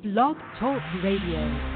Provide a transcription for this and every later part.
Blog Talk Radio.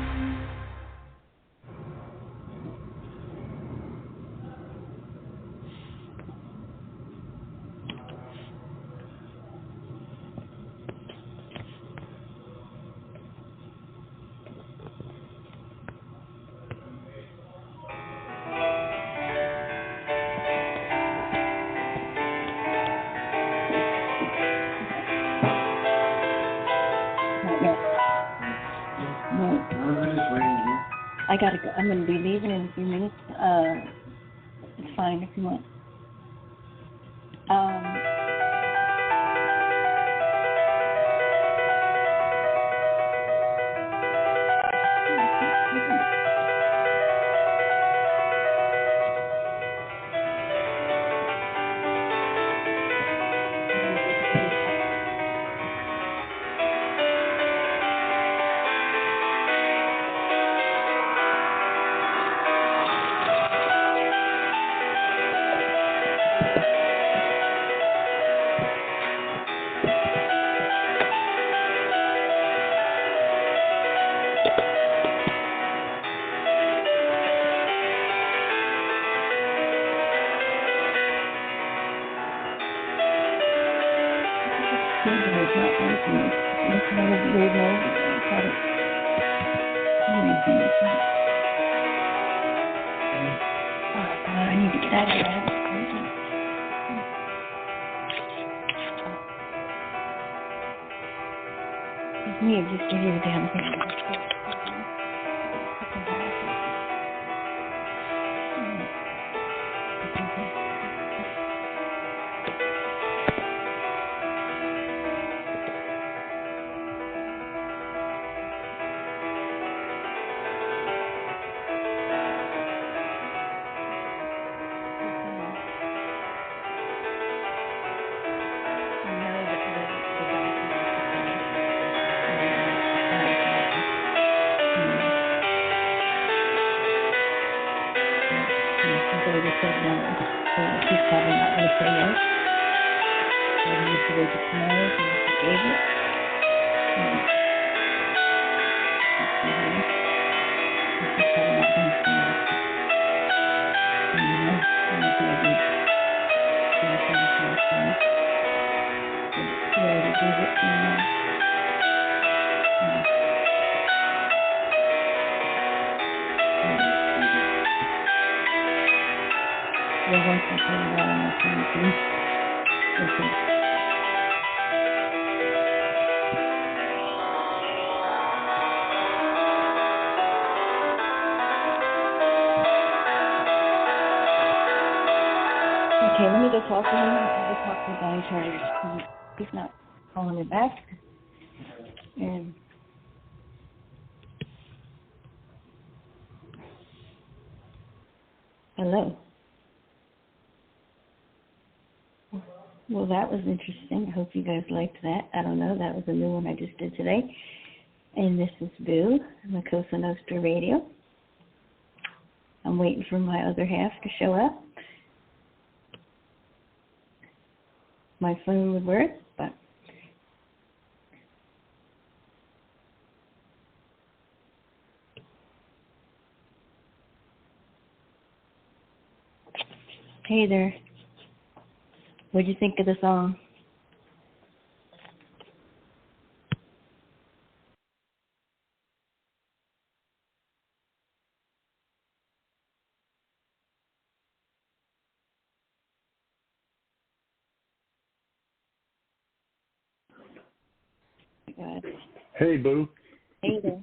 I gotta go. I'm gonna be leaving in a few minutes. It's fine if you want. I need to get out of here. It's me, I just give you the damn thing. She's probably not going to say yes. So we need to wait till tomorrow to see it. She's probably not going to say yes. I'm not going to do it. She already gave it to me. Well, once I put it out on my phone, okay, let me go talk to him. I'll go talk to the guy in charge. He's not calling me back. And hello. Well, that was interesting. I hope you guys liked that. I don't know. That was a new one I just did today. And this is Boo. I'm a Cosa NOSTRA radio. I'm waiting for my other half to show up. My phone would work, but hey there. What'd you think of the song? God. Hey, Boo. Hey there.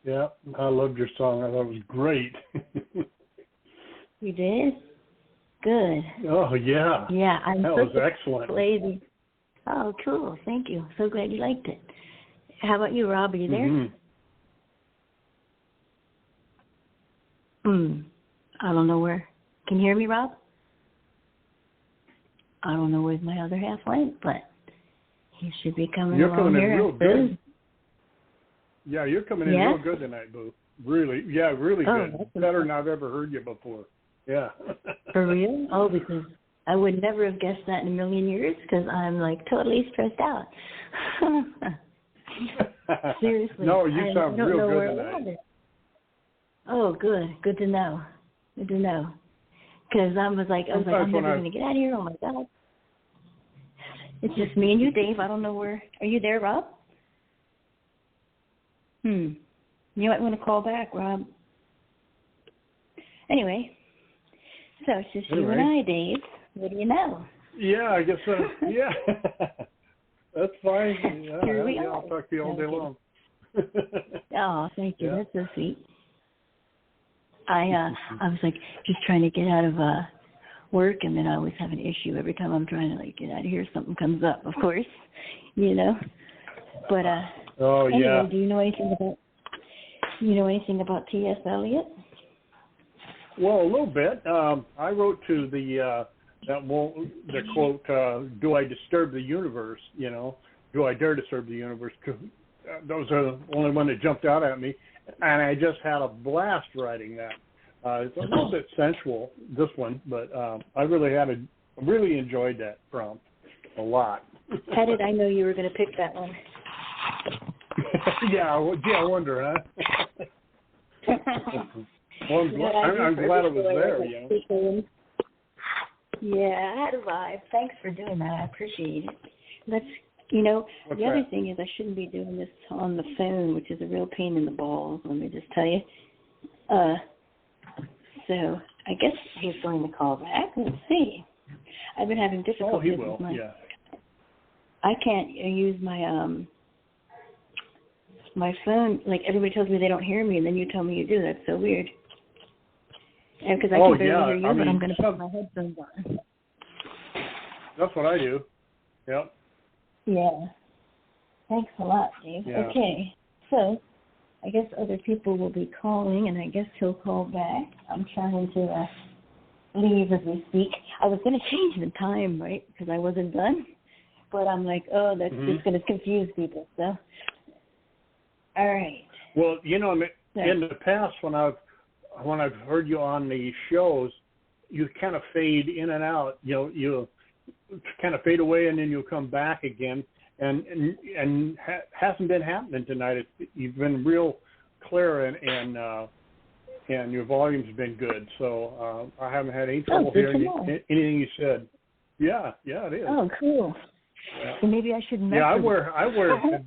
Yeah, I loved your song. I thought it was great. You did? Good. Oh, yeah. Yeah, that was excellent. Lazy. Oh, cool. Thank you. So glad you liked it. How about you, Rob? Are you there? I don't know where. Can you hear me, Rob? I don't know where my other half went, but he should be coming You're along coming here. in real good. Yeah, you're coming in real good tonight, Boo. Really good. Better than I've ever heard you before. Yeah. For real? Oh, because I would never have guessed that in a million years because I'm like totally stressed out. Seriously. No, you sound real good tonight. Oh, good. Good to know. Good to know. Because I was like, I'm never going to get out of here. Oh, my God. It's just me and you, Dave. I don't know where. Are you there, Rob? You might want to call back, Rob. Anyway, so it's just you and I, Dave. What do you know? Yeah, I guess so. Yeah. That's fine. Yeah, Here we are. I'll talk to you all day long. Oh, thank you. Yeah. That's so sweet. I was like just trying to get out of work, and then I always have an issue every time I'm trying to like get out of here. Something comes up, of course, you know. But anyway, do you know anything about T.S. Eliot? Well, a little bit. I wrote to the quote, "Do I disturb the universe?" You know, do I dare disturb the universe? Those are the only one that jumped out at me, and I just had a blast writing that. It's a little bit sensual, this one, but I really enjoyed that prompt a lot. How did I know you were going to pick that one? I wonder, huh? Well, I'm glad it was there, you know. Yeah, I had a vibe. Thanks for doing that. I appreciate it. The other thing is I shouldn't be doing this on the phone, which is a real pain in the balls, let me just tell you. So I guess he's going to call back. Let's see. I've been having difficulty with my... Yeah. I can't use my my phone. Like, everybody tells me they don't hear me, and then you tell me you do. That's so weird. Because I can barely hear you, but I'm going to put my headphones on. That's what I do. Yep. Yeah. Thanks a lot, Dave. Yeah. Okay. So, I guess other people will be calling, and I guess he'll call back. I'm trying to leave as we speak. I was going to change the time, right, because I wasn't done. But I'm like, that's just going to confuse people. So, all right. Well, you know, in the past when I've heard you on the shows, you kind of fade in and out. You kind of fade away, and then you'll come back again. And hasn't been happening tonight. You've been real clear, and your volume's been good. So I haven't had any trouble hearing anything you said. Yeah, it is. Oh, cool. Yeah. So maybe I shouldn't mess with it. I wear.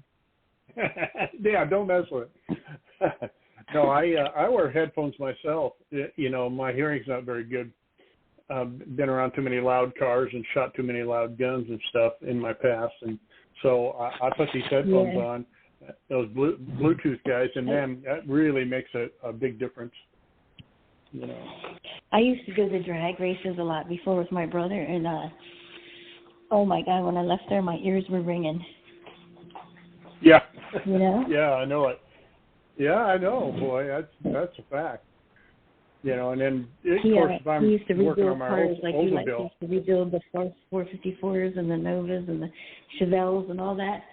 Yeah, don't mess with it. No, I wear headphones myself. You know, my hearing's not very good. Been around too many loud cars and shot too many loud guns and stuff in my past, and so I put these headphones on, those Bluetooth guys, and then that really makes a big difference. You know, I used to go to drag races a lot before with my brother, and oh my God, when I left there, my ears were ringing. Yeah. You know? Yeah, I know it. Yeah, I know, boy. That's a fact. You know, and then of course, if I'm working on my Oldsmobile, used to rebuild the 454s and the Novas and the Chevelles and all that.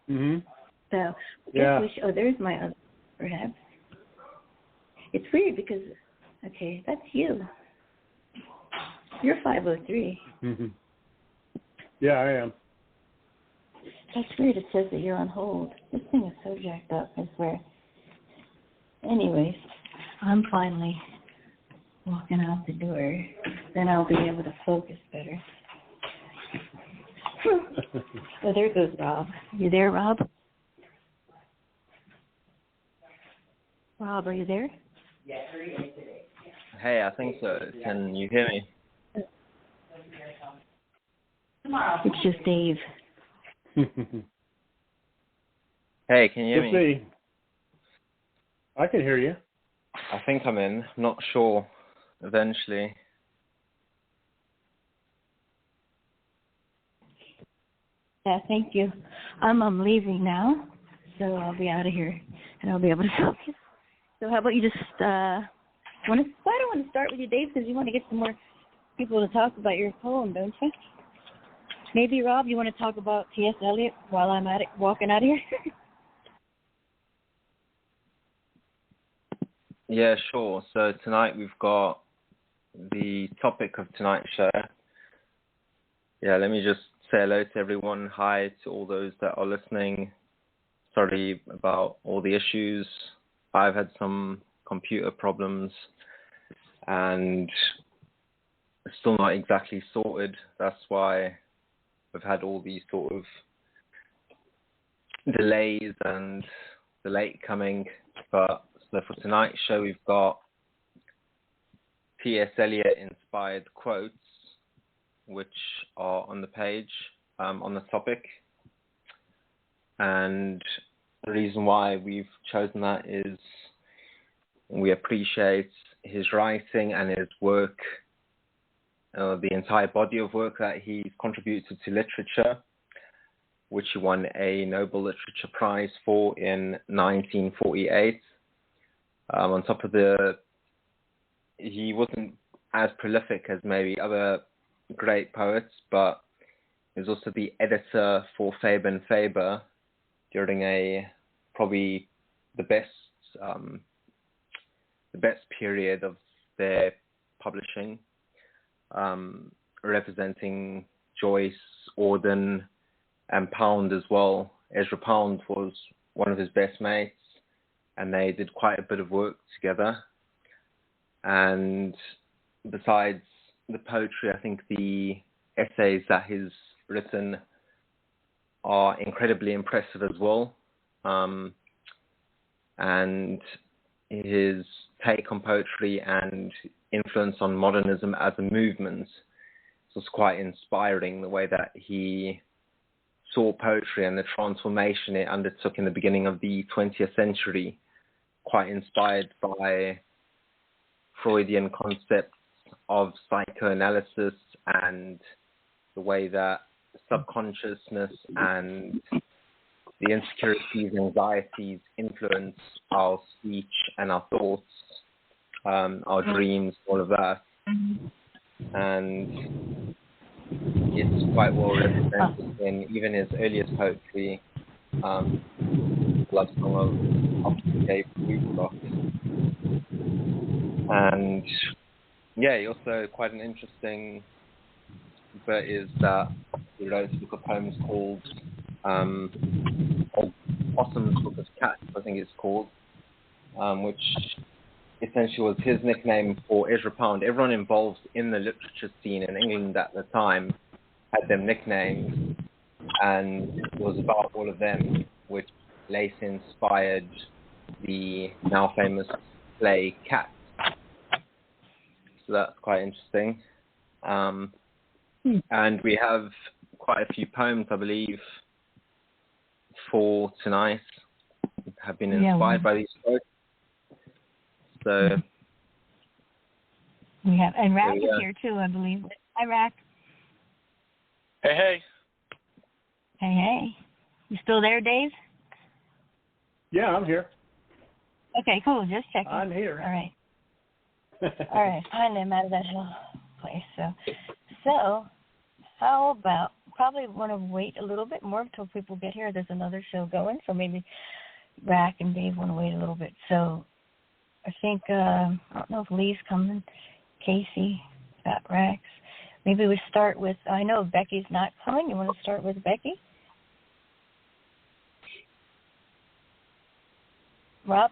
Mhm. So there's my other, perhaps. It's weird because, that's you. You're 503. Mhm. Yeah, I am. That's weird. It says that you're on hold. This thing is so jacked up, I swear. Anyways, I'm finally walking out the door. Then I'll be able to focus better. Oh, there goes Rob. You there, Rob? Rob, are you there? Hey, I think so. Can you hear me? It's just Dave. Hey, can you hear me? I can hear you. I think I'm in. I'm not sure. Eventually. Yeah, thank you. I'm leaving now, so I'll be out of here, and I'll be able to focus. So how about you just I don't want to start with you, Dave, because you want to get some more people to talk about your poem, don't you? Maybe, Rob, you want to talk about T.S. Eliot while I'm at it, walking out of here? Yeah, sure. So tonight we've got the topic of tonight's show. Yeah, let me just say hello to everyone. Hi to all those that are listening. Sorry about all the issues. I've had some computer problems and still not exactly sorted. That's why we've had all these sort of delays and the late coming. But so for tonight's show, we've got T.S. Eliot inspired quotes, which are on the page, on the topic. And the reason why we've chosen that is we appreciate his writing and his work, the entire body of work that he's contributed to literature, which he won a Nobel Literature Prize for in 1948. On top of he wasn't as prolific as maybe other great poets, but he was also the editor for Faber and Faber during probably the best period of their publishing, representing Joyce, Auden, and Pound as well. Ezra Pound was one of his best mates, and they did quite a bit of work together. And besides the poetry, I think the essays that he's written are incredibly impressive as well. And his take on poetry and influence on modernism as a movement was quite inspiring, the way that he saw poetry and the transformation it undertook in the beginning of the 20th century, quite inspired by Freudian concepts of psychoanalysis and the way that subconsciousness and the insecurities and anxieties influence our speech and our thoughts, our dreams, all of that. And it's quite well represented in even his earliest poetry, Love Song of Dave Woodcock. And yeah, he also quite an interesting bit is that he wrote a book of poems called Possum's Book of Cats, I think it's called, which essentially was his nickname for Ezra Pound. Everyone involved in the literature scene in England at the time had them nicknames, and it was about all of them, which later inspired the now famous play Cats. So that's quite interesting. And we have quite a few poems, I believe, for tonight have been inspired by these quotes. So we have, and Rack is here too, I believe. Hi, Rack. Hey. Hey. You still there, Dave? Yeah, I'm here. Okay, cool. Just checking. I'm here. All right. All right. Finally, I'm out of that whole place. So how about, probably want to wait a little bit more until people get here. There's another show going, so maybe Rack and Dave want to wait a little bit. So I think, I don't know if Lee's coming, Casey, got Rax. Maybe we start with, I know Becky's not coming. You want to start with Becky? Rob?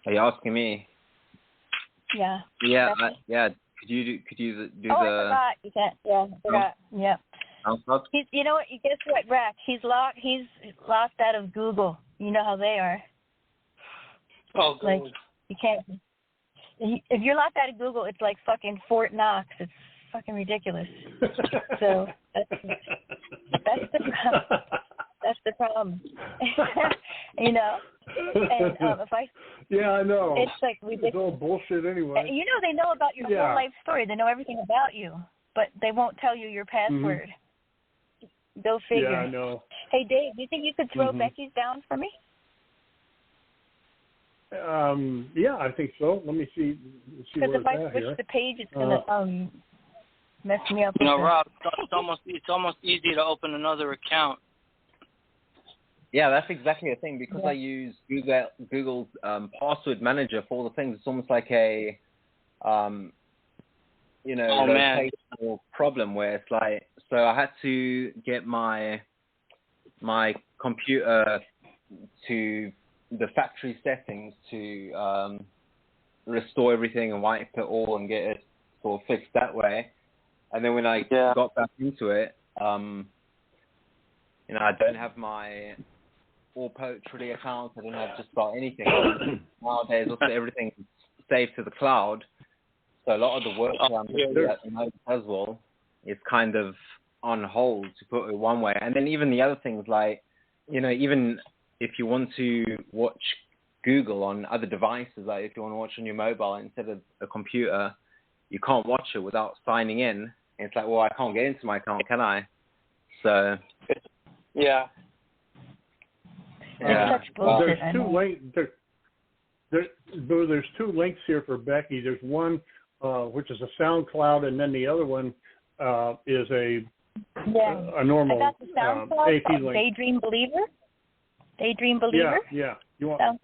Are you asking me? Yeah. Yeah, Could you do I forgot. You can't. Yeah, I forgot. Yep. You know what? Guess what, Rack? He's locked out of Google. You know how they are. Oh, God. Like, you can't. If you're locked out of Google, it's like fucking Fort Knox. It's fucking ridiculous. So that's the problem. You know. And if I. Yeah, I know. It's like ridiculous. It's all bullshit anyway. You know, they know about your whole life story. They know everything about you, but they won't tell you your password. Go figure. Yeah, I know. Hey, Dave, do you think you could throw Becky's down for me? Yeah, I think so. Let me see. Because if I switch the page, it's gonna mess me up. You know, Rob, it's almost easy to open another account. Yeah, that's exactly the thing. Because I use Google's password manager for all the things. It's almost like a rotational problem where it's like So I had to get my computer to the factory settings to restore everything and wipe it all and get it sort of fixed that way. And then when I got back into it, I don't have my All Poetry account. I don't have just about anything. Nowadays, also everything is saved to the cloud. So a lot of the work that I'm doing at the moment as well is kind of on hold, to put it one way. And then even the other things like, even if you want to watch Google on other devices, like if you want to watch on your mobile instead of a computer, you can't watch it without signing in. And it's like, well, I can't get into my account, can I? So yeah. There's two links. There's two links here for Becky. There's one which is a SoundCloud, and then the other one is a normal I got the SoundCloud AP link. Daydream Believer. Yeah. You want? So,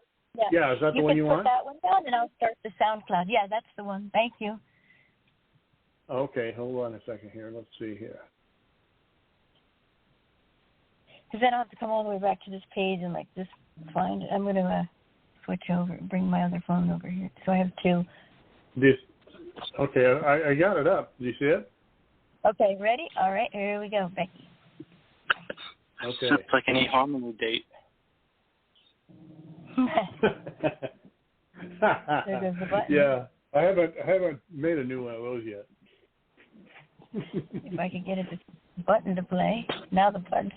yeah. Is that the one you want? You can put that one down, and I'll start the SoundCloud. Yeah, that's the one. Thank you. Okay, hold on a second here. Let's see here. Because then I'll have to come all the way back to this page and just find it. I'm going to switch over, bring my other phone over here. So I have two. Okay, I got it up. Do you see it? Okay, ready? All right, here we go, Becky. Okay. It's like an eHarmony date. There goes the button. Yeah, I haven't made a new one of those yet. If I could get it, the button to play. Now the button.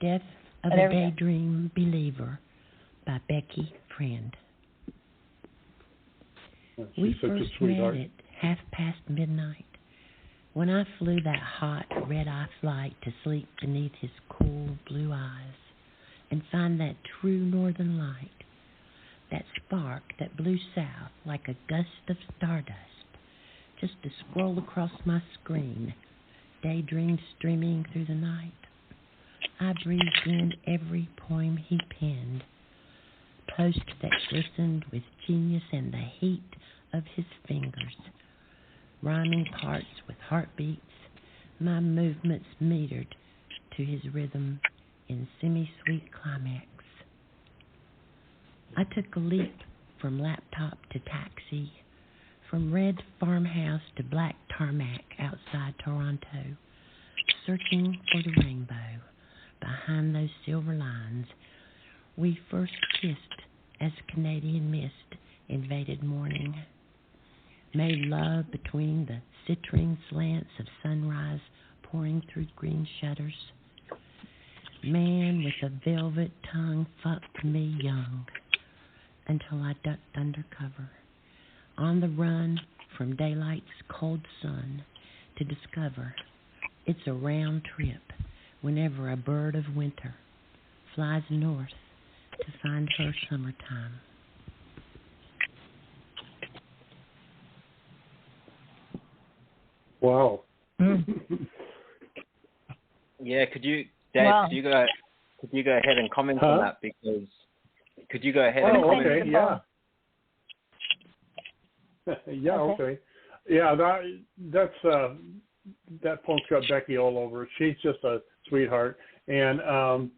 Death of a Daydream Believer by Becky Friend. We first met at midnight, when I flew that hot red-eye flight to sleep beneath his cool blue eyes and find that true northern light, that spark that blew south like a gust of stardust, just to scroll across my screen, daydreams streaming through the night. I breathed in every poem he penned, post that glistened with genius and the heat of his fingers, rhyming parts with heartbeats, my movements metered to his rhythm in semi-sweet climax. I took a leap from laptop to taxi, from red farmhouse to black tarmac outside Toronto, searching for the rainbow behind those silver lines. We first kissed as Canadian mist invaded morning, made love between the citrine slants of sunrise pouring through green shutters. Man with a velvet tongue fucked me young until I ducked under cover, on the run from daylight's cold sun to discover it's a round trip whenever a bird of winter flies north to find her summertime. Wow. Yeah, could you, Dave? Wow. Could you go ahead and comment on that? Because could you go ahead and comment? Okay, yeah. Yeah, okay. Yeah, that's that poem's got Becky all over it. She's just a sweetheart, and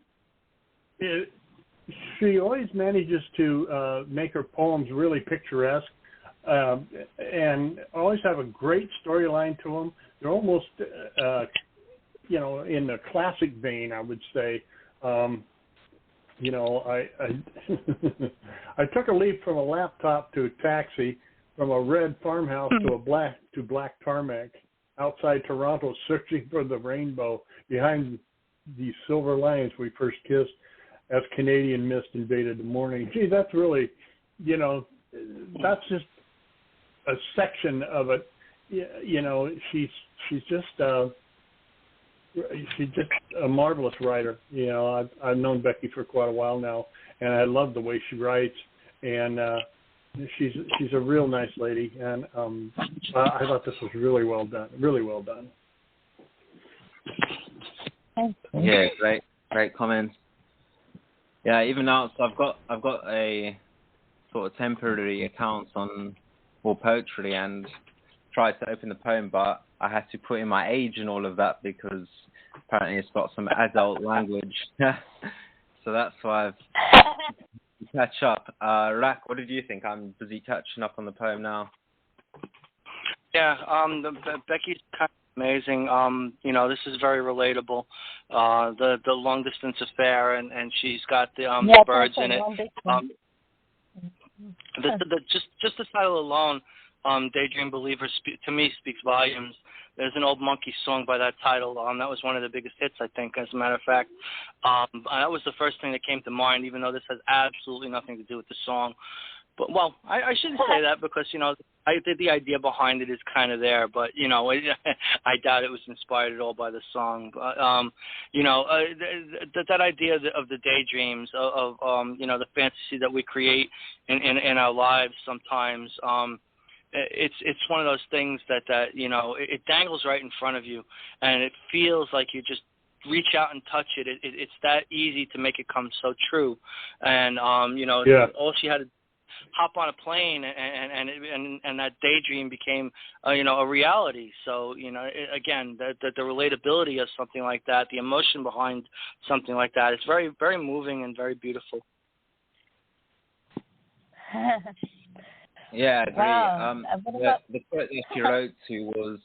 she always manages to make her poems really picturesque, and always have a great storyline to them. They're almost, in the classic vein, I would say. I I took a leap from a laptop to a taxi, from a red farmhouse to black tarmac outside Toronto, searching for the rainbow behind these silver lines we first kissed as Canadian mist invaded the morning. Gee, that's really, that's just a section of it. She's just a marvelous writer. I've known Becky for quite a while now, and I love the way she writes, and she's a real nice lady, and I thought this was really well done. Really well done. Yeah, great comments. Yeah, even now, so I've got a sort of temporary account on All Poetry and tried to open the poem, but I had to put in my age and all of that because apparently it's got some adult language. So that's why I've to catch up. Rack, what did you think? I'm busy catching up on the poem now. Yeah, Becky's kind of amazing. This is very relatable. The long distance affair, and she's got the birds in it. Just the title alone, Daydream Believer, to me speaks volumes. There's an Old Monkey song by that title. That was one of the biggest hits, I think, as a matter of fact. That was the first thing that came to mind, even though this has absolutely nothing to do with the song. But, well, I shouldn't say that because, the idea behind it is kind of there. But, I doubt it was inspired at all by the song. But, that idea of the daydreams, of the fantasy that we create in our lives sometimes, it's one of those things that it dangles right in front of you, and it feels like you just reach out and touch it. It's that easy to make it come so true, and all she had to hop on a plane, and that daydream became a reality. So again, the relatability of something like that, the emotion behind something like that, it's very, very moving and very beautiful. Yeah, I agree. Wow. The quote that she wrote to was,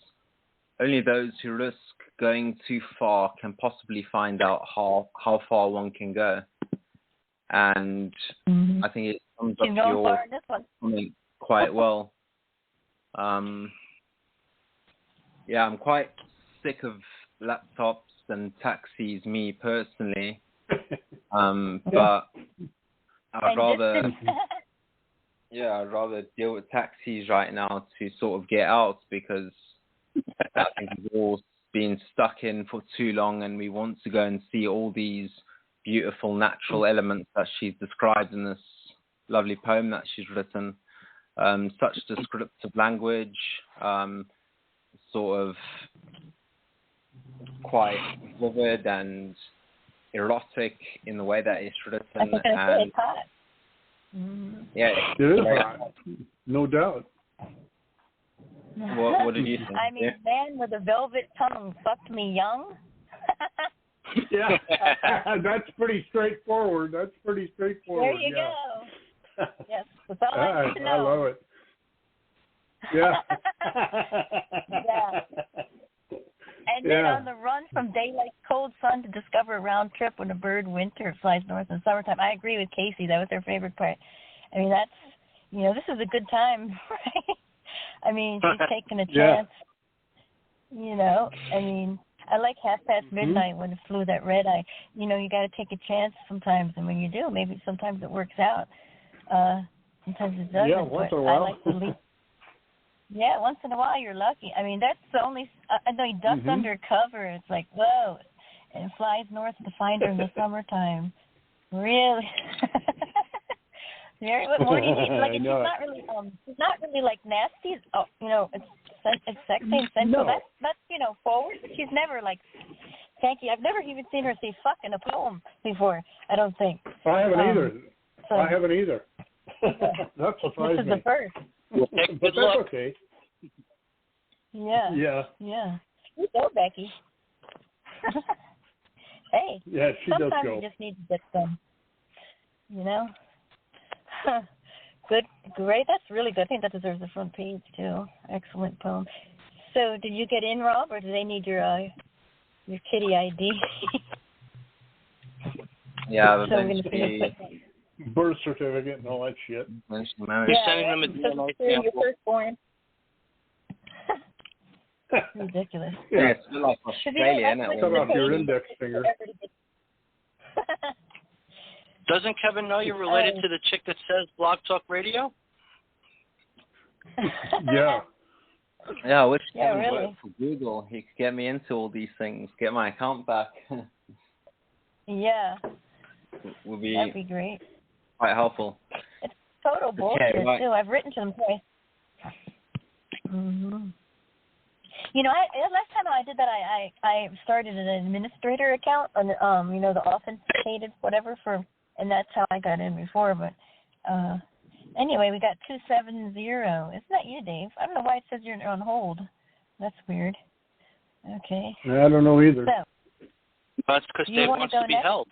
"Only those who risk going too far can possibly find out how far one can go." And I think it sums up your comment quite well. I'm quite sick of laptops and taxis, me personally. But I'd rather deal with taxis right now to sort of get out, because I think we've all been stuck in for too long, and we want to go and see all these beautiful natural elements that she's described in this lovely poem that she's written. Such descriptive language, sort of quite vivid and erotic in the way that it's written. And yeah, it is hot, no doubt. What did you think? I mean, man with a velvet tongue fucked me young. Yeah, that's pretty straightforward. There you go. Yes, that's all I need to know. I love it. Yeah. Yeah. And then on the run from daylight, cold sun to discover a round trip when a bird winter flies north in summertime. I agree with Casey. That was her favorite part. I mean, that's, this is a good time, right? I mean, she's taking a chance. I mean, I like midnight when it flew that red eye. You got to take a chance sometimes, and when you do, maybe sometimes it works out. Sometimes it doesn't. Yeah, once in a while. I like to leave. Yeah, once in a while you're lucky. I mean, that's the only. I know he ducks under cover. It's like, whoa, and flies north to find her in the summertime. Really? What more do you need? Like, she's not really like nasty. Oh, it's sexy and sensual. No. That's forward. But she's never like tanky. I've never even seen her say "fuck" in a poem before. I don't think. I haven't either. That surprised me. This is the first. But that's okay. Yeah. You go, Becky. Hey. Yeah, she does go. Sometimes you just need to get some. Good, great. That's really good. I think that deserves the front page too. Excellent poem. So, did you get in, Rob, or do they need your kitty ID? Yeah, so we're going to see birth certificate and all that shit. You're sending them a DNA sample. Your firstborn. Ridiculous. Yeah, it's like Australia, isn't it? Cut off your index finger. Doesn't Kevin know you're related to the chick that says Blog Talk Radio? Yeah. Yeah, I wish Kevin really worked for Google. He could get me into all these things, get my account back. Yeah. That'd be great. Quite helpful. It's total bullshit, too. I've written to them twice. Mm-hmm. Last time I did that, I started an administrator account on the authenticated whatever and that's how I got in before. But anyway, we got 270. Isn't that you, Dave? I don't know why it says you're on hold. That's weird. Okay. I don't know either. So, that's because Dave wants to be held.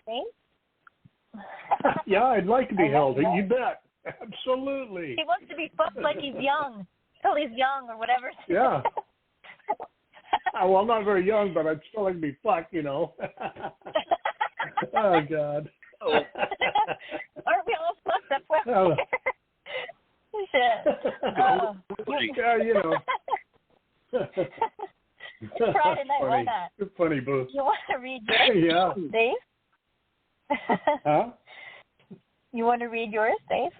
Yeah, I'd like to be held. You bet. Absolutely. He wants to be fucked like he's young. Till he's young or whatever. Yeah. Well, I'm not very young, but I'd still like to be fucked, you know. Oh, God. Oh. Aren't we all fucked? That's why we're here. Yeah, you know. Friday night, why not? You're funny, Boo. You want to read yours, Dave? Huh? You want to read yours, Dave?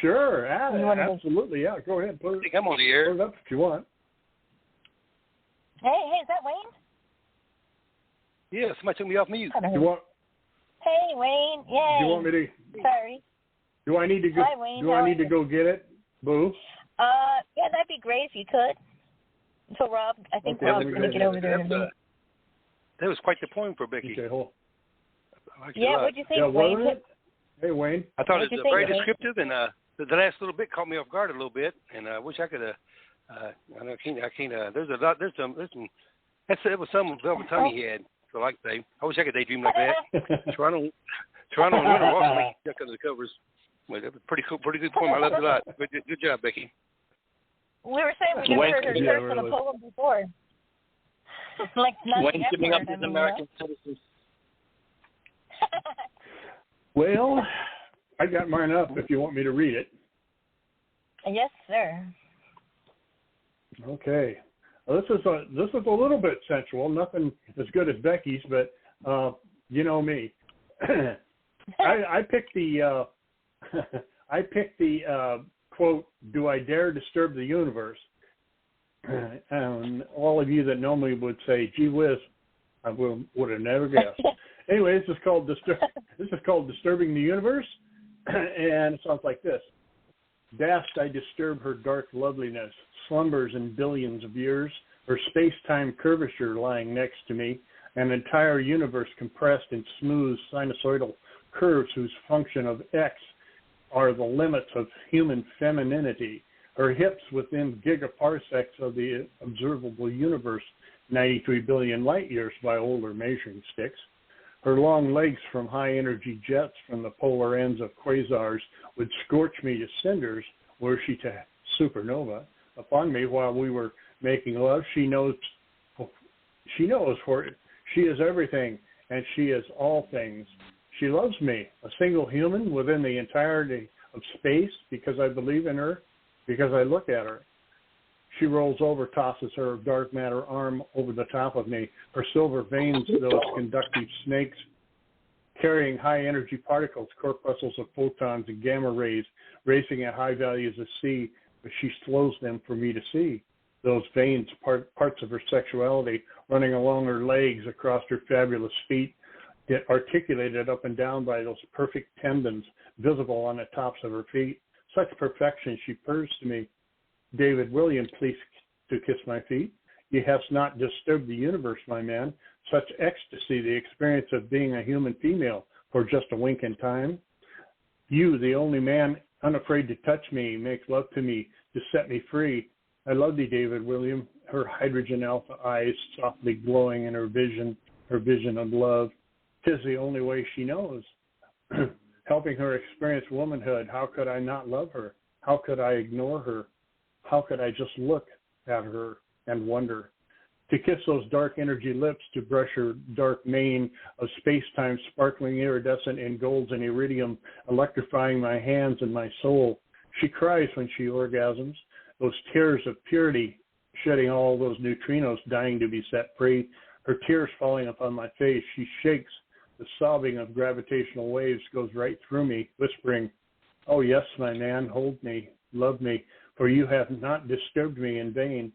Sure. Absolutely. Yeah, go ahead. I think I'm on the air. Put it up if you want. Hey, is that Wayne? Yeah, somebody took me off mute. You want? Hey, Wayne. Yay. You want me to? Sorry. Do I need to go? Hi, Wayne. Do I need to go get it, Boo? Yeah, that'd be great if you could. So Rob, I think Rob's going to get over there in a minute. That was quite the poem for Becky. Okay, hold. Yeah, what'd you think, Wayne? Hey, Wayne. I thought it was very descriptive, and the last little bit caught me off guard a little bit, and I wish I could. I can't. There's a lot. There's some. It was some velvet tongue he had. So like say, I wish I could daydream like that. Toronto and Winter Walk me stuck under the covers. But it was pretty cool, pretty good poem. I loved it a lot. Good job, Becky. We were saying we never heard her curse in a poem before. Like nothing giving up his American citizens. Well, I got mine up if you want me to read it. Yes, sir. Okay. Well, this is a little bit sensual. Nothing as good as Becky's, but you know me. I picked the quote, "Do I dare disturb the universe?" And all of you that know me would say, "Gee whiz, I would have never guessed." Anyway, this is called Disturbing the Universe, and it sounds like this. Vast I disturb her dark loveliness, slumbers in billions of years, her space-time curvature lying next to me, an entire universe compressed in smooth sinusoidal curves whose function of X are the limits of human femininity, her hips within gigaparsecs of the observable universe, 93 billion light years by older measuring sticks. Her long legs from high-energy jets from the polar ends of quasars would scorch me to cinders were she to supernova upon me while we were making love. She knows for she is everything, and she is all things. She loves me, a single human within the entirety of space, because I believe in her, because I look at her. She rolls over, tosses her dark matter arm over the top of me, her silver veins, those conductive snakes, carrying high-energy particles, corpuscles of photons and gamma rays, racing at high values of C, but she slows them for me to see. Those veins, parts of her sexuality, running along her legs, across her fabulous feet, get articulated up and down by those perfect tendons visible on the tops of her feet. Such perfection, she purrs to me. David William, please to kiss my feet. You hast not disturbed the universe, my man. Such ecstasy, the experience of being a human female for just a wink in time. You, the only man unafraid to touch me, make love to me, to set me free. I love thee, David William. Her hydrogen alpha eyes softly glowing in her vision of love. 'Tis the only way she knows. Helping her experience womanhood, how could I not love her? How could I ignore her? How could I just look at her and wonder? To kiss those dark energy lips, to brush her dark mane of space-time sparkling iridescent in golds and iridium, electrifying my hands and my soul. She cries when she orgasms, those tears of purity, shedding all those neutrinos dying to be set free. Her tears falling upon my face, she shakes. The sobbing of gravitational waves goes right through me, whispering, "Oh yes, my man, hold me, love me, for you have not disturbed me in vain."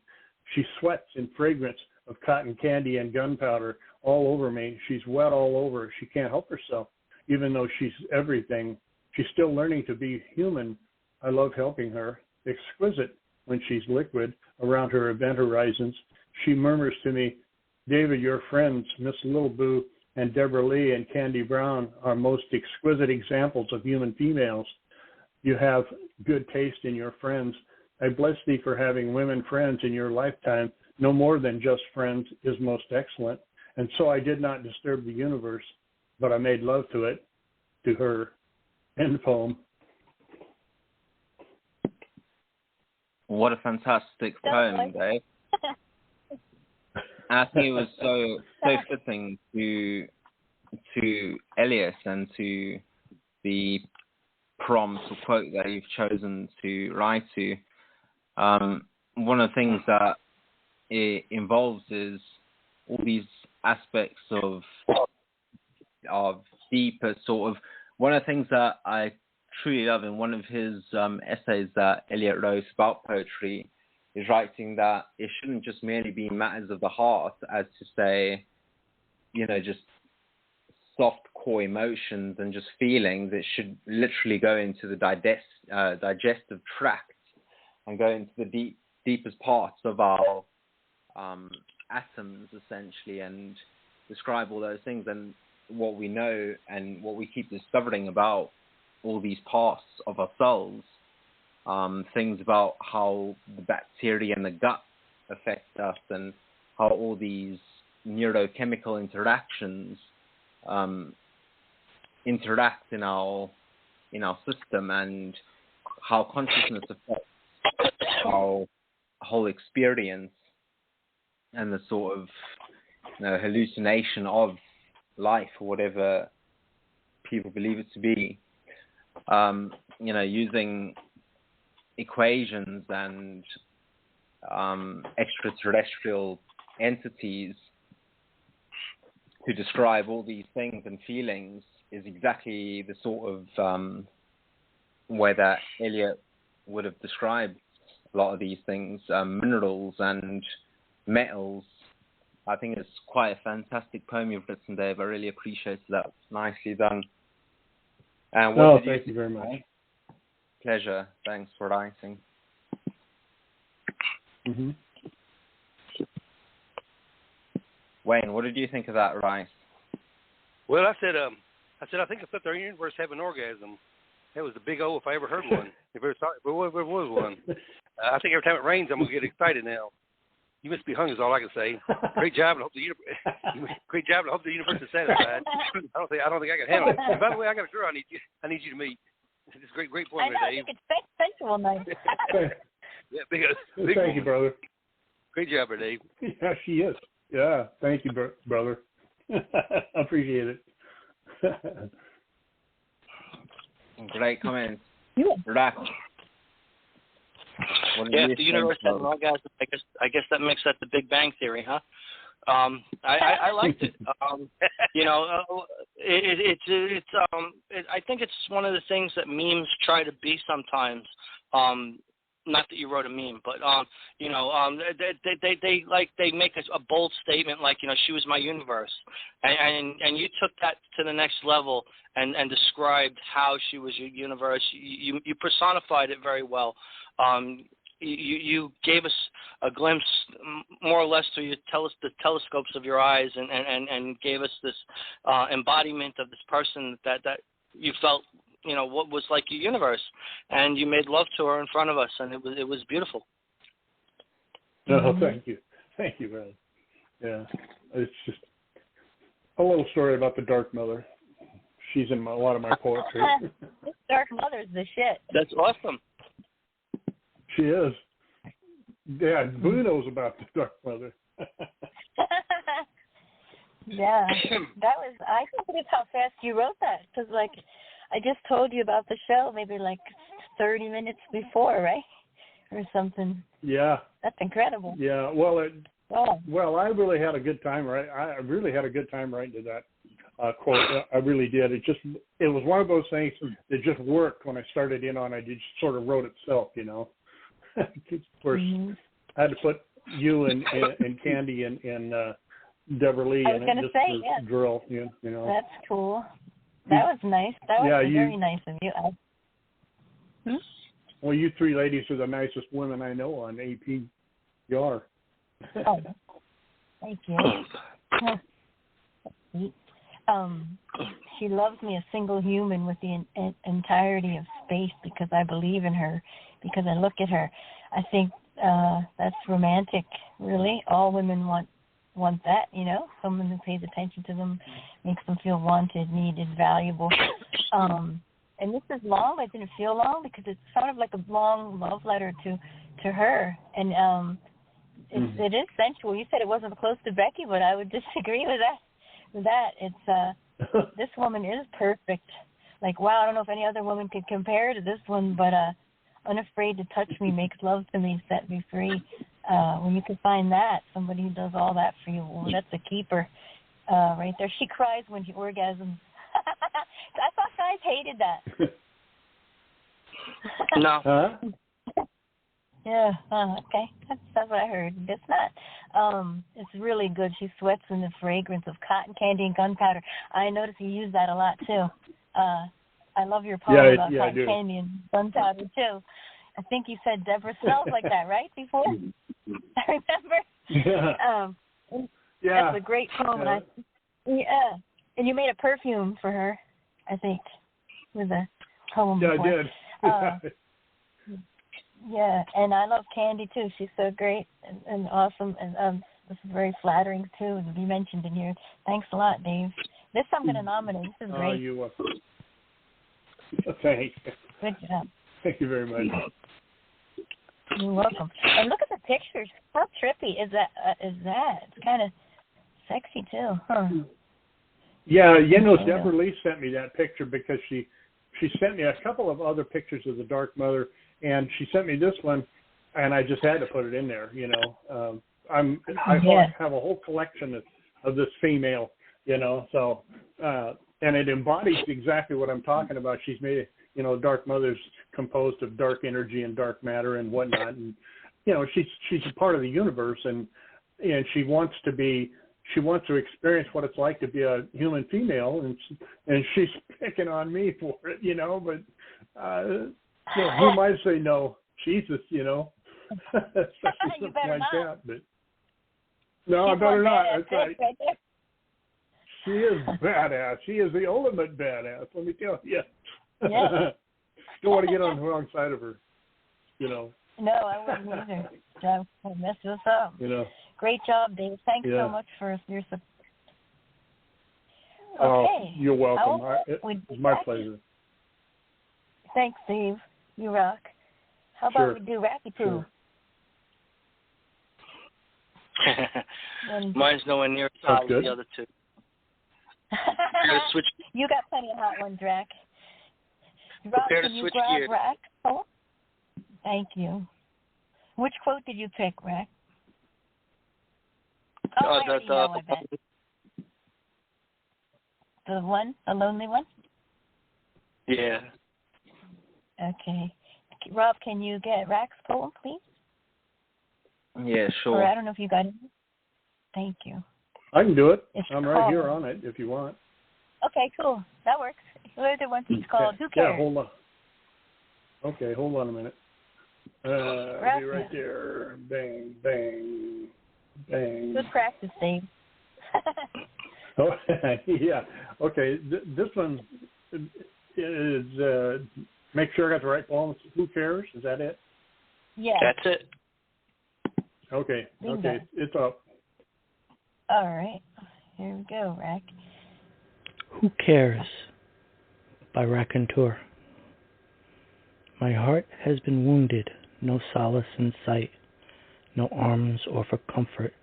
She sweats in fragrance of cotton candy and gunpowder all over me. She's wet all over. She can't help herself, even though she's everything. She's still learning to be human. I love helping her. Exquisite when she's liquid around her event horizons. She murmurs to me, "David, your friends, Mrslilboo and Deborah Lee and Candy Brown, are most exquisite examples of human females. You have good taste in your friends. I bless thee for having women friends in your lifetime. No more than just friends is most excellent. And so I did not disturb the universe, but I made love to it, to her. End poem. What a fantastic poem, Dave. I think it was so fitting to Elliot and to the prompt or quote that you've chosen to write to. One of the things that it involves is all these aspects of deeper sort of. One of the things that I truly love in one of his essays that Elliot wrote about poetry is writing that it shouldn't just merely be matters of the heart, as to say, just soft core emotions and just feelings. It should literally go into the digestive tract and go into the deepest parts of our atoms, essentially, and describe all those things and what we know and what we keep discovering about all these parts of ourselves. Things about how the bacteria in the gut affect us and how all these neurochemical interactions interact in our system, and how consciousness affects our whole experience and the sort of hallucination of life, or whatever people believe it to be. Using equations and extraterrestrial entities to describe all these things and feelings is exactly the sort of way that Elliot would have described a lot of these things, minerals and metals. I think it's quite a fantastic poem you've written, Dave. I really appreciate that. Nicely done. And thank you very much. Pleasure. Thanks for writing. Mm-hmm. Wayne, what did you think of that, Rice? Well, I said I think I thought the universe have an orgasm. That was the big O if I ever heard one. If there was one. I think every time it rains, I'm gonna get excited now. You must be hung, is all I can say. Great job, and I hope the universe is satisfied. I don't think I can handle it. And by the way, I got a girl I need you to meet. It's a great point, Dave. I know, it's sensual night. Yeah, big thank you, brother. Great job, Dave. Yeah, she is. Yeah, thank you, brother. I appreciate it. Great comment. Yeah. If the universe has an orgasm, I guess that makes that the Big Bang Theory, huh? I liked it. I think it's one of the things that memes try to be sometimes. Not that you wrote a meme, but they make a bold statement like, she was my universe, and you took that to the next level and described how she was your universe. You personified it very well. You gave us a glimpse, more or less, through the telescopes of your eyes, and gave us this embodiment of this person that you felt, what was like your universe, and you made love to her in front of us, and it was beautiful. Oh, thank you, man. Yeah, it's just a little story about the Dark Mother. She's in a lot of my poetry. This Dark Mother's the shit. That's awesome. She is. Yeah, Boo knows about the Dark Mother. Yeah, I can't believe how fast you wrote that, because, I just told you about the show maybe 30 minutes before, right? Or something. Yeah. That's incredible. Yeah, well, I really had a good time, right? I really had a good time writing to that quote. I really did. It was one of those things that just worked when I started in on it. It just sort of wrote itself, Of course, I had to put you and Candy and Deborah Lee in it just to drill, That's cool. That was nice. That was very nice of you. Well, you three ladies are the nicest women I know on APR. Oh, thank you. She loves me, a single human with the entirety of space, because I believe in her, because I look at her. I think that's romantic, really. All women want that, you know, someone who pays attention to them, makes them feel wanted, needed, valuable. And this is long, but it didn't feel long because it's sort of like a long love letter to her. And it is sensual. You said it wasn't close to Becky, but I would disagree with that. It's this woman is perfect. Like, wow, I don't know if any other woman could compare to this one, but unafraid to touch me, makes love to me, set me free. When you can find that, somebody who does all that for you, well, that's a keeper right there. She cries when she orgasms. I thought guys hated that. No. Huh? Yeah, okay. That's what I heard. It's not. It's really good. She sweats in the fragrance of cotton candy and gunpowder. I noticed you use that a lot, too. I love your poem about cotton candy and gunpowder, too. I think you said Deborah smells like that, right, before? I remember. Yeah. That's a great poem. Yeah. And you made a perfume for her, I think, with a poem. Yeah, before. I did. Yeah, and I love Candy, too. She's so great and awesome. And this is very flattering, too, to be mentioned in here. Thanks a lot, Dave. This I'm going to nominate. This is great. Oh, you're welcome. Thanks. Good job. Thank you very much. You're welcome. And look at the pictures. How trippy is that? It's kind of sexy, too, huh? Yeah, Deborah Lee sent me that picture because she sent me a couple of other pictures of the Dark Mother, and she sent me this one, and I just had to put it in there. You know, I have a whole collection of this female. You know, so and it embodies exactly what I'm talking about. She's made, you know, Dark Mother's composed of dark energy and dark matter and whatnot, and you know, she's a part of the universe, and she wants to experience what it's like to be a human female, and she's picking on me for it, you know. But you know, who might say no? Jesus, you know, especially something like that. But no, I better not. That's right. She is badass. She is the ultimate badass. Let me tell you. Yeah. Don't want to get on the wrong side of her, you know. No, I wouldn't either. I'll mess this up. You know. Great job, Dave. Thanks so much for your support. Oh, Okay. you're welcome. It's my pleasure. Thanks, Dave. You rock. How about we do Racky Poo? Mine's nowhere near as hot as the other two. You got plenty of hot ones, Rack. Prepare to switch gears. Rack? Oh, thank you. Which quote did you pick, Rack? Oh, I already know, I bet. The one? The lonely one? Yeah. Okay. Rob, can you get Rack's poem, please? Yeah, sure. Or I don't know if you got it. Thank you. I can do it. It's I'm right here on it if you want. Okay, cool. That works. The other one is called Who Cares? Yeah, hold on. Okay, hold on a minute. I'll be right there. Bang, bang, bang. Good practice, Dave. Oh, yeah. Okay, this one is, make sure I got the right poem. Who Cares? Is that it? Yeah. That's it. Okay, okay, it's up. All right. Here we go, Rack. Who Cares? By Raconteur. My heart has been wounded, no solace in sight, no arms offer comfort,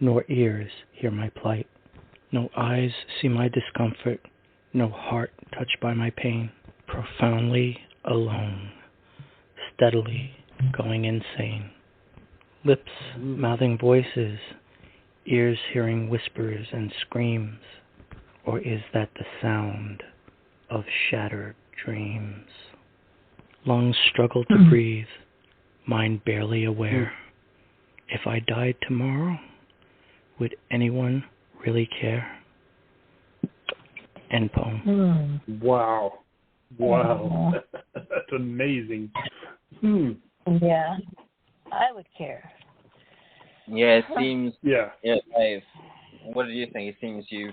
nor ears hear my plight. No eyes see my discomfort, no heart touched by my pain. Profoundly alone, steadily going insane. Lips mouthing voices, ears hearing whispers and screams, or is that the sound of shattered dreams? Lungs struggle to breathe, mind barely aware. If I died tomorrow, would anyone really care? End poem. Wow. Wow. That's amazing. Yeah, I would care. Yeah, it seems... Yeah, Dave, what do you think? It seems you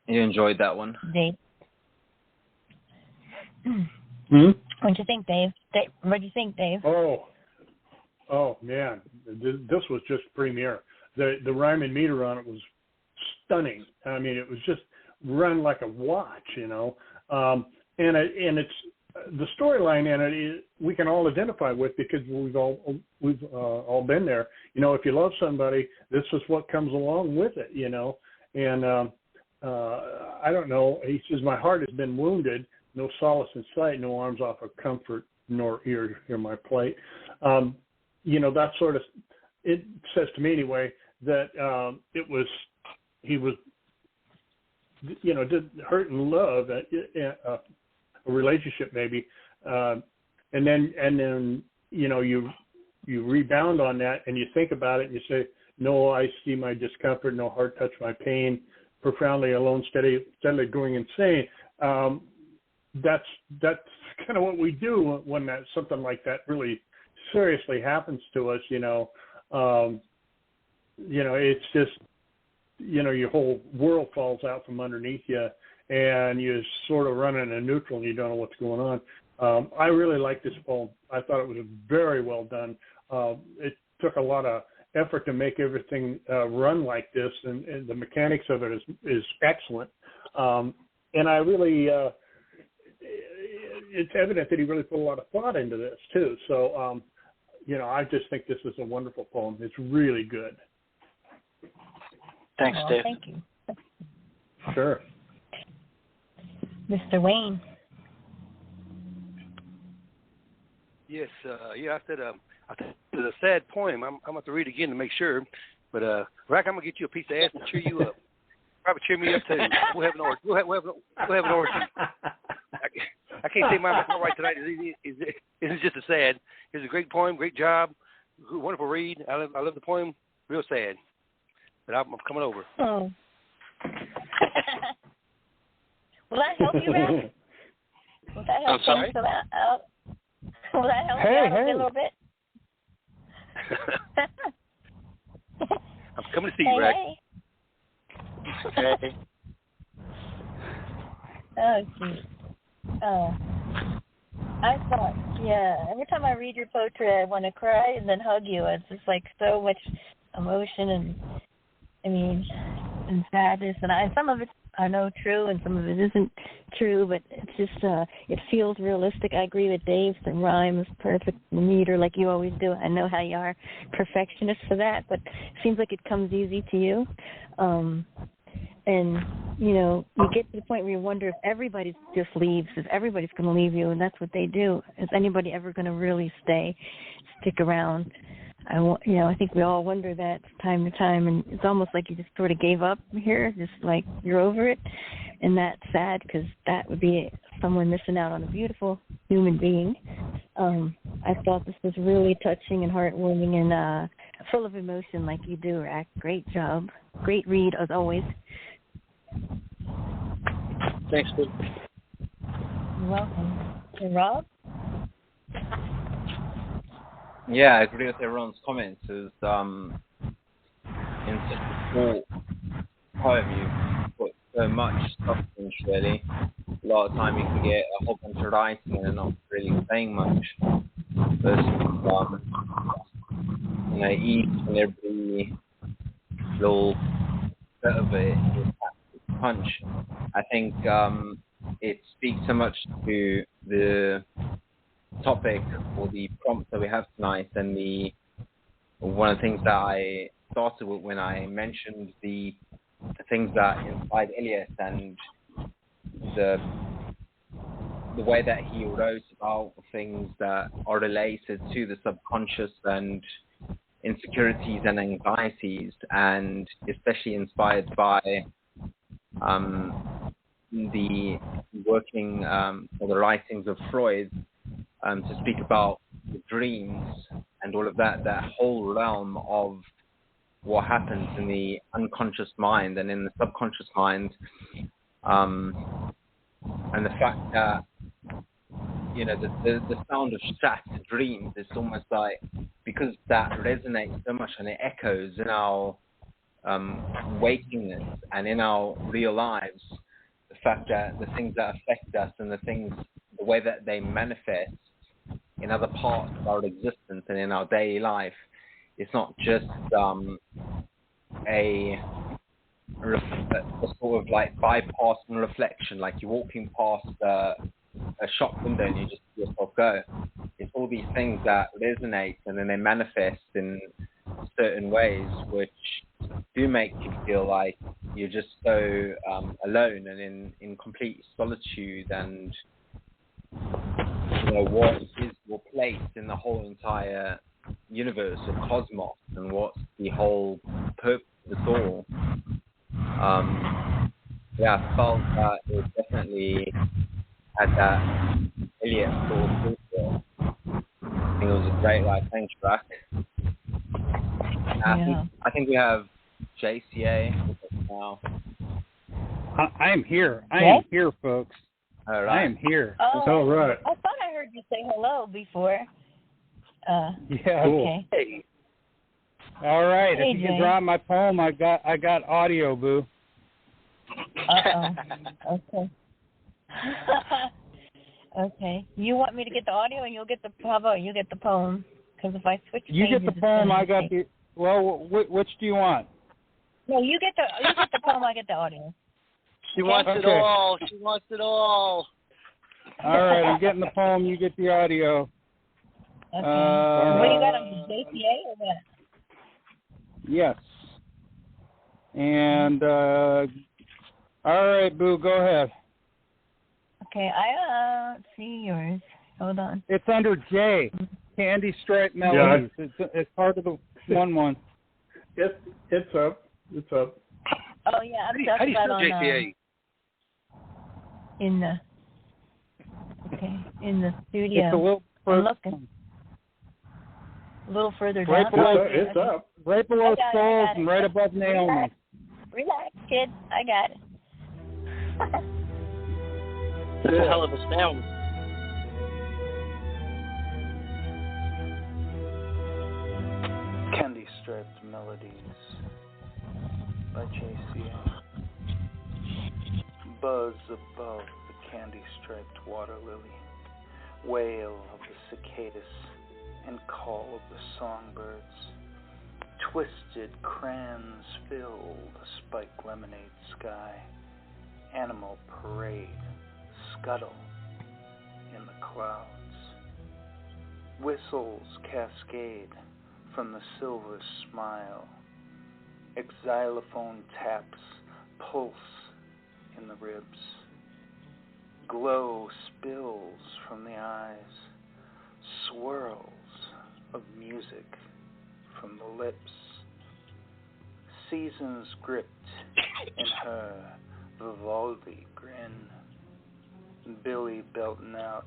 enjoyed that one. Dave? What'd you think, Dave? What'd you think, Dave? Oh man, this was just premiere. The rhyme and meter on it was stunning. I mean, it was just run like a watch, you know. And it's the storyline in it we can all identify with because we've all been there. You know, if you love somebody, this is what comes along with it, you know. And I don't know. He says, "My heart has been wounded, no solace in sight, no arms offer comfort, nor ear hear my plight." You know, that sort of, it says to me anyway that he was, you know, did hurt and love a relationship maybe, and then you know you rebound on that and you think about it and you say, "No eye see my discomfort, no heart touch my pain, profoundly alone, steadily going insane." That's kind of what we do when something like that really seriously happens to us, you know. You know, it's just, you know, your whole world falls out from underneath you and you're sort of running in neutral and you don't know what's going on. I really like this poem. I thought it was very well done. It took a lot of effort to make everything run like this, and the mechanics of it is excellent. And I really, it's evident that he really put a lot of thought into this too. So, you know, I just think this is a wonderful poem. It's really good. Thanks, Dave. Thank you. Sure. Mr. Wayne. Yes, I said it's a sad poem. I'm going to have to read it again to make sure. But, Rack, I'm going to get you a piece of ass and cheer you up. Probably cheer me up, too. We'll have an orgy. We'll have an orgy. I can't say mine right tonight. It's just a sad. It's a great poem, great job, wonderful read. I love the poem. Real sad. But I'm coming over. Oh. Will that help you out? Will that help things out? Will that help you out a little bit? I'm coming to see you, Rack. Hey. Oh, geez. Oh. I thought, yeah, every time I read your poetry, I want to cry and then hug you. It's just like so much emotion and, I mean, and sadness. And some of it I know true and some of it isn't true, but it's just, it feels realistic. I agree with Dave. The rhyme is perfect, the meter, like you always do. I know how you are perfectionist for that, but it seems like it comes easy to you. And, you know, you get to the point where you wonder if everybody just leaves, if everybody's going to leave you, and that's what they do. Is anybody ever going to really stick around? I think we all wonder that time to time, and it's almost like you just sort of gave up here, just like you're over it. And that's sad because that would be someone missing out on a beautiful human being. I thought this was really touching and heartwarming and full of emotion like you do, Rack. Great job. Great read, as always. Thanks, Luke. You're welcome. And Rob? Yeah, I agree with everyone's comments. In such a short poem, you put so much substance, really. A lot of time you can get a whole bunch of writing and not really saying much. Versus, you know, each and every little bit of it is a punch. I think it speaks so much to the topic or the prompt that we have tonight, and one of the things that I started with when I mentioned the things that inspired Elliot and the way that he wrote about things that are related to the subconscious and insecurities and anxieties, and especially inspired by the working or the writings of Freud, to speak about the dreams and all of that whole realm of what happens in the unconscious mind and in the subconscious mind, and the fact that, you know, the sound of shattered dreams is almost like, because that resonates so much and it echoes in our wakingness and in our real lives, the fact that the things that affect us and the things the way that they manifest in other parts of our existence and in our daily life. It's not just a sort of like bypassing reflection, like you're walking past a shop window and you just see yourself go. It's all these things that resonate and then they manifest in certain ways, which do make you feel like you're just so alone and in complete solitude, and what is your place in the whole entire universe or cosmos, and what's the whole purpose of it all. I felt that it definitely had that Elliot sort of feel to it. I think it was a great thanks track. I think we have JCA now. I am here. I am here, folks. All right. I am here. Oh, all right. I thought I heard you say hello before. Yeah. Cool. Okay. All right. Hey, if you Jay. can drop my poem, I got audio, Boo. Okay. Okay. You want me to get the audio, and you'll get the. How about you get the poem? Because if I switch, You get the poem. I got the. Well, which do you want? No, you get the poem. I get the audio. She wants it all. She wants it all. All right, I'm getting the poem. You get the audio. Okay. What you got on the JPA or what? Yes. And all right, Boo, go ahead. Okay, I see yours. Hold on. It's under J, Candy Stripe Melodies. It's part of the 1-1. It's up. It's up. Oh yeah, I'm How do you spell on JCA? in the studio. It's a little I'm looking. A little further down. Right below, It's up. Right below I Skulls got it. and right above Naomi. Relax, kid. I got it. That's a hell of a sound. Candy Striped Melodies by JCA. Buzz above the candy-striped water lily, wail of the cicadas, and call of the songbirds. Twisted crayons fill the spiked lemonade sky. Animal parade scuttle in the clouds. Whistles cascade from the silver smile. Xylophone taps pulse in the ribs. Glow spills from the eyes. Swirls of music from the lips. Seasons gripped in her Vivaldi grin. Billy belting out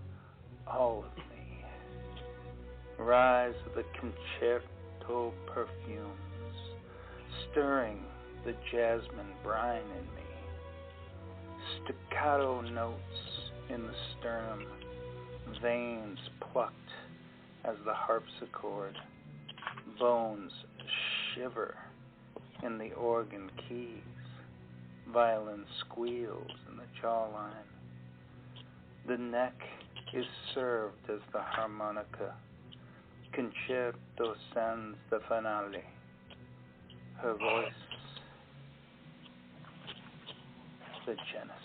all of me. Rise of the concerto perfumes, stirring the jasmine brine in me. Staccato notes in the sternum, veins plucked as the harpsichord. Bones shiver in the organ keys. Violin squeals in the jawline. The neck is served as the harmonica. Concerto sans the finale. Her voice, the genesis.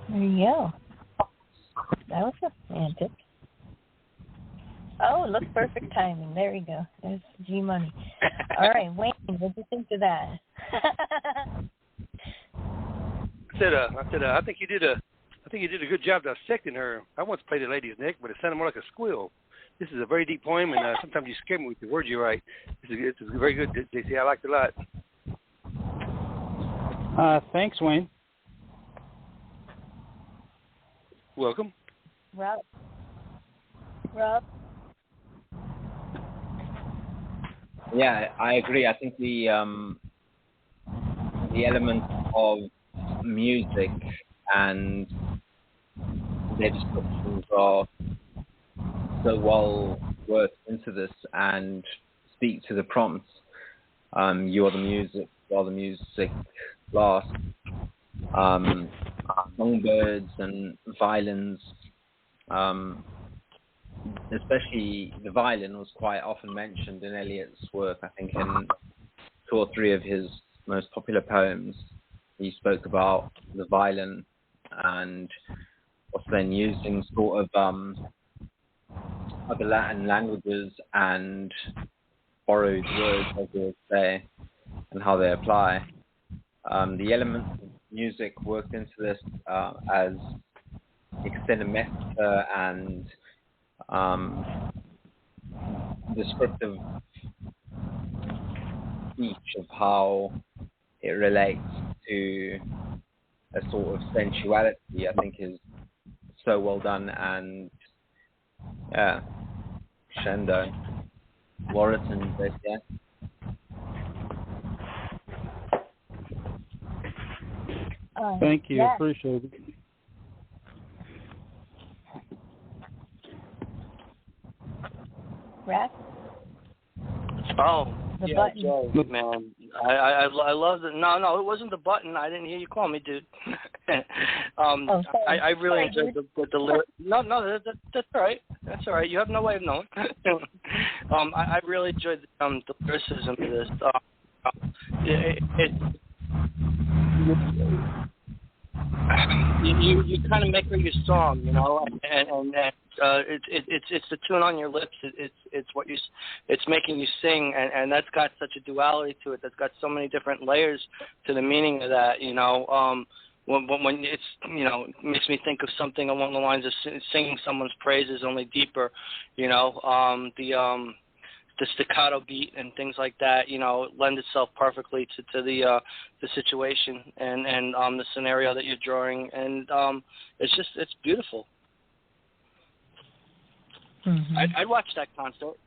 There you go. That was romantic. Oh, look, perfect timing. There we go. There's G Money. All right, Wayne, what do you think of that? I think you did a good job dissecting her. I once played a lady's neck, but it sounded more like a squeal. This is a very deep poem, and sometimes you scare me with the words you write. It's very good, JC. I liked it a lot. Thanks, Wayne. Welcome. Rob. Yeah, I agree. I think the element of music and their descriptions are so well worked into this and speak to the prompts. You are the music, while the music lasts. Songbirds and violins, especially the violin was quite often mentioned in Eliot's work. I think in 2 or 3 of his most popular poems, he spoke about the violin and was then used in sort of other Latin languages and borrowed words, as they would say, and how they apply. The elements of music worked into this as extended meta and descriptive speech of how it relates to a sort of sensuality, I think, is so well done. And yeah, crescendo, Warrington, yeah. Thank you. Yeah. Appreciate it. Rack? Oh, The yeah, button. Joe, man. I love it. No, it wasn't the button. I didn't hear you call me, dude. I really enjoyed the lyrics. No, that's all right. That's all right. You have no way of knowing. I really enjoyed the lyricism of this. You kind of make her your song, you know, and it's the tune on your lips. It's what it's making you sing, and that's got such a duality to it. That's got so many different layers to the meaning of that, you know. When it's, you know, it makes me think of something along the lines of singing someone's praises, only deeper, you know. The staccato beat and things like that, you know, lend itself perfectly to the situation and the scenario that you're drawing, and it's beautiful. Mm-hmm. I'd watch that concert.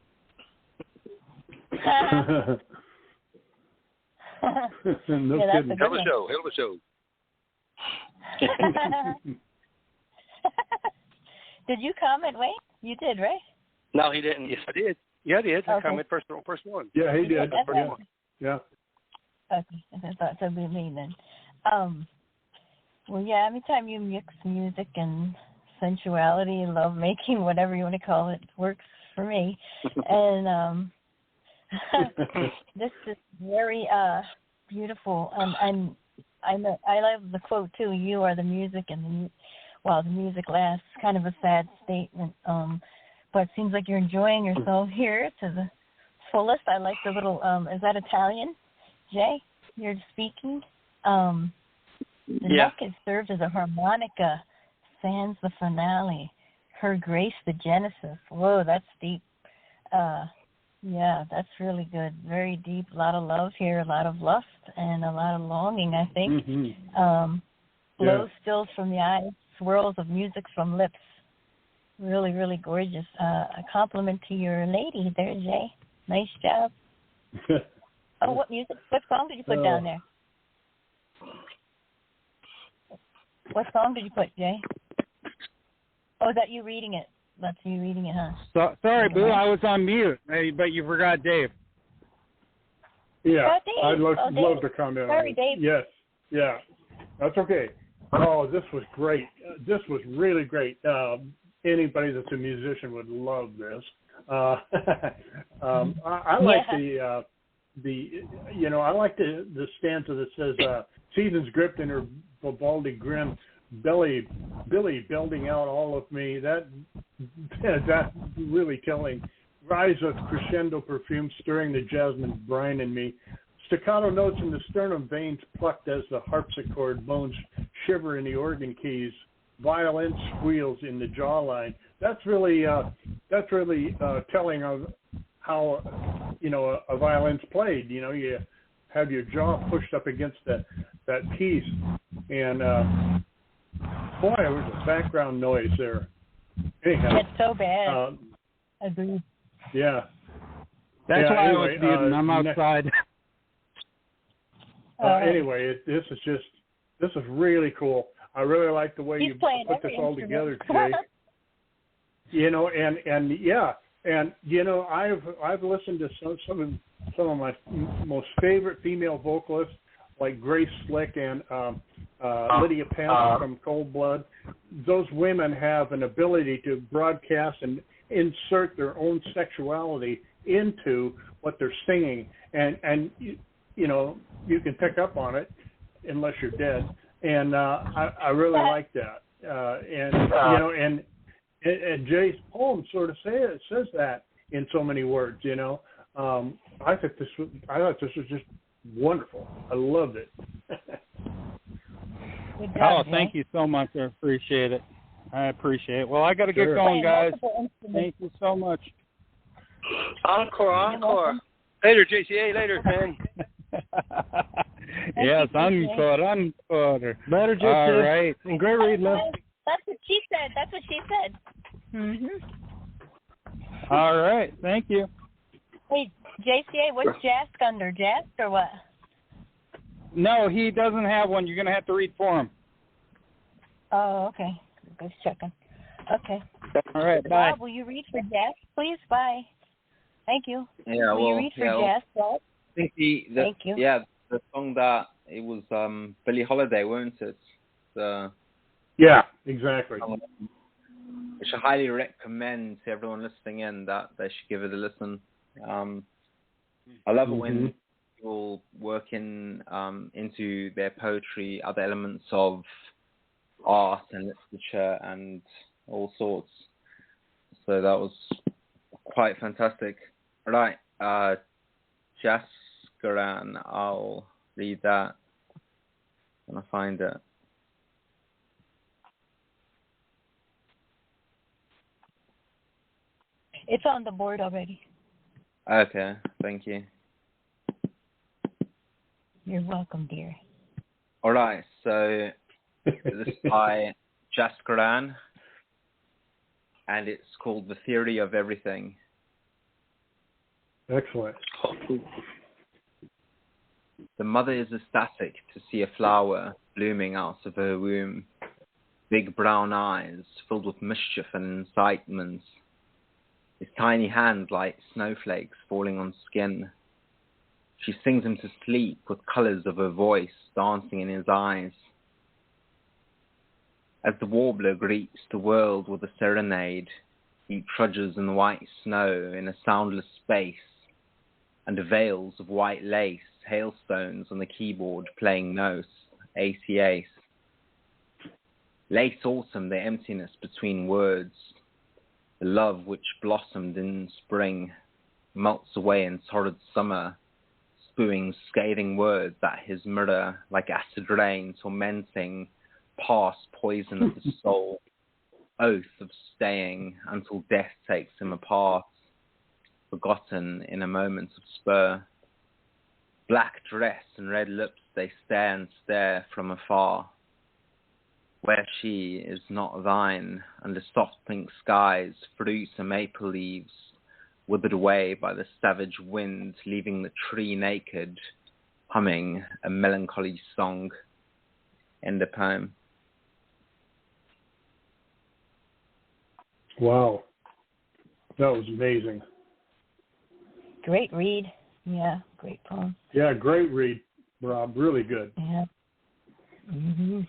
No yeah, kidding. Hell of a show. Did you comment, Wayne? You did, right? No, he didn't. Yes, I did. Yeah, I did. I Okay. commented first one. Yeah, he did. Okay. Yeah. Okay, I thought so. Be me then. Well, yeah. Anytime you mix music and sensuality, love making, whatever you want to call it, works for me. And this is very beautiful. And I love the quote too. You are the music, and while the music lasts. Kind of a sad statement. But it seems like you're enjoying yourself here to the fullest. I like the little, is that Italian, Jay? You're speaking? The neck is served as a harmonica, sans the finale. Her grace, the genesis. Whoa, that's deep. Yeah, that's really good. Very deep. A lot of love here, a lot of lust, and a lot of longing, I think. Mm-hmm. Blow stills from the eyes, swirls of music from lips. Really, really gorgeous. A compliment to your lady there, Jay. Nice job. Oh, what song did you put down there? What song did you put, Jay? Oh, is that you reading it? That's you reading it, huh? Sorry, Boo, I was on mute, but you forgot Dave. Yeah, Oh, Dave. I'd love Dave. to comment Sorry, on it. Dave. Yes, yeah, that's okay. Oh, this was great. This was really great. Anybody that's a musician would love this. I like I like the stanza that says, "Seasons gripped in her Vivaldi grin, Billy building out all of me." That's really telling. Rise of crescendo perfume stirring the jasmine brine in me. Staccato notes in the sternum veins plucked as the harpsichord bones shiver in the organ keys. Violin squeals in the jawline. That's really telling of how a violin's played. You know, you have your jaw pushed up against that piece, and boy, there was a background noise there. Anyhow, it's so bad. Agreed. Yeah. That's why anyway, I was muting. I'm outside. Anyway, this is really cool. I really like the way you put this all together, Jay. And And I've listened to some of my most favorite female vocalists, like Grace Slick and Lydia Pence from Cold Blood. Those women have an ability to broadcast and insert their own sexuality into what they're singing, and you can pick up on it unless you're dead. And I really like that. And Jay's poem sort of says that in so many words. I thought this was just wonderful. I loved it. Thank you so much. I appreciate it. Well, I got to get going, guys. Thank you so much. Encore. Later, JCA. Later, man. Yes, encore. Later, JCA. All right. And great read, love. That's what she said. Mhm. All right. Thank you. Hey, JCA, what's Jask under? Jask or what? No, he doesn't have one. You're going to have to read for him. Oh, okay. Just checking. Okay. All right, bye. Bob, will you read for Jask, please? Bye. Thank you. Yeah, will you read for Jask, Bob? Thank you. Yeah, the song that it was Billie Holiday, weren't it? Yeah, exactly. Which I highly recommend to everyone listening in that they should give it a listen. I love it when people work into their poetry other elements of art and literature and all sorts. So that was quite fantastic. Right, Jaskaran, I'll read that when I find it. It's on the board already. Okay, thank you. You're welcome, dear. All right, so this is by Jaskaran, and it's called The Theory of Everything. Excellent. The mother is ecstatic to see a flower blooming out of her womb, big brown eyes filled with mischief and incitement, his tiny hands like snowflakes falling on skin. She sings him to sleep with colors of her voice dancing in his eyes. As the warbler greets the world with a serenade, he trudges in the white snow in a soundless space, under veils of white lace, hailstones on the keyboard playing notes, ACAs. Late autumn, the emptiness between words, the love which blossomed in spring, melts away in torrid summer, spewing scathing words at his mirror like acid rain, tormenting past poison of the soul, oath of staying until death takes him apart, forgotten in a moment of spur. Black dress and red lips, they stare and stare from afar. Where she is not thine, under soft pink skies, fruit and maple leaves, withered away by the savage wind, leaving the tree naked, humming a melancholy song. End of poem. Wow. That was amazing. Great read. Yeah, great poem. Yeah, great read, Rob. Really good. Yeah. Mm-hmm.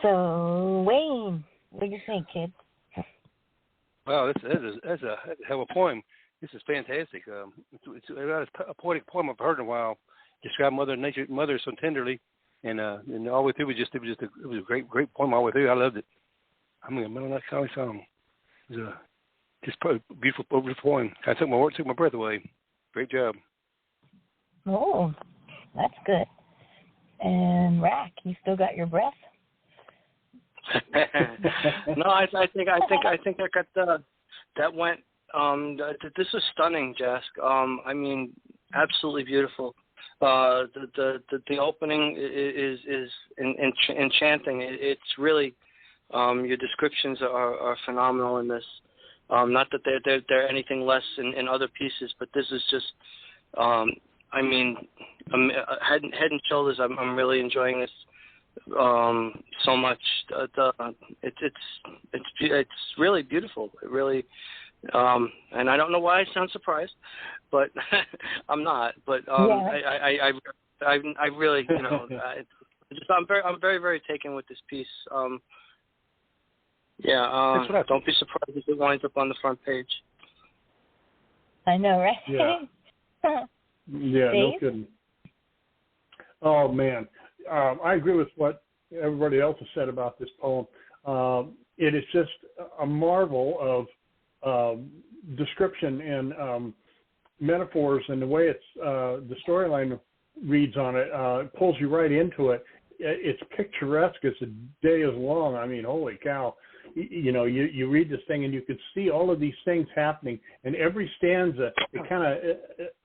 So, Wayne, what do you think, kid? Wow, that's a hell of a poem. This is fantastic. It's a poetic poem I've heard in a while. Describe Mother so tenderly, and all the way through it was a great poem all the way through. I loved it. I'm in the middle of that kind of song. It was just a beautiful poem. I took my breath away. Great job. Oh, that's good. And Rack, you still got your breath? No, I think I got that went. This was stunning, Jask. I mean, absolutely beautiful. The opening is enchanting. It's really your descriptions are phenomenal in this. Not that they're anything less in other pieces, but this is just. I mean, head and shoulders. I'm really enjoying this so much. It's really beautiful. It really And I don't know why I sound surprised, but I'm not. But I really, you know, I'm very, very taken with this piece. Don't be surprised if it winds up on the front page. I know, right? Yeah. Yeah, no kidding. Oh man, I agree with what everybody else has said about this poem. It is just a marvel of description and metaphors, and the way it's the storyline reads on it pulls you right into it. It's picturesque as the day is long. I mean, holy cow. You know, you read this thing and you could see all of these things happening, and every stanza, it kind of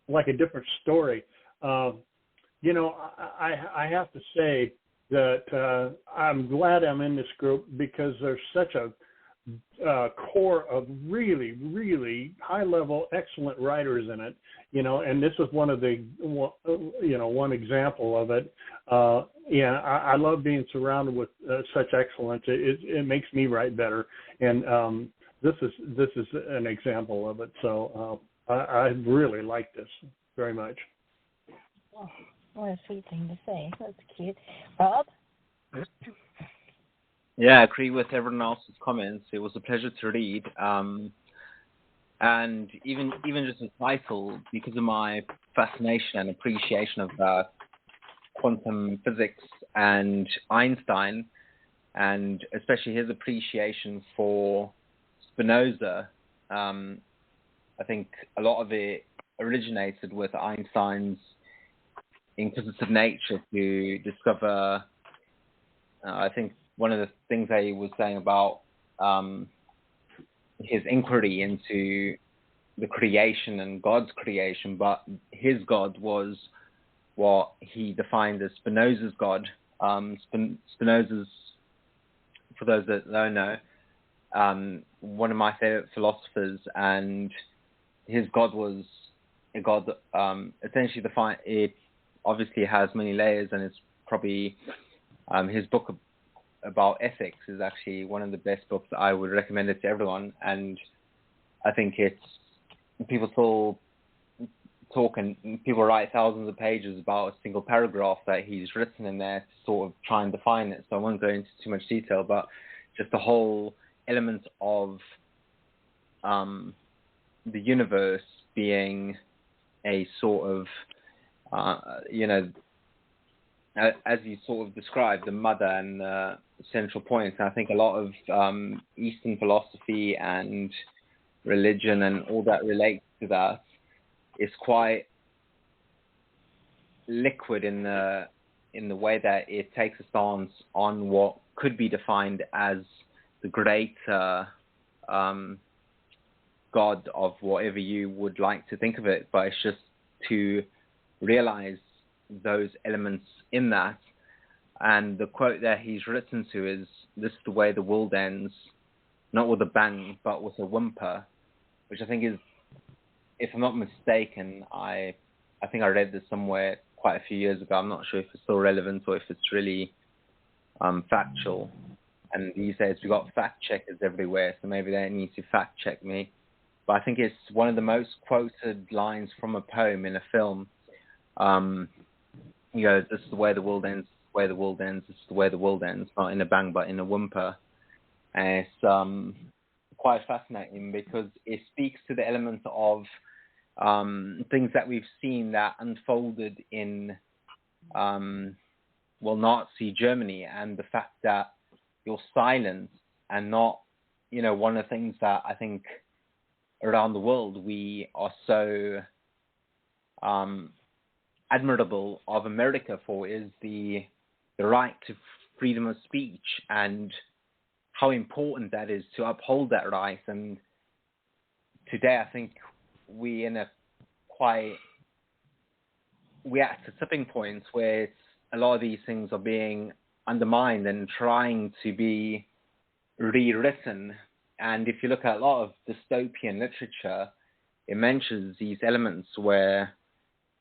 like a different story. You know, I have to say that I'm glad I'm in this group, because there's such a core of really, really high-level, excellent writers in it. You know, and this is one of the, you know, one example of it. I love being surrounded with such excellence. It makes me write better, and this is an example of it. So I really like this very much. Oh, what a sweet thing to say. That's cute. Rob? Yeah, I agree with everyone else's comments. It was a pleasure to read. And even just the title, because of my fascination and appreciation of quantum physics and Einstein, and especially his appreciation for Spinoza, I think a lot of it originated with Einstein's inquisitive nature to discover, I think one of the things that he was saying about his inquiry into the creation and God's creation, but his God was what he defined as Spinoza's God. Spinoza's, for those that don't know, one of my favorite philosophers, and his God was a God essentially defined. It obviously has many layers, and it's probably his book about ethics is actually one of the best books. I would recommend it to everyone, and I think it's people talk and people write thousands of pages about a single paragraph that he's written in there to sort of try and define it. So I won't go into too much detail, but just the whole element of the universe being a sort of you know, as you sort of described, the mother and the central point. And I think a lot of Eastern philosophy and religion and all that relates to that is quite liquid in the way that it takes a stance on what could be defined as the greater God of whatever you would like to think of it. But it's just to realize those elements in that. And the quote that he's written to is, "This is the way the world ends, not with a bang, but with a whimper," which I think is, if I'm not mistaken, I think I read this somewhere quite a few years ago. I'm not sure if it's still relevant or if it's really factual. And these days we've got fact checkers everywhere, so maybe they need to fact check me. But I think it's one of the most quoted lines from a poem in a film. You know, this is the way the world ends, the way the world ends, this is the way the world ends, not in a bang, but in a whimper. And it's quite fascinating because it speaks to the element of things that we've seen that unfolded in, Nazi Germany, and the fact that you're silent and not, you know, one of the things that I think around the world we are so admirable of America for is the right to freedom of speech, and how important that is to uphold that right. And today I think we're at a tipping point where a lot of these things are being undermined and trying to be rewritten. And if you look at a lot of dystopian literature, it mentions these elements where,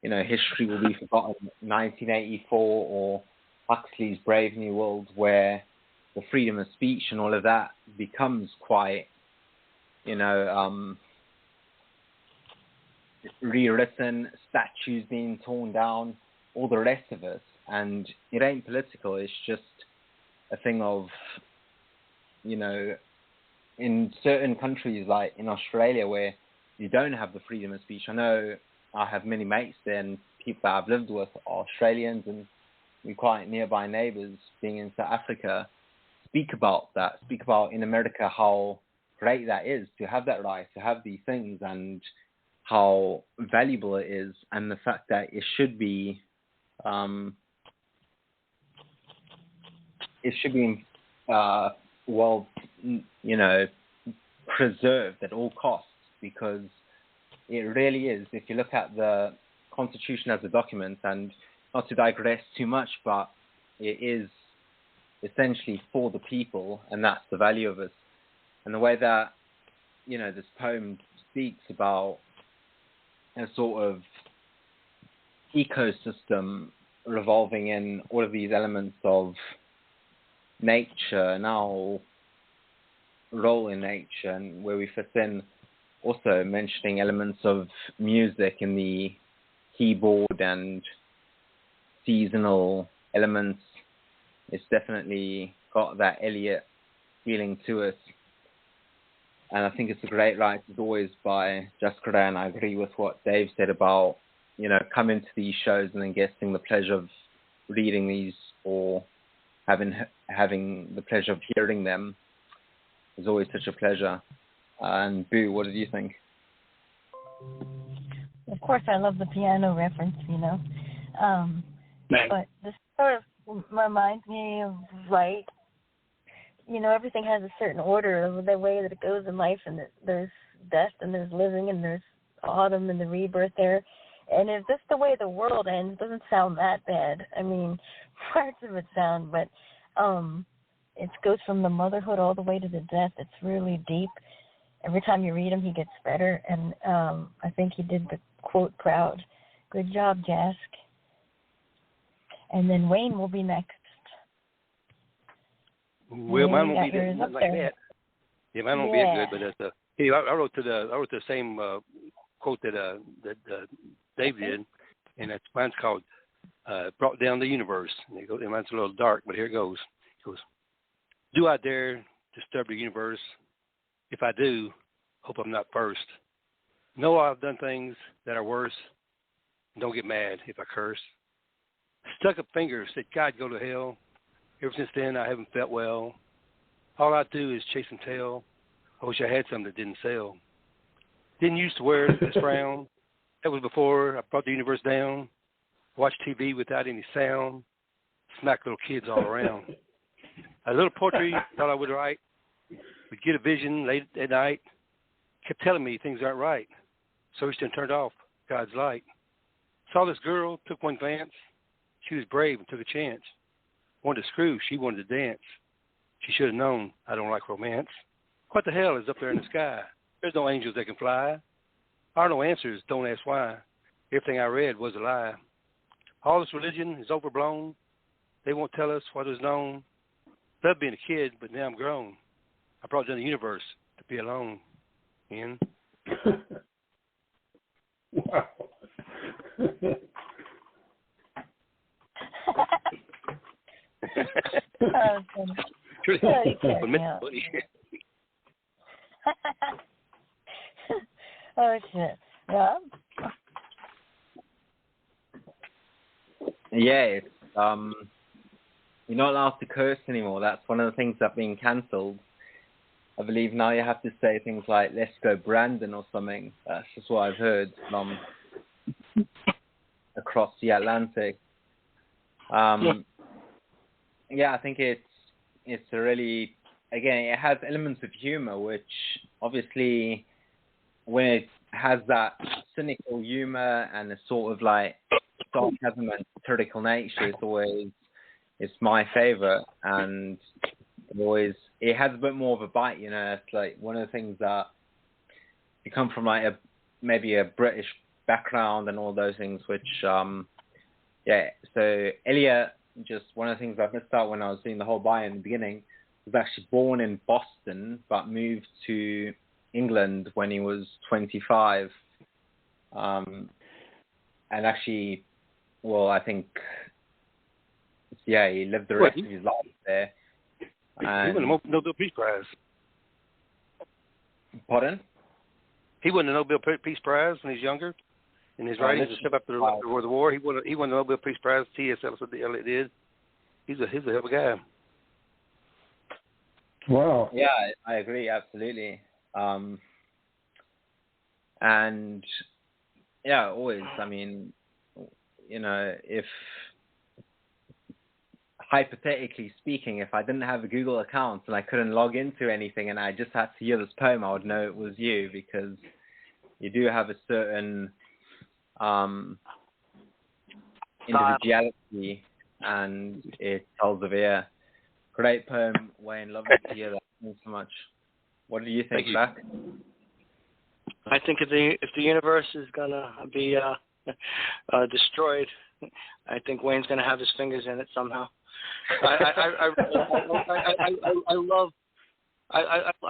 you know, history will be forgotten, 1984 or Huxley's Brave New World, where the freedom of speech and all of that becomes quite, you know, rewritten, statues being torn down, all the rest of it. And it ain't political. It's just a thing of, you know, in certain countries like in Australia where you don't have the freedom of speech. I know I have many mates there, and people that I've lived with are Australians, and we're quite nearby neighbours being in South Africa. Speak about that. Speak about in America how great that is to have that right, to have these things, and how valuable it is, and the fact that it should be well, you know, preserved at all costs, because it really is. If you look at the Constitution as a document, and not to digress too much, but it is essentially for the people, and that's the value of it. And the way that, you know, this poem speaks about a sort of ecosystem revolving in all of these elements of nature and our role in nature, and where we fit in, also mentioning elements of music in the keyboard and seasonal elements. It's definitely got that Elliot feeling to it. And I think it's a great write as always by Jaskara, and I agree with what Dave said about, you know, coming to these shows and then getting the pleasure of reading these or having the pleasure of hearing them is always such a pleasure. And Boo, what did you think? Of course, I love the piano reference, you know. But this sort of reminds me of, like, you know, everything has a certain order of the way that it goes in life, and there's death, and there's living, and there's autumn, and the rebirth there. And if this the way the world ends, it doesn't sound that bad. I mean, parts of it sound, but it goes from the motherhood all the way to the death. It's really deep. Every time you read him, he gets better, and I think he did the quote proud. Good job, Jask. And then Wayne will be next. Well, mine won't be like that. Yeah, mine won't be that good. But I wrote the same quote that Dave did, and mine's called "Brought Down the Universe." And mine's a little dark, but here it goes. It goes. Do I dare disturb the universe? If I do, hope I'm not first. Know I've done things that are worse. Don't get mad if I curse. Stuck up fingers, said God go to hell. Ever since then, I haven't felt well. All I do is chase and tell. I wish I had something that didn't sell. Didn't used to wear this frown. That was before I brought the universe down. Watched TV without any sound. Smack little kids all around. A little poetry thought I would write. Would get a vision late at night. Kept telling me things aren't right. So each then turned off God's light. Saw this girl, took one glance. She was brave and took a chance. Wanted to screw, she wanted to dance. She should have known I don't like romance. What the hell is up there in the sky? There's no angels that can fly. Are no answers, don't ask why. Everything I read was a lie. All this religion is overblown. They won't tell us what is known. Loved being a kid, but now I'm grown. I brought down the universe to be alone. In. Wow. Oh shit! Yeah. Yeah, it's, you're not allowed to curse anymore. That's one of the things that being cancelled. I believe now you have to say things like "Let's go, Brandon" or something. That's just what I've heard from across the Atlantic. Yeah, I think it's a really, again, it has elements of humor, which obviously when it has that cynical humor and a sort of like sarcasm and satirical nature, it's my favorite, and it has a bit more of a bite, you know. It's like one of the things that you come from, like maybe a British background and all those things, which yeah. So Elliot, just one of the things I missed out when I was doing the whole bio in the beginning, was actually born in Boston but moved to England when he was 25, And actually, well, I think, yeah, he lived the rest of his life there. He won the Nobel Peace Prize. Pardon? He won the Nobel Peace Prize when he was younger. In his writings, and stuff after the war, he won the Nobel Peace Prize. T.S. Eliot did. He's a hell of a guy. Wow. Yeah, I agree absolutely. And yeah, always. I mean, you know, if hypothetically speaking, if I didn't have a Google account and I couldn't log into anything and I just had to hear this poem, I would know it was you, because you do have a certain individuality, and it tells of a great poem, Wayne. Lovely to hear that. Thanks so much. What do you think, Zach? I think if the universe is gonna be destroyed, I think Wayne's gonna have his fingers in it somehow. I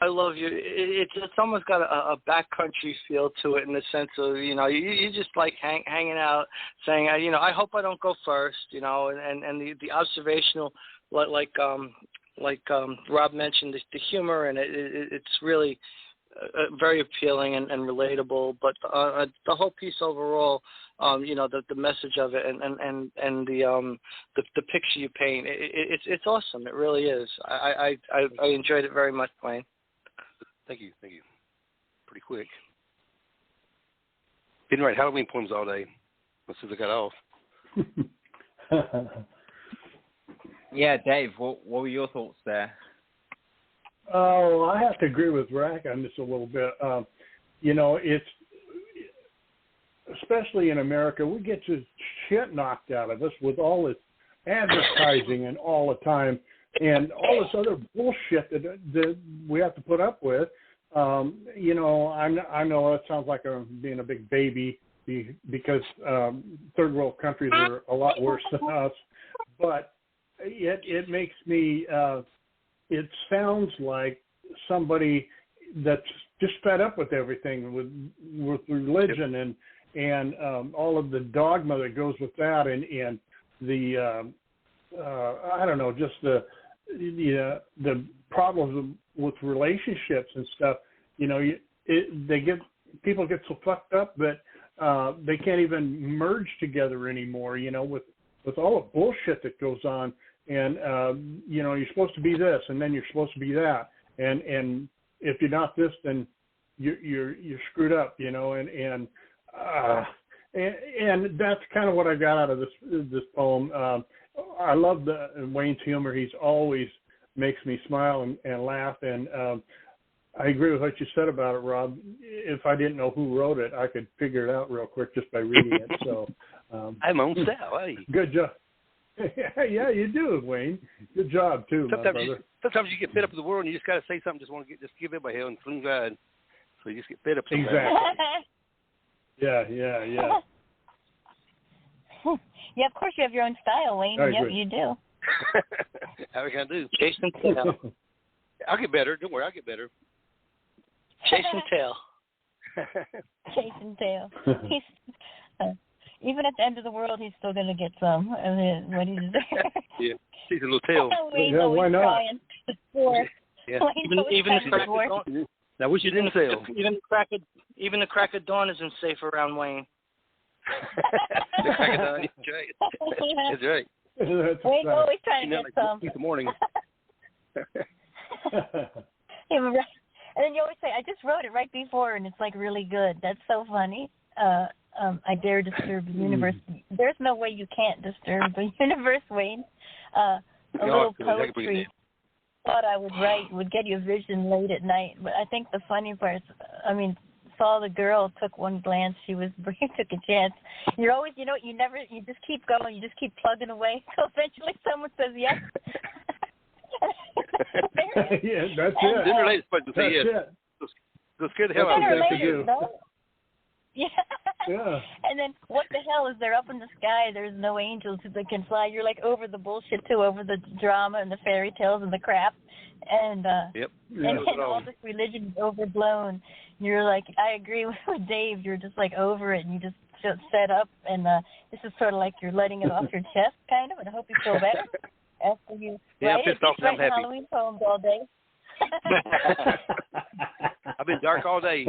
love you. It's almost got a backcountry feel to it, in the sense of, you know, you just like hanging out, saying, you know, I hope I don't go first, you know, and the observational, like Rob mentioned, the humor, and it's really very appealing and relatable. But the whole piece overall, you know, the message of it and the picture you paint, it's awesome. It really is. I enjoyed it very much, Wayne. Thank you. Pretty quick. Didn't write Halloween poems all day. As soon as I got off. Yeah, Dave, what were your thoughts there? Oh, I have to agree with Rack on this a little bit. You know, it's, especially in America, we get just shit knocked out of us with all this advertising and all the time, and all this other bullshit that we have to put up with. You know, I know it sounds like I'm being a big baby, because third world countries are a lot worse than us, but it makes me, it sounds like somebody that's just fed up with everything, with religion and all of the dogma that goes with that, and the I don't know, just the problems with relationships and stuff. You know, people get so fucked up that they can't even merge together anymore. You know, with all the bullshit that goes on. And, you know, you're supposed to be this, and then you're supposed to be that. And if you're not this, then you're screwed up, you know. And that's kind of what I got out of this poem. I love Wayne's humor. He's always makes me smile and laugh. And I agree with what you said about it, Rob. If I didn't know who wrote it, I could figure it out real quick just by reading it. So I'm on style, hey. Good job. Yeah, you do, Wayne. Good job too, my brother. Sometimes you get fed up with the world, and you just got to say something. Just give everybody hell and fling ride. So you just get fed up. Exactly. Yeah. Yeah, of course you have your own style, Wayne. Yep, you do. How are we gonna do? Chasing tail. I'll get better. Don't worry, I'll get better. Chasing tail. Chasing tail. He's even at the end of the world, he's still gonna get some. I mean, what he's there. Yeah, he's a little tail. Yeah, why not? Yeah. Even the crack of dawn. I wish you didn't fail. Even the crack of dawn isn't safe around Wayne. The crack of dawn. That's right. Wayne's always trying to get some. In the morning. And then you always say, "I just wrote it right before," and it's like really good. That's so funny. I dare disturb the universe. There's no way you can't disturb the universe, Wayne. A little poetry thought I would write would get you a vision late at night. But I think the funny part, saw the girl, took one glance, she took a chance. You're always, you just keep going, you just keep plugging away. So eventually someone says yes. Yeah, that's it. Sooner or later, supposed to say yes. Go scare the hell out of you. Yeah. And then what the hell is there up in the sky? There's no angels that can fly. You're like over the bullshit too, over the drama and the fairy tales and the crap. And and all this religion is overblown. You're like, I agree with Dave. You're just like over it, and you just set up, and this is sort of like you're letting it off your chest, kind of. And I hope you feel better after you write pissed off, and I'm happy. Halloween poems all day. I've been dark all day.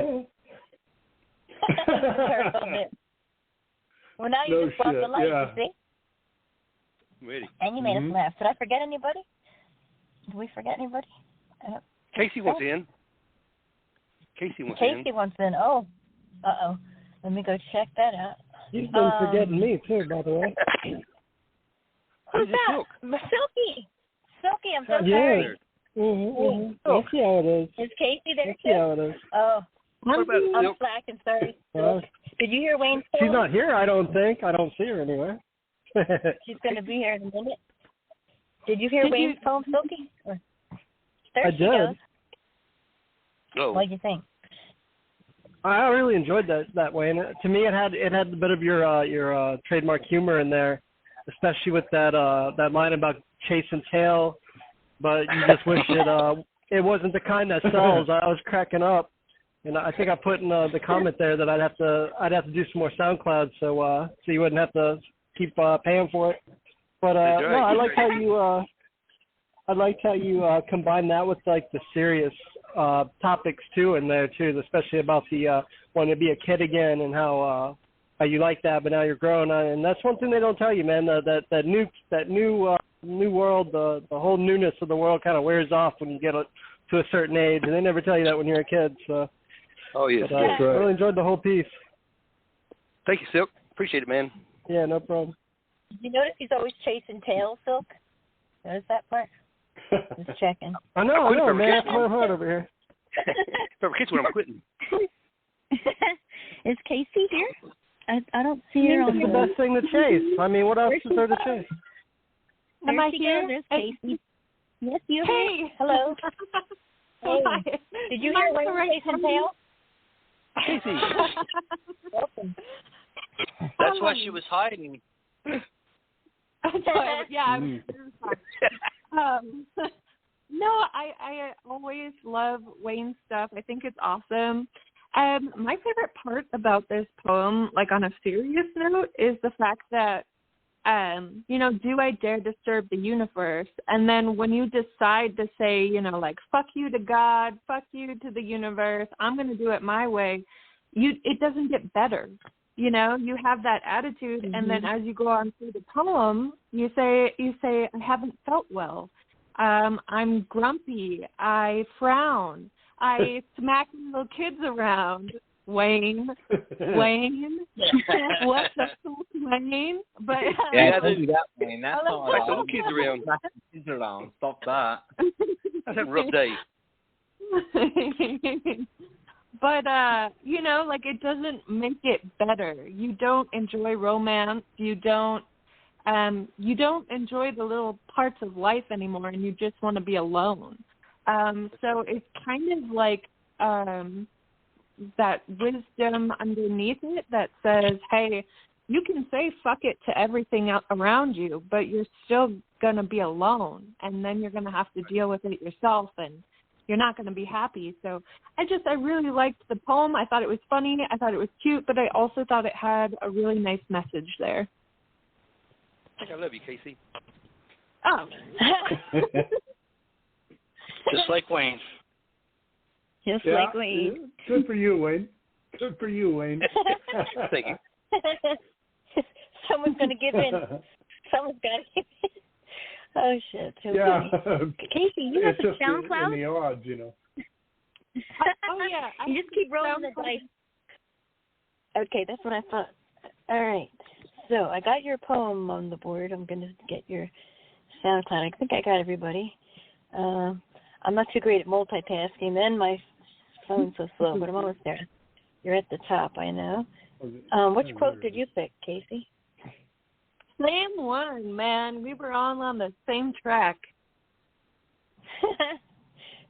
Well, now you just brought the light, yeah. you see? Ready. And you made us laugh. Did I forget anybody? Did we forget anybody? Casey wants in. Casey wants in. Oh. Uh-oh. Let me go check that out. You've been forgetting me, too, by the way. Who's that? Silky, I'm so sorry. Mm-hmm. I see how it is. Is Casey there, too? I see how it is. Oh. What about I'm slacking, sorry. Did you hear Wayne's poem? She's not here, I don't think. I don't see her anywhere. She's going to be here in a minute. Did you hear Wayne's poem, Silky? I did. Oh. What do you think? I really enjoyed that Wayne. To me, it had a bit of your trademark humor in there, especially with that line about chasing tail. But you just wish it wasn't the kind that sells. I was cracking up, and I think I put in the comment there that I'd have to do some more SoundCloud so you wouldn't have to keep paying for it. But no, I liked how you combine that with like the serious topics too in there too, especially about the wanting to be a kid again and how you like that, but now you're growing on, and that's one thing they don't tell you, man. That new world, the whole newness of the world kind of wears off when you get to a certain age, and they never tell you that when you're a kid. So. Oh yes, but, I really enjoyed the whole piece. Thank you, Silk. Appreciate it, man. Yeah, no problem. Did you notice he's always chasing tails, Silk? Notice that part? Just checking. I know, man. It's my heart over here. Pepper Kids when I'm quitting. Is Casey here? I don't see her on the best thing to chase. I mean, what else is there to chase? Am I here? There's Casey. Yes, you. Hey. Hello. Hey. Did you hear Wayne chasing tails? Casey. Welcome. That's why she was hiding. Yeah. No, I always love Wayne's stuff. I think it's awesome. My favorite part about this poem, like on a serious note, is the fact that, do I dare disturb the universe? And then when you decide to say, like, fuck you to God, fuck you to the universe, I'm going to do it my way, it doesn't get better. You have that attitude, and then as you go on through the poem, you say, I haven't felt well. I'm grumpy. I frown. I smack little kids around. Wayne. What the fuck, Wayne? But yeah, don't do that, Wayne. That's not like little kids around. Kids around. Stop that. That's a rough day. But like it doesn't make it better. You don't enjoy romance. You don't enjoy the little parts of life anymore, and you just want to be alone. So it's kind of like that wisdom underneath it that says, hey, you can say fuck it to everything around you, but you're still going to be alone, and then you're going to have to deal with it yourself, and you're not going to be happy. So I really liked the poem. I thought it was funny. I thought it was cute, but I also thought it had a really nice message there. I think I love you, Casey. Oh. Just like Wayne. Just like Wayne. Good for you, Wayne. Good for you, Wayne. Thank you. Someone's going to give in. Someone's got to give in. Oh, shit. So funny. Casey, you have the SoundCloud? In the odds, Oh, yeah. You just keep rolling the dice. Okay, that's what I thought. All right. So I got your poem on the board. I'm going to get your SoundCloud. I think I got everybody. I'm not too great at multitasking. Then my phone's so slow, but I'm almost there. You're at the top, I know. Which quote did you pick, Casey? Same one, man. We were all on the same track.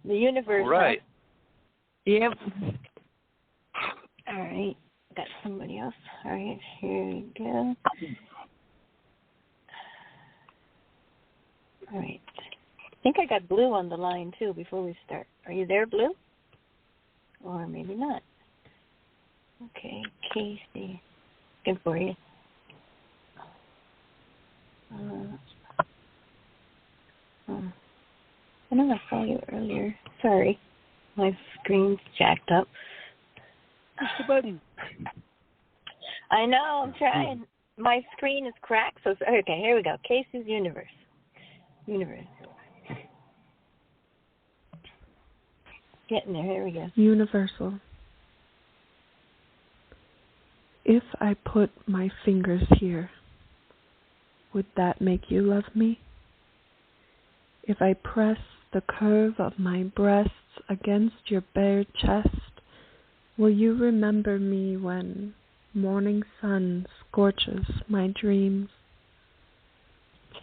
The universe. Right. Huh? Yep. All right. Got somebody else. All right. Here we go. All right. I think I got Blue on the line, too, before we start. Are you there, Blue? Or maybe not. Okay, Casey. Good for you. I know I saw you earlier. Sorry. My screen's jacked up. Push the button. I know, I'm trying. My screen is cracked, so okay, here we go. Casey's Universe. Getting there, here we go. Universal. If I put my fingers here, would that make you love me? If I press the curve of my breasts against your bare chest, will you remember me when morning sun scorches my dreams?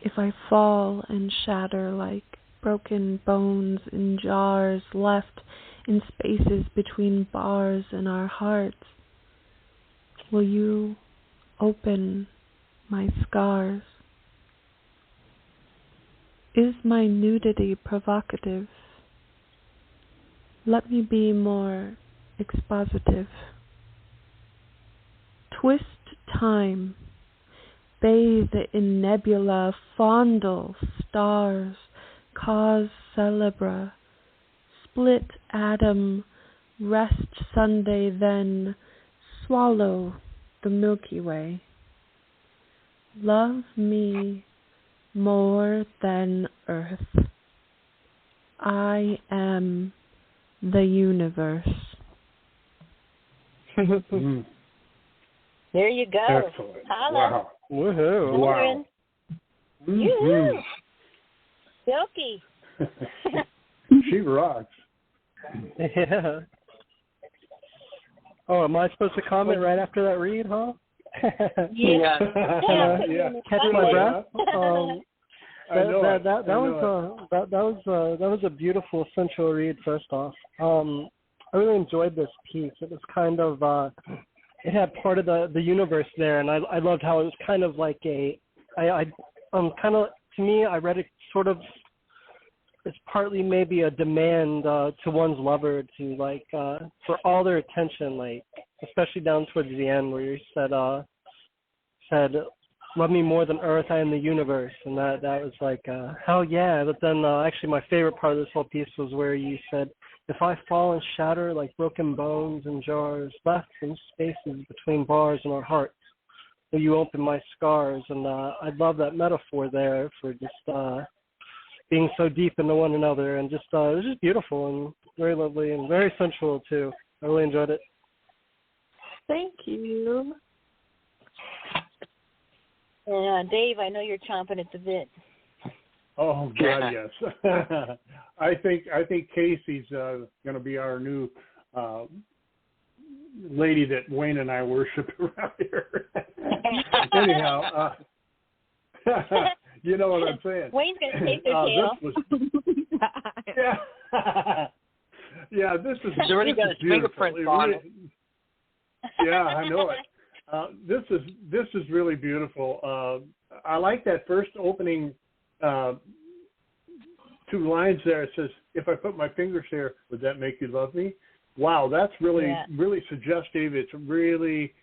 If I fall and shatter like broken bones in jars left in spaces between bars in our hearts, will you open my scars? Is my nudity provocative? Let me be more expositive. Twist time, bathe in nebula, fondle stars, cause celebra, split atom, rest Sunday, then swallow the Milky Way. Love me more than earth. I am the universe. There you go. Excellent. Holla. Wow. Woohoo. Wow. Yoo-hoo. Silky. She rocks. Yeah. Oh, am I supposed to comment right after that read, huh? Yeah. Catch my breath. That was a beautiful sensual read. First off, I really enjoyed this piece. It was kind of it had part of the universe there, and I loved how it was kind of like to me, I read it sort of. It's partly maybe a demand to one's lover to for all their attention, especially down towards the end where you said love me more than earth, I am the universe, and that was hell yeah. But then actually my favorite part of this whole piece was where you said, if I fall and shatter like broken bones and jars left in spaces between bars in our hearts, will you open my scars? And I love that metaphor there for just being so deep into one another, and just it was just beautiful and very lovely and very sensual too. I really enjoyed it. Thank you. And Dave, I know you're chomping at the bit. Oh God, yes. I think Casey's going to be our new lady that Wayne and I worship around here. Anyhow, you know what I'm saying. Wayne's going to take their tail. Yeah, this is. He's already got his fingerprints on it. Yeah, I know it. This is really beautiful. I like that first opening 2 lines there. It says, "If I put my fingers here, would that make you love me?" Wow, that's really really suggestive. It's really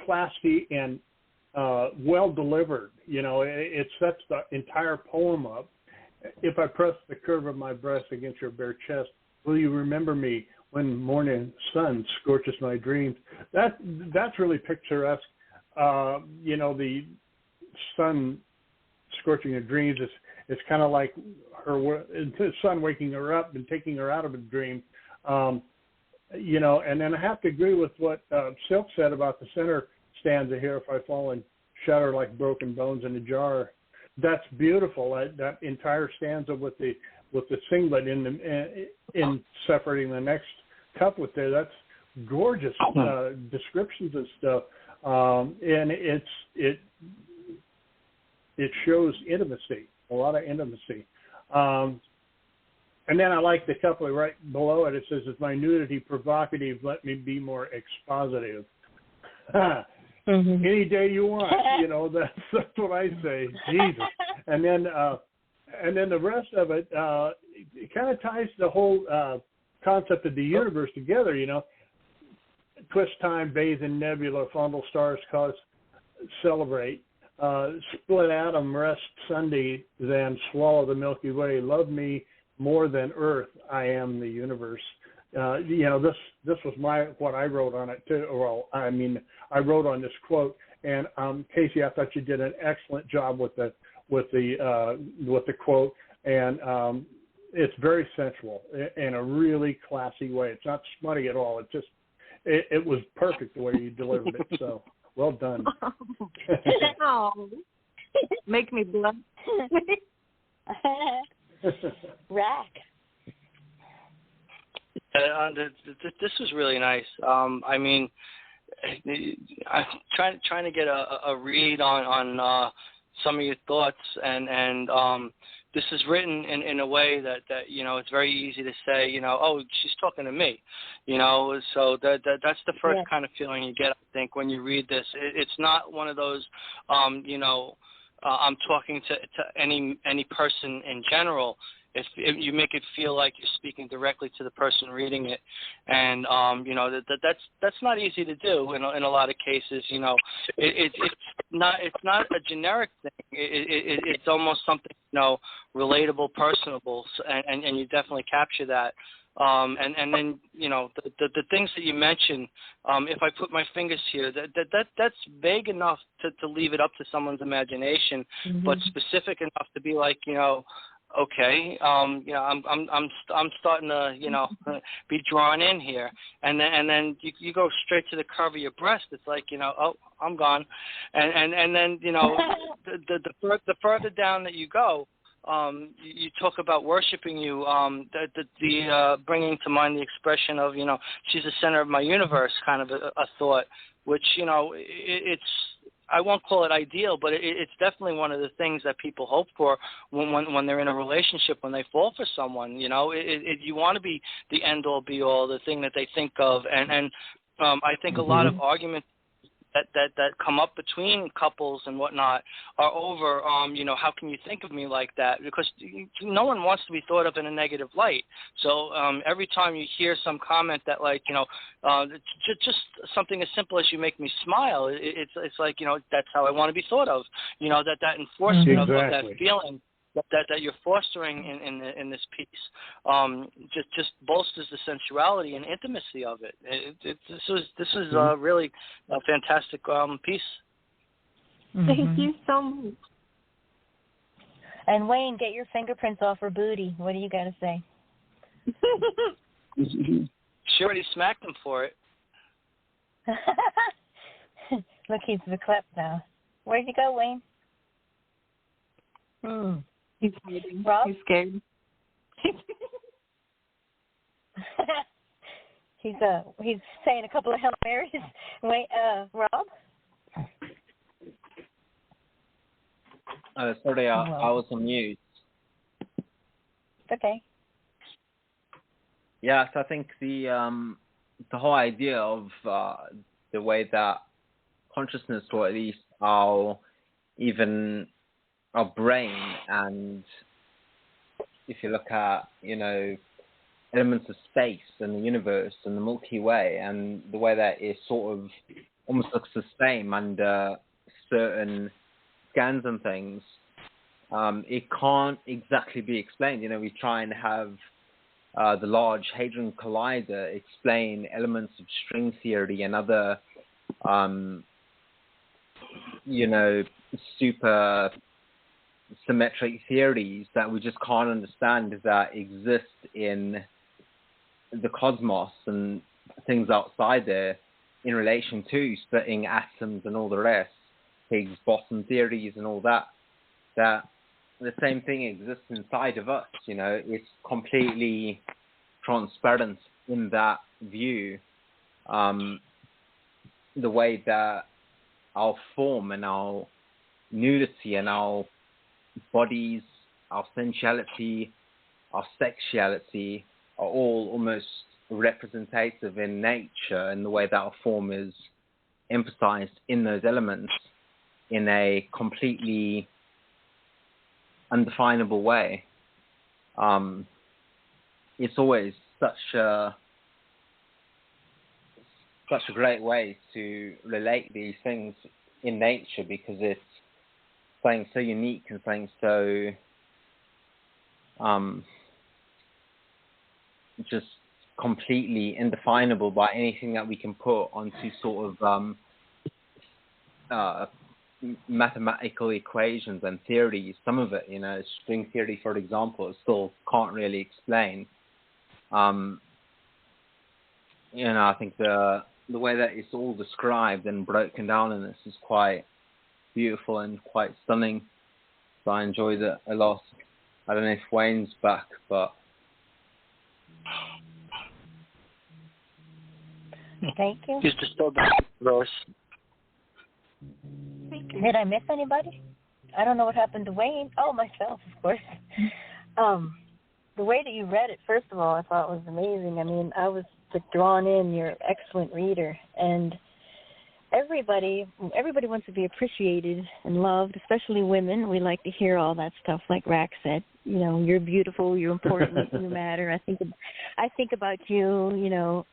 classy and well delivered. You know, it sets the entire poem up. If I press the curve of my breast against your bare chest, will you remember me when morning sun scorches my dreams? That's really picturesque. You know, the sun scorching her dreams is kind of like the sun waking her up and taking her out of a dream. You know, and then I have to agree with what Silk said about the center stanza here. If I fall and shatter like broken bones in a jar, that's beautiful. That entire stanza with the singlet in separating the next couplet there. That's gorgeous descriptions and stuff, and it shows intimacy, a lot of intimacy. And then I like the couplet right below it. It says, "Is my nudity provocative? Let me be more expositive." Any day you want, you know. That's what I say. Jesus. And then the rest of it, it kind of ties the whole concept of the universe together. You know, twist time, bathe in nebula, fondle stars, cause celebrate. Split atom, rest Sunday, then swallow the Milky Way. Love me more than Earth. I am the universe. This was what I wrote on it too. Well, I mean, I wrote on this quote, and Casey, I thought you did an excellent job with the quote, and it's very sensual in a really classy way. It's not smutty at all. It was perfect the way you delivered it. So well done. Oh, make me blush. Rack. This was really nice. I mean, I'm trying to get a read on some of your thoughts, and this is written in a way that it's very easy to say, oh, she's talking to me, so that's the first kind of feeling you get, I think, when you read this. It's not one of those, I'm talking to any person in general. If you make it feel like you're speaking directly to the person reading it, and that's not easy to do in a lot of cases. It's not a generic thing. It's almost something relatable, personable, and you definitely capture that. And then the things that you mentioned. If I put my fingers here, that's vague enough to leave it up to someone's imagination, but specific enough to be like okay, I'm starting to be drawn in here, and then you go straight to the curve of your breast. It's like oh, I'm gone, and then the further down that you go, you talk about worshiping you, the bringing to mind the expression of she's the center of my universe, kind of a thought, which it's. I won't call it ideal, but it's definitely one of the things that people hope for when they're in a relationship, when they fall for someone. You want to be the end-all, be-all, the thing that they think of. And I think a lot of arguments that come up between couples and whatnot are over, how can you think of me like that? Because no one wants to be thought of in a negative light. So every time you hear some comment that just something as simple as you make me smile, it's like, that's how I want to be thought of. That enforcement of that feeling that you're fostering in this piece just bolsters the sensuality and intimacy of it. This is really a fantastic piece. Thank you so much. And Wayne, get your fingerprints off her booty. What do you got to say? She already smacked him for it. Look, he's the clip now. Where'd you go, Wayne? He's hiding. Rob? He's scared. He's saying a couple of Hail Marys. Wait, Rob? Sorry, I was on mute. Okay. Yes, I think the whole idea of the way that consciousness, or at least our brain, and if you look at elements of space and the universe and the Milky Way, and the way that it sort of almost looks the same under certain scans and things, it can't exactly be explained. We try and have the Large Hadron Collider explain elements of string theory and other super symmetric theories that we just can't understand, that exist in the cosmos and things outside there in relation to splitting atoms and all the rest, Higgs boson theories and all that the same thing exists inside of us. It's completely transparent in that view. The way that our form and our nudity and our bodies, our sensuality, our sexuality are all almost representative in nature, and the way that our form is emphasized in those elements in a completely undefinable way. It's always such such a great way to relate these things in nature, because it's something so unique and something so just completely indefinable by anything that we can put onto sort of mathematical equations and theories. Some of it, string theory, for example, still can't really explain. I think the way that it's all described and broken down in this is quite beautiful and quite stunning. So I enjoyed it a lot. I don't know if Wayne's back, but thank you. He's just so back, Rose. Did I miss anybody? I don't know what happened to Wayne. Oh, myself, of course. The way that you read it, first of all, I thought was amazing. I mean, I was drawn in. You're an excellent reader, and everybody wants to be appreciated and loved, especially women. We like to hear all that stuff, like Rack said. You're beautiful, you're important, you matter. I think about you,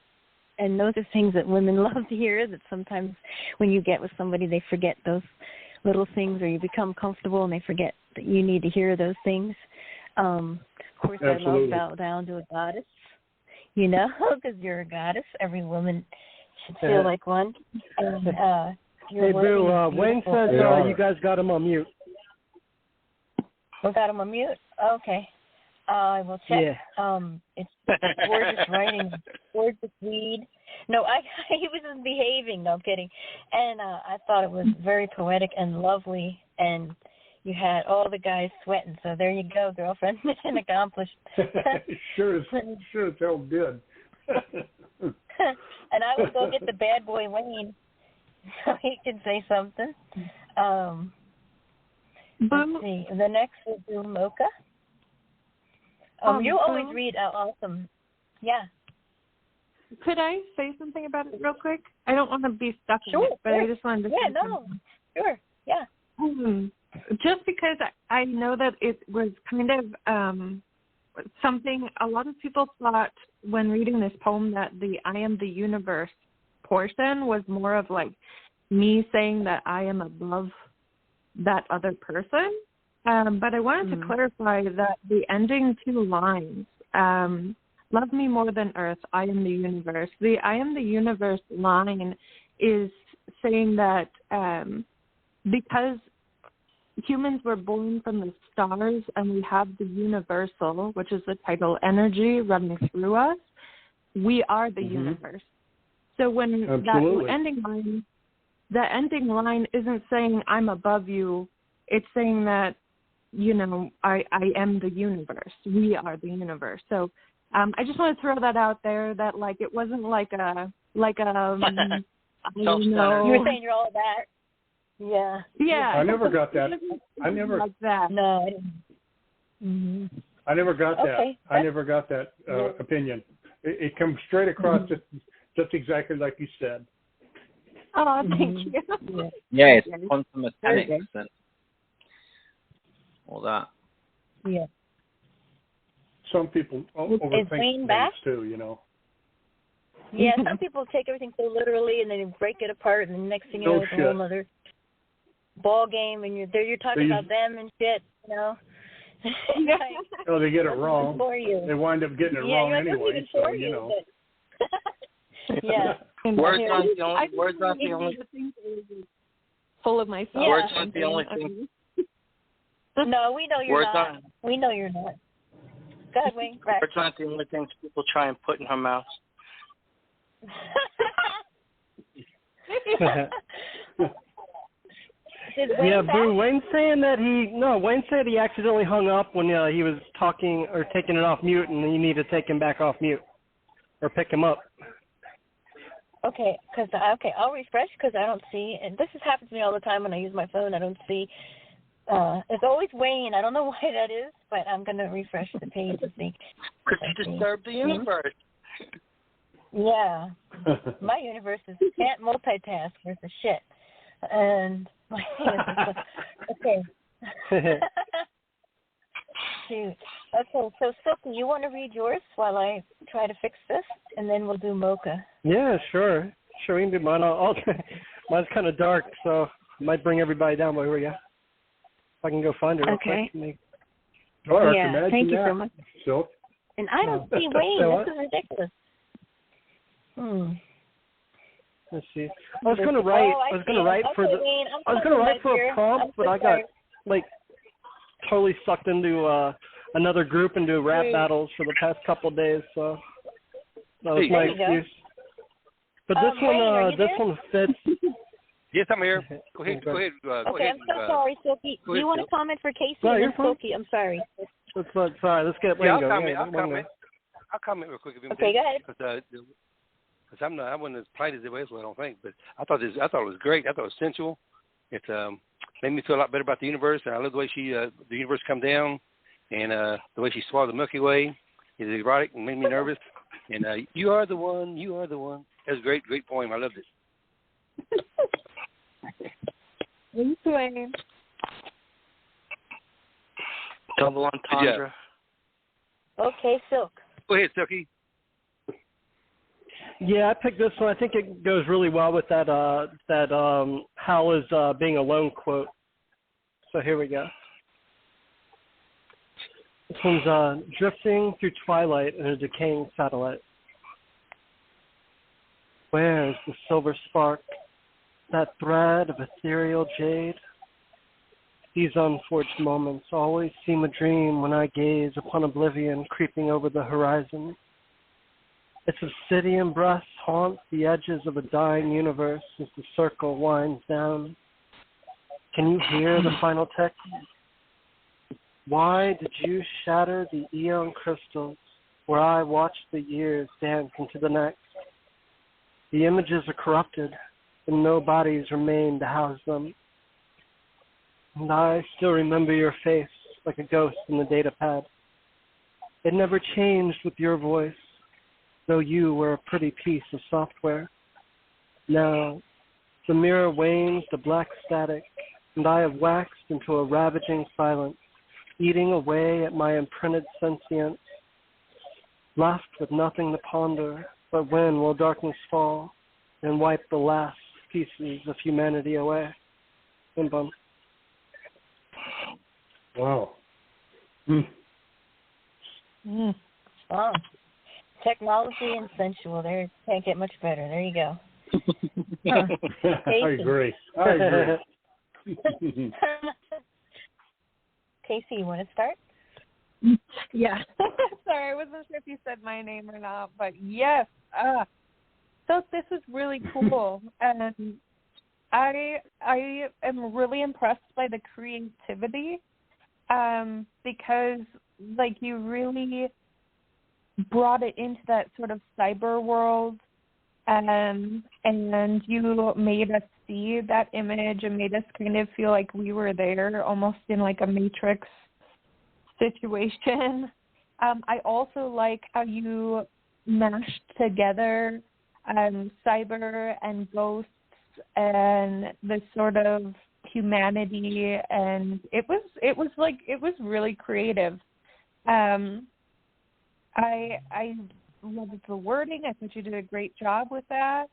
and those are things that women love to hear, that sometimes when you get with somebody, they forget those little things, or you become comfortable and they forget that you need to hear those things. Of course, Absolutely. I love bow down to a goddess, because you're a goddess. Every woman should feel like one. And, hey, Boo, Wayne says you guys got him on mute. We got him on mute? Okay. I will check. Yeah. It's gorgeous writing, gorgeous read. No, he was just behaving. No, I'm kidding. And I thought it was very poetic and lovely, and you had all the guys sweating. So there you go, girlfriend. Mission accomplished. Sure as hell did. And I will go get the bad boy Wayne so he can say something. Let's see. The next will do Mocha. You always read awesome. Yeah. Could I say something about it real quick? I don't want to be stuck in it, but I just wanted to say something. Sure. Yeah. Just because I know that it was kind of something a lot of people thought when reading this poem, that the I am the universe portion was more of like me saying that I am above that other person. But I wanted to clarify that the ending two lines, love me more than earth, I am the universe. The I am the universe line is saying that because humans were born from the stars and we have the universal, which is the title energy running through us, we are the universe. So when that ending line isn't saying I'm above you, it's saying that, I am the universe. We are the universe. So I just want to throw that out there, that like it wasn't like a you were saying you're all that. Yeah. Yeah. I never got that. I never like that. No, I didn't. I never got that. Okay. I never got that opinion. It comes straight across just exactly like you said. Oh, thank you. Yeah, it's quantum mechanics and all that. Yeah. Some people overthink things too, Yeah, some people take everything so literally and then break it apart, and the next thing you know, it's a whole other ball game, and you're talking about them and shit, Oh, they get it wrong. They wind up getting it wrong anyway, so Yeah. Words aren't the only full of myself. Yeah. Words aren't the only thing. No, we know you're not. We know you're not. Go ahead, Wayne. Words aren't the only things people try and put in her mouth. Yeah, Boo, Wayne's saying that Wayne said he accidentally hung up when he was talking or taking it off mute, and you need to take him back off mute or pick him up. Okay, I'll refresh because I don't see, and this has happened to me all the time when I use my phone. I don't see. It's always Wayne. I don't know why that is, but I'm going to refresh the page to see. Because you disturb the universe. Yeah. My universe can't multitask. There's a shit. And my okay. Shoot. Okay, so Silky, you want to read yours while I try to fix this, and then we'll do Mocha. Yeah, sure. Sure, we can do mine. Mine's kind of dark, so I might bring everybody down. But here we go. If I can go find her real quick. Yeah, thank you so much. So? And I don't see Wayne. This is ridiculous. Let's see. I was going to write for a prompt, but I got like totally sucked into another group and do rap battles for the past couple of days, so that was my excuse. But this one fits. Yes, I'm here. Go ahead. Okay, I'm so sorry, Silky. Do you want to comment for Casey No, and Silky? I'm sorry. Let's get Wayne going. I'll comment real quick if you Okay, go ahead. Because I wasn't as polite as it was, I don't think. But I thought it was great. I thought it was sensual. It made me feel a lot better about the universe, and I love the way the universe come down, and the way she swallowed the Milky Way is erotic and made me nervous. And you are the one. You are the one. That was a great poem. I loved it. Thanks, Wayne. Double entendre. Okay, Silk. Go ahead, Silky. Yeah, I picked this one. I think it goes really well with that Hal is being alone quote. So here we go. This one's drifting through twilight in a decaying satellite. Where is the silver spark, that thread of ethereal jade? These unforged moments always seem a dream when I gaze upon oblivion creeping over the horizon. Its obsidian breath haunts the edges of a dying universe as the circle winds down. Can you hear the final text? Why did you shatter the eon crystals where I watched the years dance into the next? The images are corrupted, and no bodies remain to house them. And I still remember your face like a ghost in the data pad. It never changed with your voice, though you were a pretty piece of software. Now, the mirror wanes to black static, and I have waxed into a ravaging silence, eating away at my imprinted sentience, left with nothing to ponder. But when will darkness fall and wipe the last pieces of humanity away? Bum. Wow. Wow. Technology and sensual. There can't get much better. There you go. I agree. Casey, you want to start? Yeah. Sorry, I wasn't sure if you said my name or not, but yes. So this is really cool, and I am really impressed by the creativity, because like you really brought it into that sort of cyber world, and you made us see that image and made us kind of feel like we were there, almost in like a Matrix situation. I also like how you mashed together cyber and ghosts and this sort of humanity, and it was really creative. I loved the wording. I thought you did a great job with that.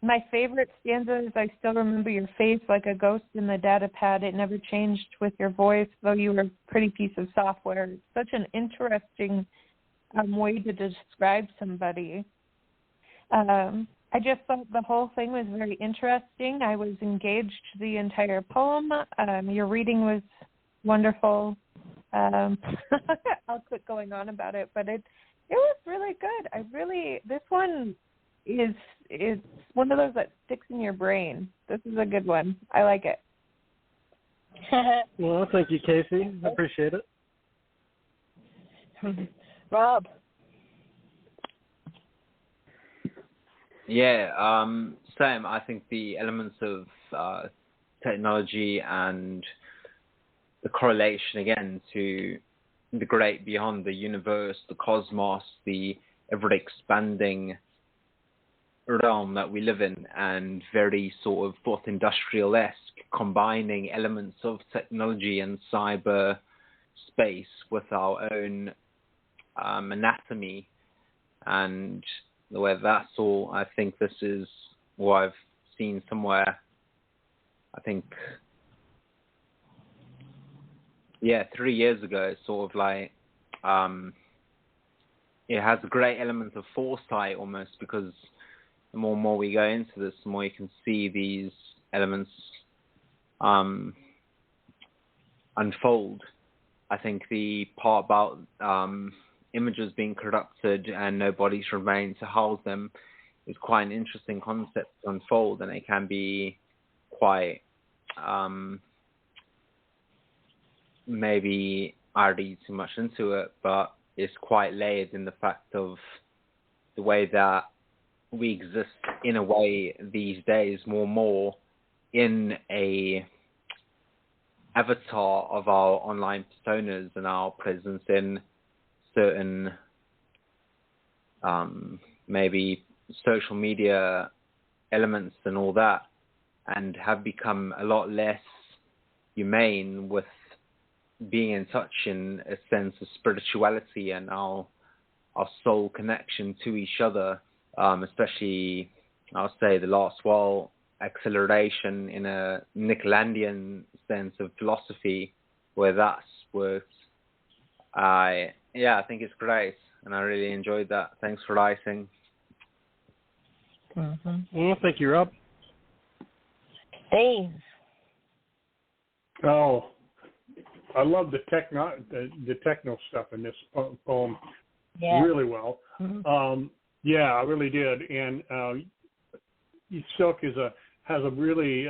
My favorite stanza is, I still remember your face like a ghost in the data pad. It never changed with your voice, though you were a pretty piece of software. It's such an interesting way to describe somebody. I just thought the whole thing was very interesting. I was engaged the entire poem. Your reading was wonderful. I'll quit going on about it, but it was really good. This one is one of those that sticks in your brain. This is a good one. I like it. Well, thank you, Casey. I appreciate it. Rob. Yeah, same. I think the elements of technology and the correlation again to the great beyond, the universe, the cosmos, the ever-expanding realm that we live in, and very sort of fourth industrial-esque, combining elements of technology and cyber space with our own anatomy and the way that's all. I think this is what I've seen somewhere. I think, 3 years ago. It's sort of like, it has a great element of foresight almost, because the more and more we go into this, the more you can see these elements unfold. I think the part about images being corrupted and no bodies remain to house them is quite an interesting concept to unfold, and it can be quite, maybe I read too much into it, but it's quite layered in the fact of the way that we exist in a way these days more and more in a avatar of our online personas and our presence in certain maybe social media elements and all that, and have become a lot less humane with being in touch in a sense of spirituality and our soul connection to each other, especially I'll say the last while acceleration in a Nicolandian sense of philosophy where that's worked. I think it's great, and I really enjoyed that. Thanks for writing. Well, thank you, Rob. Dave. Oh, I love the techno stuff in this poem really well. I really did. And Silk has a really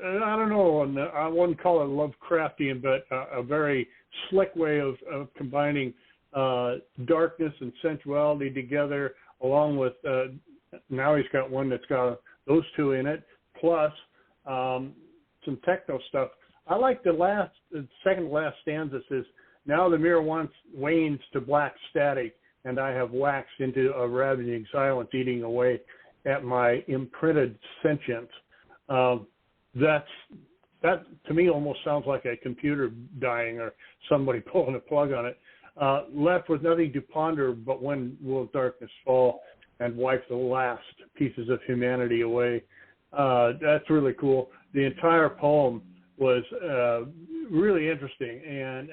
I don't know, I wouldn't call it Lovecraftian, but a very slick way of combining darkness and sensuality together, along with now he's got one that's got those two in it, plus some techno stuff. I like the second to last stanza says, "Now the mirror wanes to black static, and I have waxed into a ravaging silence, eating away at my imprinted sentience." That to me almost sounds like a computer dying or somebody pulling a plug on it. Left with nothing to ponder, but when will darkness fall and wipe the last pieces of humanity away? That's really cool. The entire poem was really interesting, and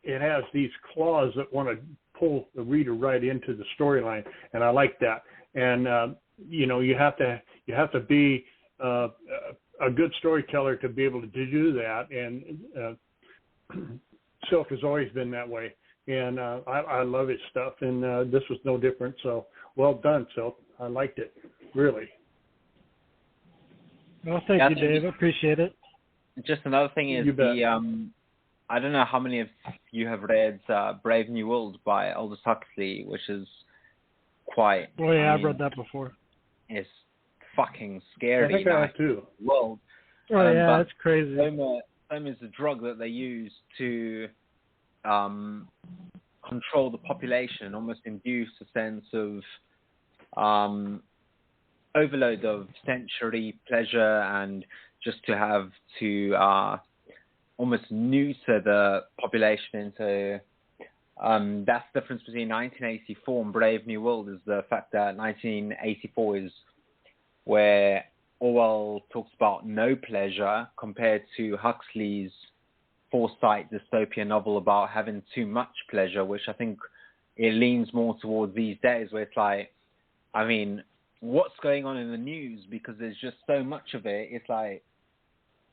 it has these claws that want to pull the reader right into the storyline, and I like that. And you have to be a good storyteller to be able to do that, and Silk has always been that way, and I love his stuff, and this was no different. So well done, Silk. I liked it, really. Well, thank you, Dave. I appreciate it. Just another thing is I don't know how many of you have read Brave New World by Aldous Huxley, which is quite... Oh, yeah, I've read that before. It's fucking scary. I think I have too. World. Oh, yeah, that's crazy. Foam is a drug that they use to control the population, almost induce a sense of overload of sensory pleasure, and just to have to almost neuter the population into... that's the difference between 1984 and Brave New World, is the fact that 1984 is where Orwell talks about no pleasure compared to Huxley's foresight dystopian novel about having too much pleasure, which I think it leans more towards these days, where it's like, I mean, what's going on in the news? Because there's just so much of it. It's like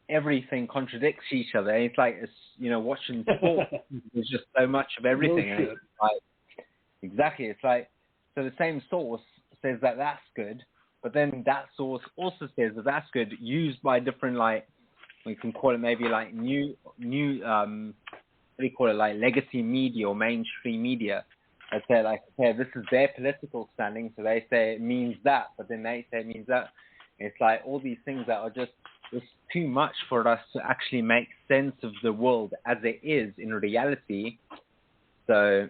everything contradicts each other. It's like, watching sport. There's just so much of everything. And it's like, exactly. It's like, so the same source says that that's good, but then that source also says that that's good, used by different, like, we can call it maybe like new what do you call it, like legacy media or mainstream media. They say like, okay, this is their political standing, so they say it means that, but then they say it means that. It's like all these things that are just, it's too much for us to actually make sense of the world as it is in reality. So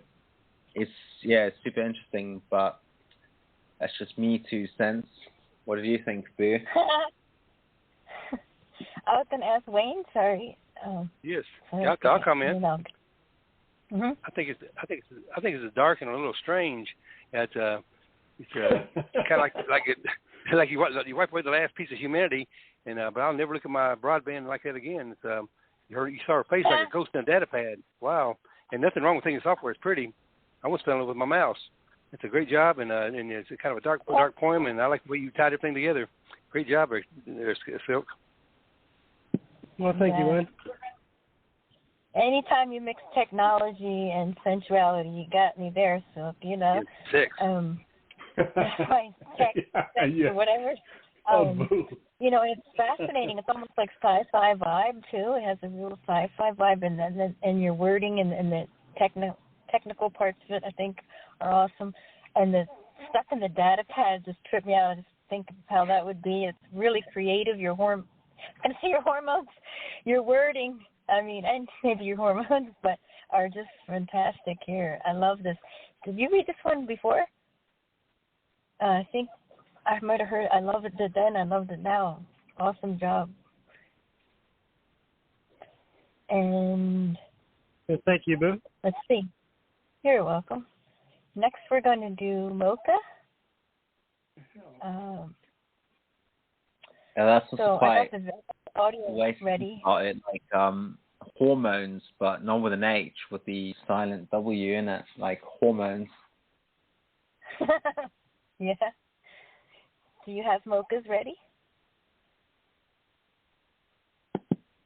it's super interesting, but that's just me 2 cents. What do you think, Boo? I was going to ask Wayne, sorry. Yes, I'll come in. Mm-hmm. I think it's dark and a little strange. It's kind of like you wipe away the last piece of humanity, and but I'll never look at my broadband like that again. It's you saw her face like a ghost in a data pad. Wow, and nothing wrong with thinking software is pretty. I was spelling it with my mouse. It's a great job, and it's kind of a dark poem, and I like the way you tied everything together. Great job, Silk. Well, thank you, Lynn. Anytime you mix technology and sensuality, you got me there, Silk. You know. Sex. Right, sex, or whatever. You know, it's fascinating. It's almost like sci-fi vibe too. It has a real sci-fi vibe, and your wording and the technical parts of it, I think, are awesome. And the stuff in the data pad just tripped me out. I just think of how that would be. It's really creative. Your hormones, your wording. I mean, and maybe your hormones, but are just fantastic here. I love this. Did you read this one before? I think I might have heard. I love it then. I loved it now. Awesome job. And thank you, Boo. Let's see. You're welcome. Next, we're going to do Mocha. That's so quite I got the audio ready. Started, like hormones, but not with an H, with the silent W in it, like hormones. Yeah. Do you have mochas ready?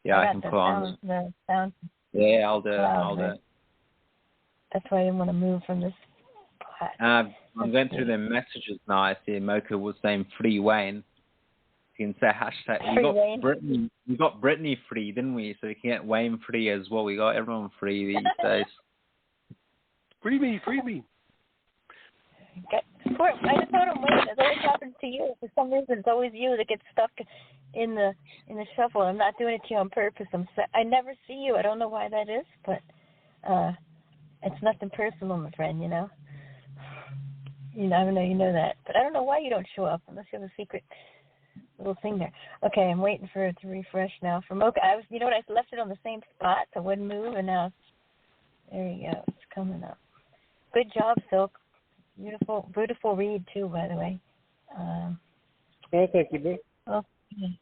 Yeah, I can put on the sound. Yeah, I'll do it. That's why I didn't want to move from this spot. I'm going through the messages now. I see Mocha was saying free Wayne. You can say hashtag. We got Brittany free, didn't we? So we can get Wayne free as well. We got everyone free these days. Free me. Okay. I just told him, Wayne, it always happens to you. For some reason, it's always you that gets stuck in the shuffle. I'm not doing it to you on purpose. I never see you. I don't know why that is, but it's nothing personal, my friend. You know. I know you know that, but I don't know why you don't show up unless you have a secret little thing there. Okay, I'm waiting for it to refresh now. For Mocha, I left it on the same spot, so it wouldn't move, and now there you go. It's coming up. Good job, Silk. Beautiful read too, by the way. Thank you, Boo. Okay,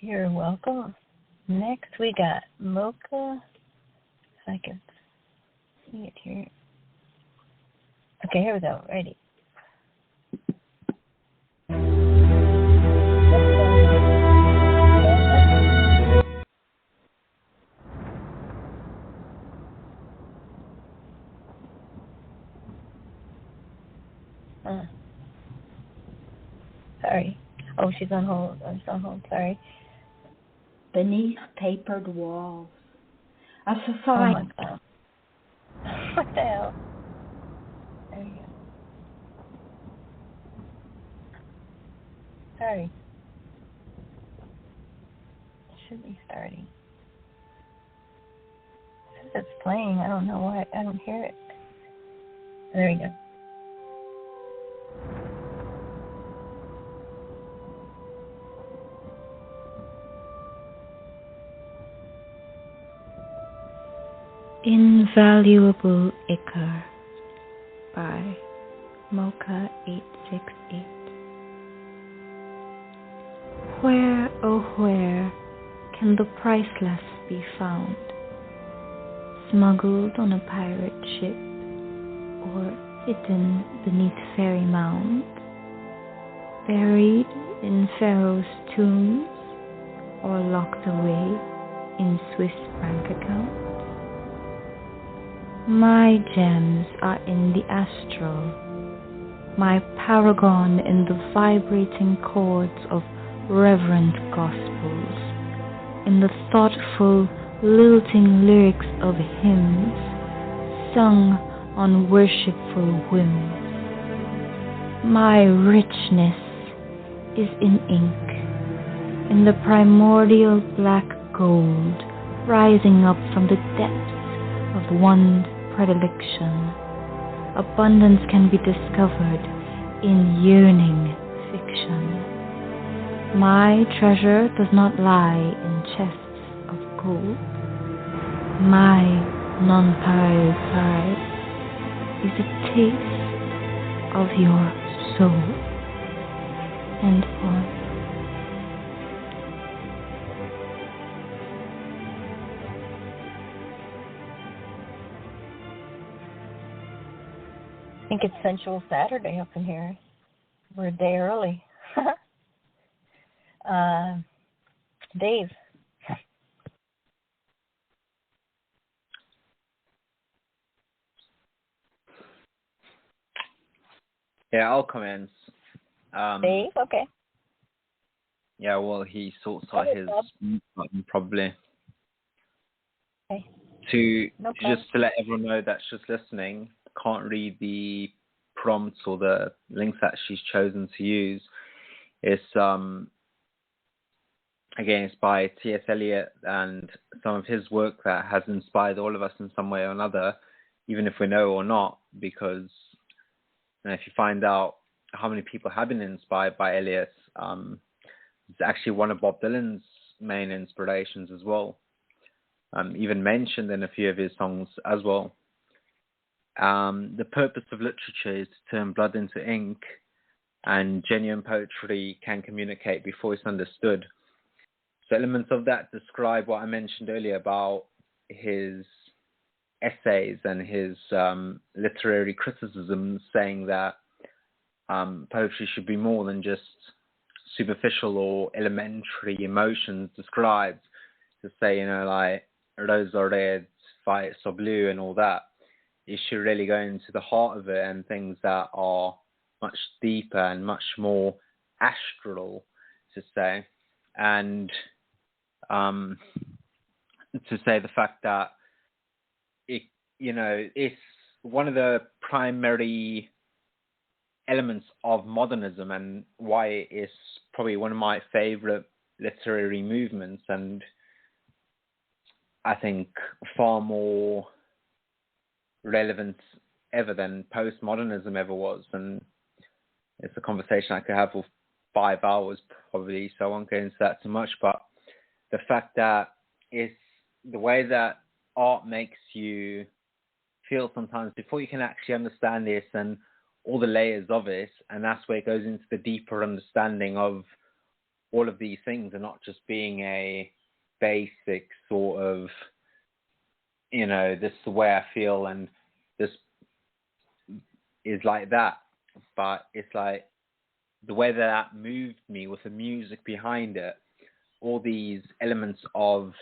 you're welcome. Next, we got Mocha. If I can see it here. Okay, here we go. Ready. Sorry. Oh, she's on hold. I'm on hold. Sorry. Beneath papered walls. A society. Oh my God. What the hell? There you go. Sorry. It should be starting. It says it's playing. I don't know why. I don't hear it. There we go. Invaluable Ichor by Mocha 868. Where, oh where, can the priceless be found? Smuggled on a pirate ship, or hidden beneath fairy mounds? Buried in pharaoh's tombs, or locked away in Swiss bank accounts? My gems are in the astral, my paragon in the vibrating chords of reverent gospels, in the thoughtful, lilting lyrics of hymns sung on worshipful whims. My richness is in ink, in the primordial black gold rising up from the depths of one's predilection. Abundance can be discovered in yearning fiction. My treasure does not lie in chests of gold. My non-parasite is a taste of your soul and form. I think it's Sensual Saturday up in here. We're a day early. Dave. Yeah, I'll commence. Dave, okay. Yeah, well, he sorts out his button probably. Okay. Just to let everyone know that's just listening, can't read the prompts or the links that she's chosen to use. It's again, it's by T.S. Eliot and some of his work that has inspired all of us in some way or another, even if we know or not, because if you find out how many people have been inspired by Eliot, it's actually one of Bob Dylan's main inspirations as well. Even mentioned in a few of his songs as well. The purpose of literature is to turn blood into ink, and genuine poetry can communicate before it's understood. So elements of that describe what I mentioned earlier about his essays and his literary criticisms, saying that poetry should be more than just superficial or elementary emotions described. To say, like, roses are red, violets are blue and all that. It should really go into the heart of it and things that are much deeper and much more astral, to say. And to say the fact that it's one of the primary elements of modernism and why it's probably one of my favorite literary movements, and I think far more relevant ever than postmodernism ever was. And it's a conversation I could have for 5 hours probably, so I won't get into that too much. But the fact that it's the way that art makes you feel sometimes before you can actually understand this and all the layers of it, and that's where it goes into the deeper understanding of all of these things, and not just being a basic sort of, this is the way I feel and this is like that. But it's like the way that moved me with the music behind it, all these elements of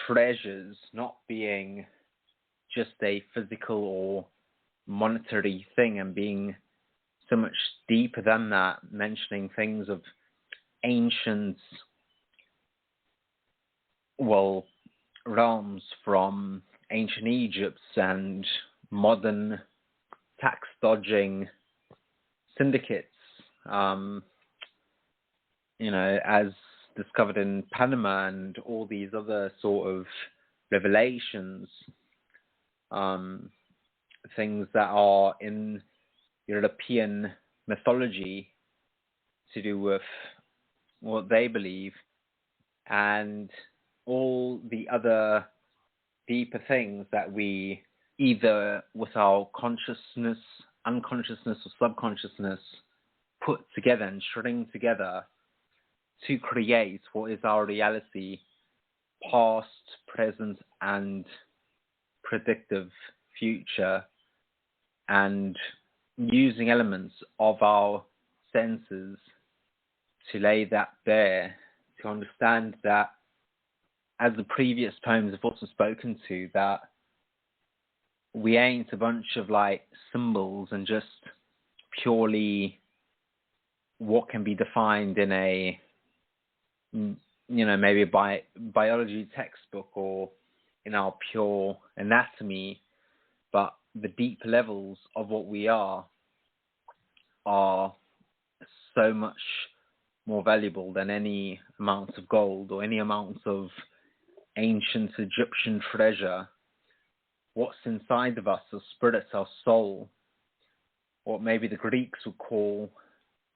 treasures not being just a physical or monetary thing and being so much deeper than that, mentioning things of ancient, realms from ancient Egypt and modern tax dodging syndicates, as discovered in Panama and all these other sort of revelations, things that are in European mythology to do with what they believe, and all the other deeper things that we either with our consciousness, unconsciousness or subconsciousness put together and string together to create what is our reality, past, present and predictive future, and using elements of our senses to lay that bare, to understand that, as the previous poems have also spoken to, that we ain't a bunch of symbols and just purely what can be defined in a maybe a biology textbook or in our pure anatomy, but the deep levels of what we are so much more valuable than any amounts of gold or any amounts of ancient Egyptian treasure. What's inside of us, our spirit, our soul, what maybe the Greeks would call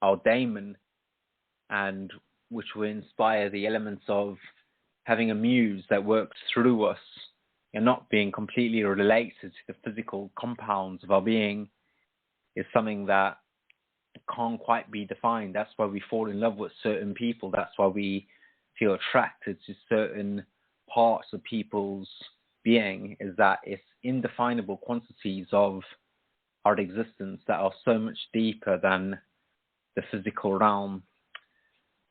our daemon, and which will inspire the elements of having a muse that works through us and not being completely related to the physical compounds of our being is something that can't quite be defined. That's why we fall in love with certain people. That's why we feel attracted to certain parts of people's being, is that it's indefinable quantities of our existence that are so much deeper than the physical realm.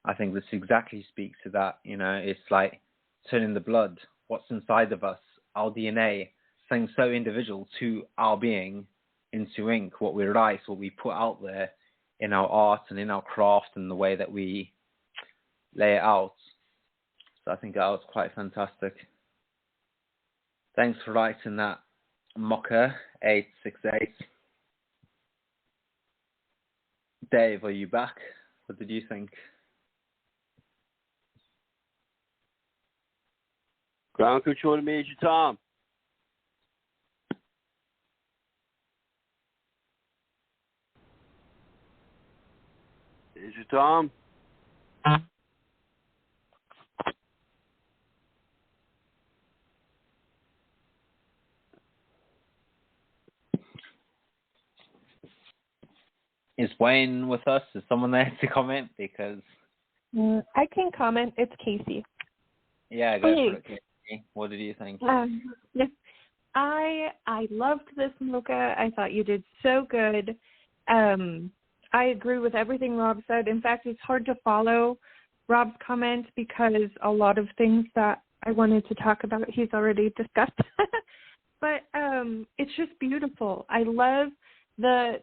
I think this exactly speaks to that. You know, it's like turning the blood, what's inside of us, our DNA, something so individual to our being, into ink, what we write, what we put out there in our art and in our craft and the way that we lay it out. So I think that was quite fantastic. Thanks for writing that, Mocha 868. Dave, are you back? What did you think? Ground Control to Major Tom. Major Tom. Is Wayne with us? Is someone there to comment? Because I can comment. It's Casey. Yeah, go for it, Casey. What did you think? Yes, I loved this, Mocha. I thought you did so good. I agree with everything Rob said. In fact, it's hard to follow Rob's comment because a lot of things that I wanted to talk about he's already discussed. But it's just beautiful. I love the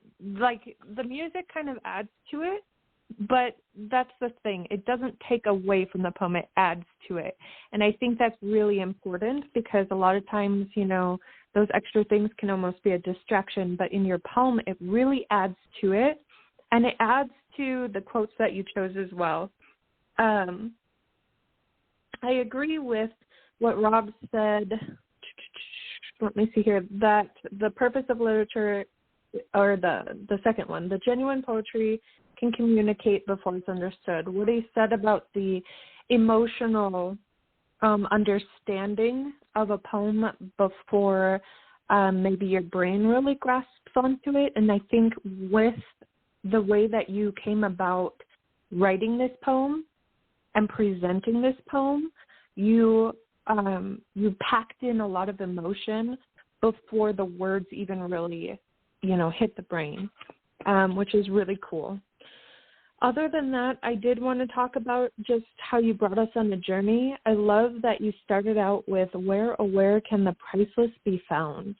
music kind of adds to it, but that's the thing. It doesn't take away from the poem. It adds to it. And I think that's really important because a lot of times, you know, those extra things can almost be a distraction. But in your poem, it really adds to it. And it adds to the quotes that you chose as well. I agree with what Rob said. Let me see here. That the purpose of literature, or the second one, the genuine poetry can communicate before it's understood. What he said about the emotional understanding of a poem before maybe your brain really grasps onto it. And I think with the way that you came about writing this poem and presenting this poem, you packed in a lot of emotion before the words even really, you know, hit the brain, which is really cool. Other than that, I did want to talk about just how you brought us on the journey. I love that you started out with where can the priceless be found?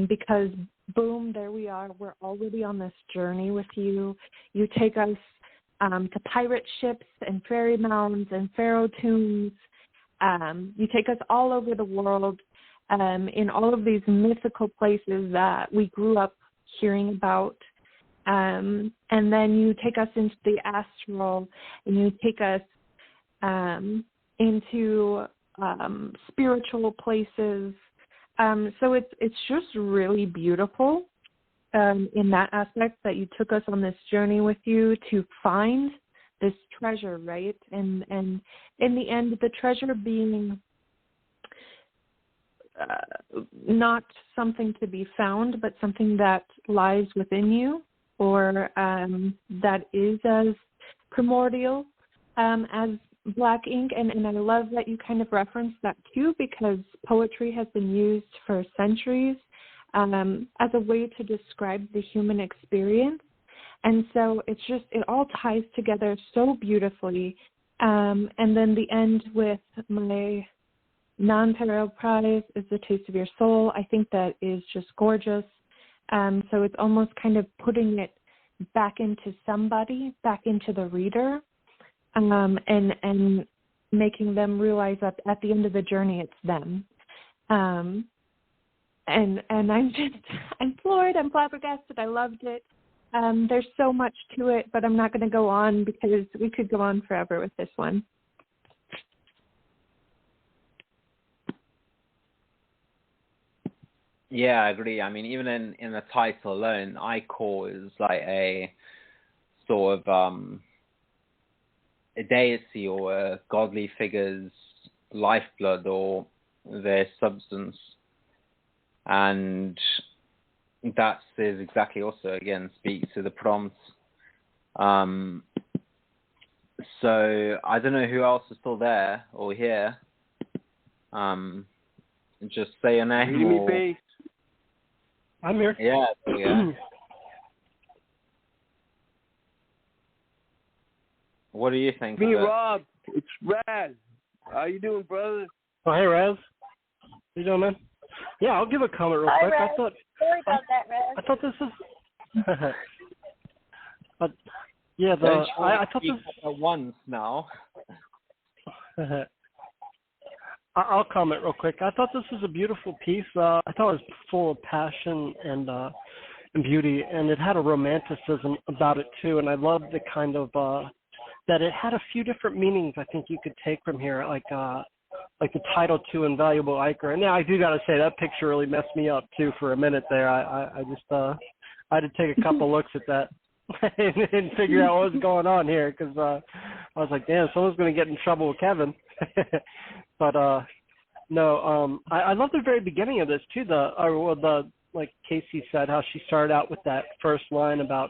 Because boom, there we are. We're already on this journey with you. You take us to pirate ships and fairy mounds and pharaoh tombs. You take us all over the world in all of these mythical places that we grew up hearing about. And then you take us into the astral, and you take us into spiritual places. So it's just really beautiful in that aspect that you took us on this journey with you to find this treasure, right? And in the end, the treasure being not something to be found, but something that lies within you, or that is as primordial as black ink. And I love that you kind of referenced that too, because poetry has been used for centuries as a way to describe the human experience. And so it all ties together so beautifully. And then the end with my non-parallel prize is The Taste of Your Soul. I think that is just gorgeous. So it's almost kind of putting it back into somebody, back into the reader, and making them realize that at the end of the journey, it's them. And I'm floored. I'm flabbergasted. I loved it. There's so much to it, but I'm not going to go on because we could go on forever with this one. Yeah, I agree. I mean, even in the title alone, Icor is like a sort of a deity or a godly figure's lifeblood or their substance. And that is exactly also, again, speaks to the prompts. So I don't know who else is still there or here. Just say your name. Or... I'm here. Yeah, yeah. What do you think? Me, Rob. It's Raz. How you doing, brother? Oh, hey, Raz. How you doing, man? Yeah, I'll give a comment real quick. Raz. I thought. Sorry about that, Raz. I thought this was. Yeah, I thought this at once now. I'll comment real quick. I thought this was a beautiful piece. I thought it was full of passion and beauty, and it had a romanticism about it too. And I loved the kind of that it had a few different meanings. I think you could take from here, like the title to Invaluable Ichor. And yeah, I do got to say that picture really messed me up too for a minute there. I just I had to take a couple looks at that. and figure out what was going on here, because I was like, damn, someone's going to get in trouble with Kevin. But no, I love the very beginning of this too. The like Casey said, how she started out with that first line about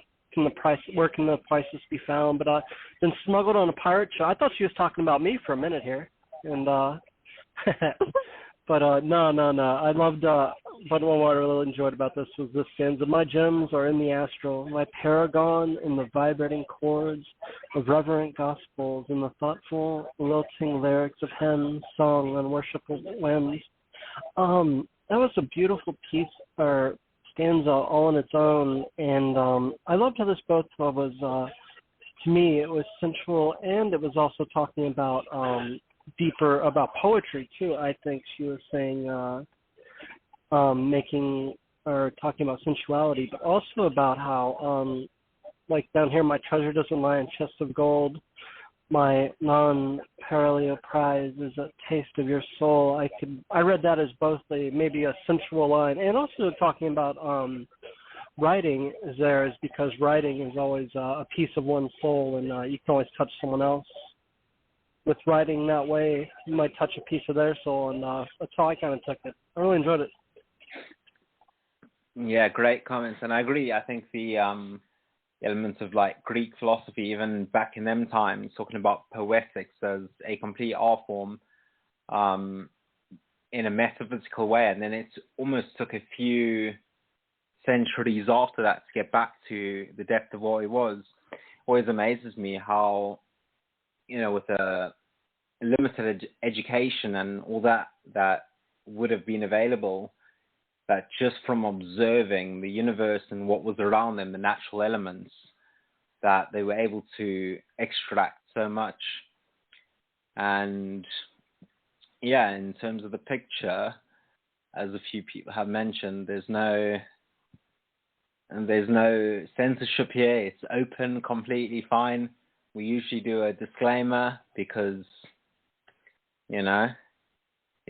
where can the prices be found, but then smuggled on a pirate ship. I thought she was talking about me for a minute here, and but no. I loved. But what I really enjoyed about this was this stanza. My gems are in the astral, my paragon in the vibrating chords of reverent gospels, in the thoughtful, lilting lyrics of hymns sung on worshipful limbs. That was a beautiful piece, or stanza all on its own, and I loved how this both was, to me, it was sensual, and it was also talking about deeper, about poetry, too. I think she was saying... making or talking about sensuality, but also about how, like down here, my treasure doesn't lie in chests of gold. My non-parallel prize is a taste of your soul. I read that as both maybe a sensual line, and also talking about writing is because writing is always a piece of one's soul, and you can always touch someone else. With writing that way, you might touch a piece of their soul, and that's how I kind of took it. I really enjoyed it. Yeah, great comments, and I agree. I think the elements of like Greek philosophy, even back in them times, talking about poetics as a complete art form, in a metaphysical way, and then it almost took a few centuries after that to get back to the depth of what it was. Always amazes me how, with a limited education and all that would have been available, that just from observing the universe and what was around them, the natural elements, that they were able to extract so much. And yeah, in terms of the picture, as a few people have mentioned, there's no censorship here. It's open, completely fine. We usually do a disclaimer because,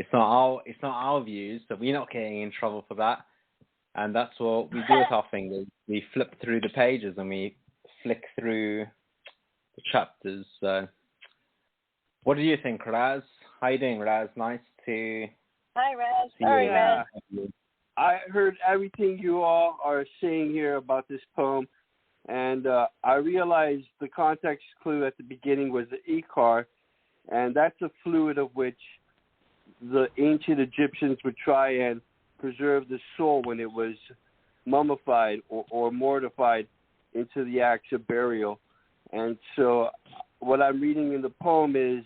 it's not our views, so we're not getting in trouble for that. And that's what we do with our fingers. We flip through the pages and we flick through the chapters. So, what do you think, Raz? How you doing, Raz? Nice to Hi, Raz. see Sorry, you. Raz. I heard everything you all are saying here about this poem, and I realized the context clue at the beginning was the Ichor, and that's a fluid of which the ancient Egyptians would try and preserve the soul when it was mummified or mortified into the acts of burial. And so what I'm reading in the poem is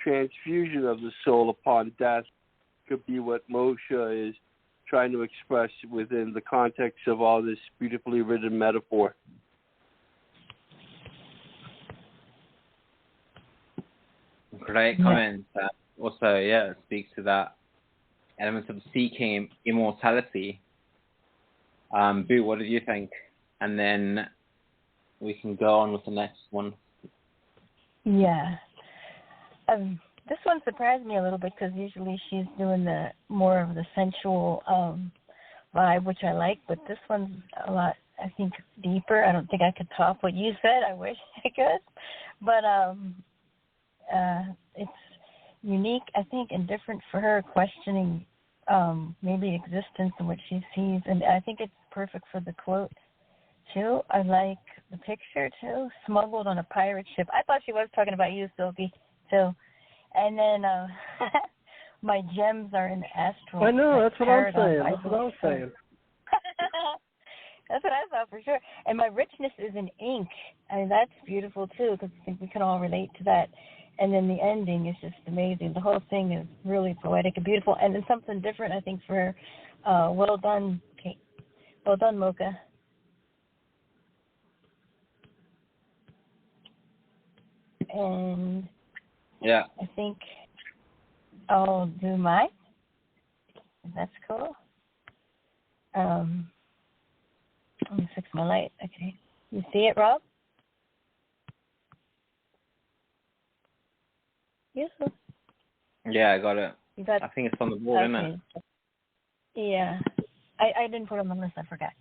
transfusion of the soul upon death. Could be what Moshe is trying to express within the context of all this beautifully written metaphor. Great comment. Also, it speaks to that element of seeking immortality. Boo, what did you think? And then we can go on with the next one. Yeah. This one surprised me a little bit because usually she's doing the more of the sensual vibe, which I like, but this one's a lot, I think, deeper. I don't think I could top what you said. I wish I could. But it's unique, I think, and different for her, questioning maybe existence and what she sees. And I think it's perfect for the quote, too. I like the picture, too, smuggled on a pirate ship. I thought she was talking about you, Silky, too. And then my gems are in astral. I know, that's what I'm saying. That's what I thought for sure. And my richness is in ink. I mean, that's beautiful, too, because I think we can all relate to that. And then the ending is just amazing. The whole thing is really poetic and beautiful. And then something different, I think, for well done, Kate. Well done, Mocha. And yeah, I think I'll do mine. That's cool. Let me fix my light. Okay. You see it, Rob? Yes. Yeah, I got it. You got I think it's on the board, isn't it? Yeah. I didn't put it on the list. I forgot.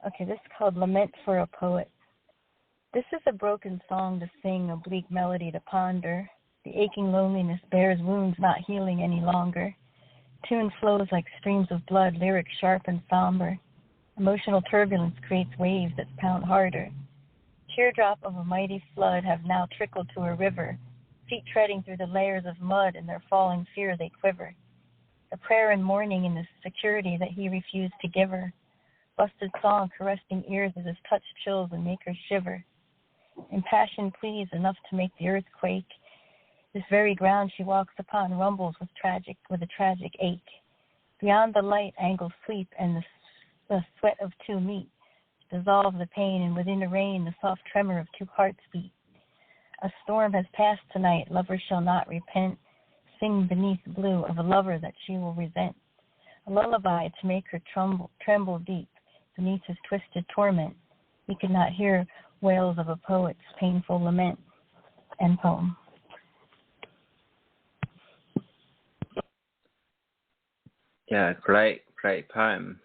Okay, this is called Lament for a Poet. This is a broken song to sing, a bleak melody to ponder. The aching loneliness bears wounds not healing any longer. Tune flows like streams of blood, lyrics sharp and somber. Emotional turbulence creates waves that pound harder. Teardrop of a mighty flood have now trickled to a river. Feet treading through the layers of mud, in their falling fear they quiver. A prayer and mourning in the security that he refused to give her. Busted song caressing ears as his touch chills and make her shiver. Impassioned pleas enough to make the earth quake. This very ground she walks upon rumbles with a tragic ache. Beyond the light angles sleep, and the sweat of two meet. Dissolve the pain, and within the rain the soft tremor of two hearts beat. A storm has passed tonight, lovers shall not repent. Sing beneath blue of a lover that she will resent. A lullaby to make her tremble deep beneath his twisted torment. He could not hear wails of a poet's painful lament. End poem. Yeah, great poem.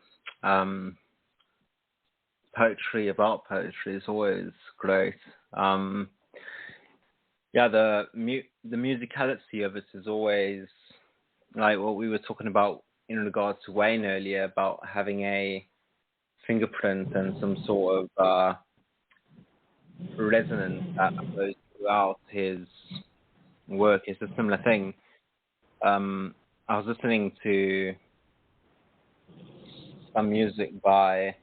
Poetry about poetry is always great. Yeah, the musicality of it is always like what we were talking about in regards to Wayne earlier, about having a fingerprint and some sort of resonance that goes throughout his work. It's a similar thing. I was listening to some music by,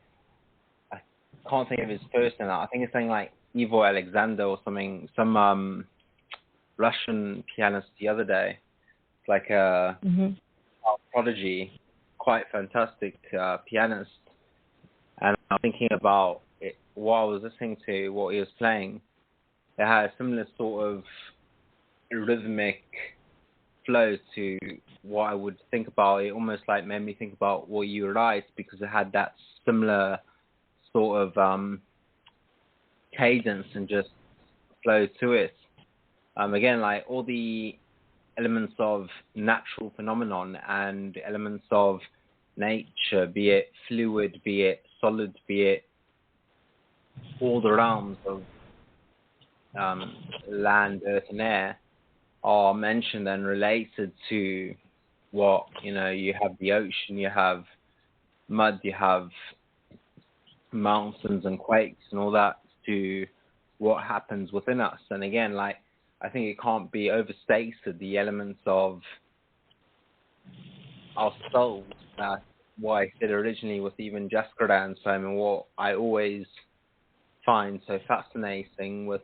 I can't think of his first name. I think it's something like Ivo Alexander or something, some Russian pianist the other day, like a prodigy, quite fantastic pianist. And I'm thinking about it while I was listening to what he was playing. It had a similar sort of rhythmic flow to what I would think about. It almost like made me think about what you write, because it had that similar sort of cadence and just flow to it. Again, like all the elements of natural phenomenon and elements of nature, be it fluid, be it solid, be it all the realms of land, earth, and air, are mentioned and related to what, you have the ocean, you have mud, you have mountains and quakes and all that, to what happens within us. And again, like, I think it can't be overstated, the elements of our souls, that what I said originally with even Jessica Dan's poem, and what I always find so fascinating with,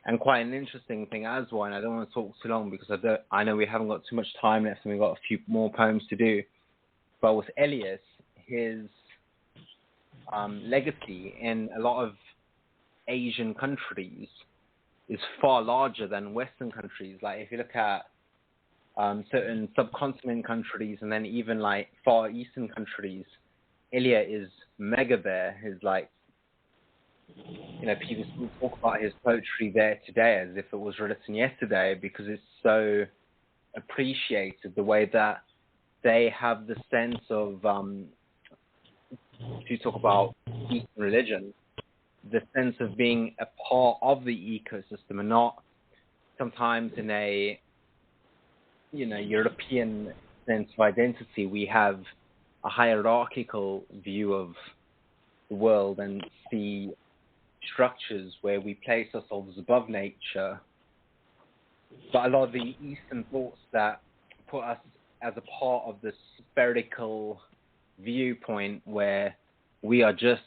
and quite an interesting thing as well, and I don't want to talk too long because I know we haven't got too much time left and we've got a few more poems to do, but with Elliot, his legacy in a lot of Asian countries is far larger than Western countries. Like if you look at certain subcontinent countries and then even like Far Eastern countries, Elliot is mega there. His like, people still talk about his poetry there today as if it was written yesterday, because it's so appreciated, the way that they have the sense of, to talk about Eastern religion, the sense of being a part of the ecosystem and not sometimes in a, European sense of identity, we have a hierarchical view of the world and see structures where we place ourselves above nature. But a lot of the Eastern thoughts that put us as a part of the spherical viewpoint where we are just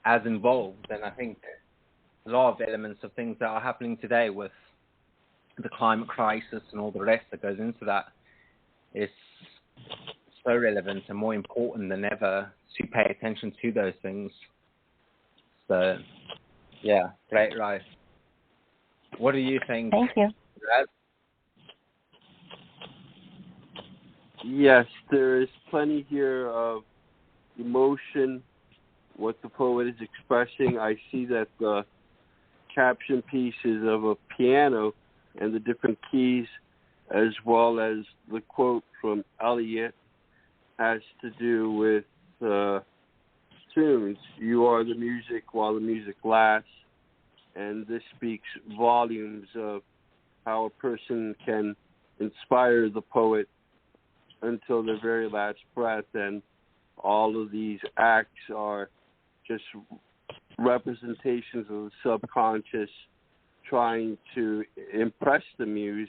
as involved, and I think a lot of elements of things that are happening today with the climate crisis and all the rest that goes into that is so relevant and more important than ever to pay attention to those things. So, yeah, great, right. What do you think? Thank you. Yes, there is plenty here of emotion, what the poet is expressing. I see that the caption pieces of a piano and the different keys, as well as the quote from Elliot, has to do with tunes. You are the music while the music lasts. And this speaks volumes of how a person can inspire the poet until their very last breath. And all of these acts are just representations of the subconscious trying to impress the muse,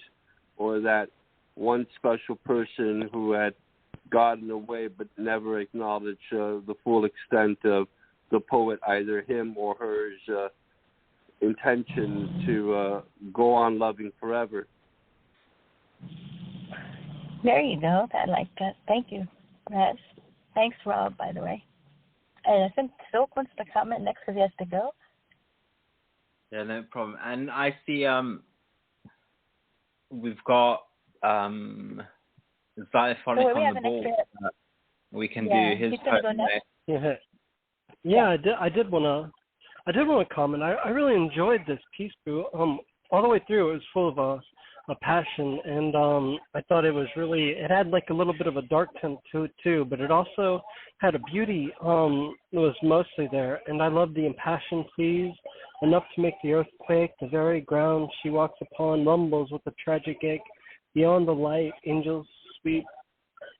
or that one special person who had gotten away but never acknowledged the full extent of the poet, either him or hers, intention to go on loving forever. There you go. I like that. Thank you, Raz. Thanks, Rob, by the way. And I think Silk wants to comment next because he has to go. Yeah, no problem. And I see we've got Xylophonic on the board. We can do his poem next. Yeah, I did want to comment. I really enjoyed this piece, Boo. All the way through, it was full of a passion, and I thought it had like a little bit of a dark tint to it too, but it also had a beauty that was mostly there. And I love the impassioned seas, enough to make the earth quake. The very ground she walks upon rumbles with a tragic ache. Beyond the light, angels sweep,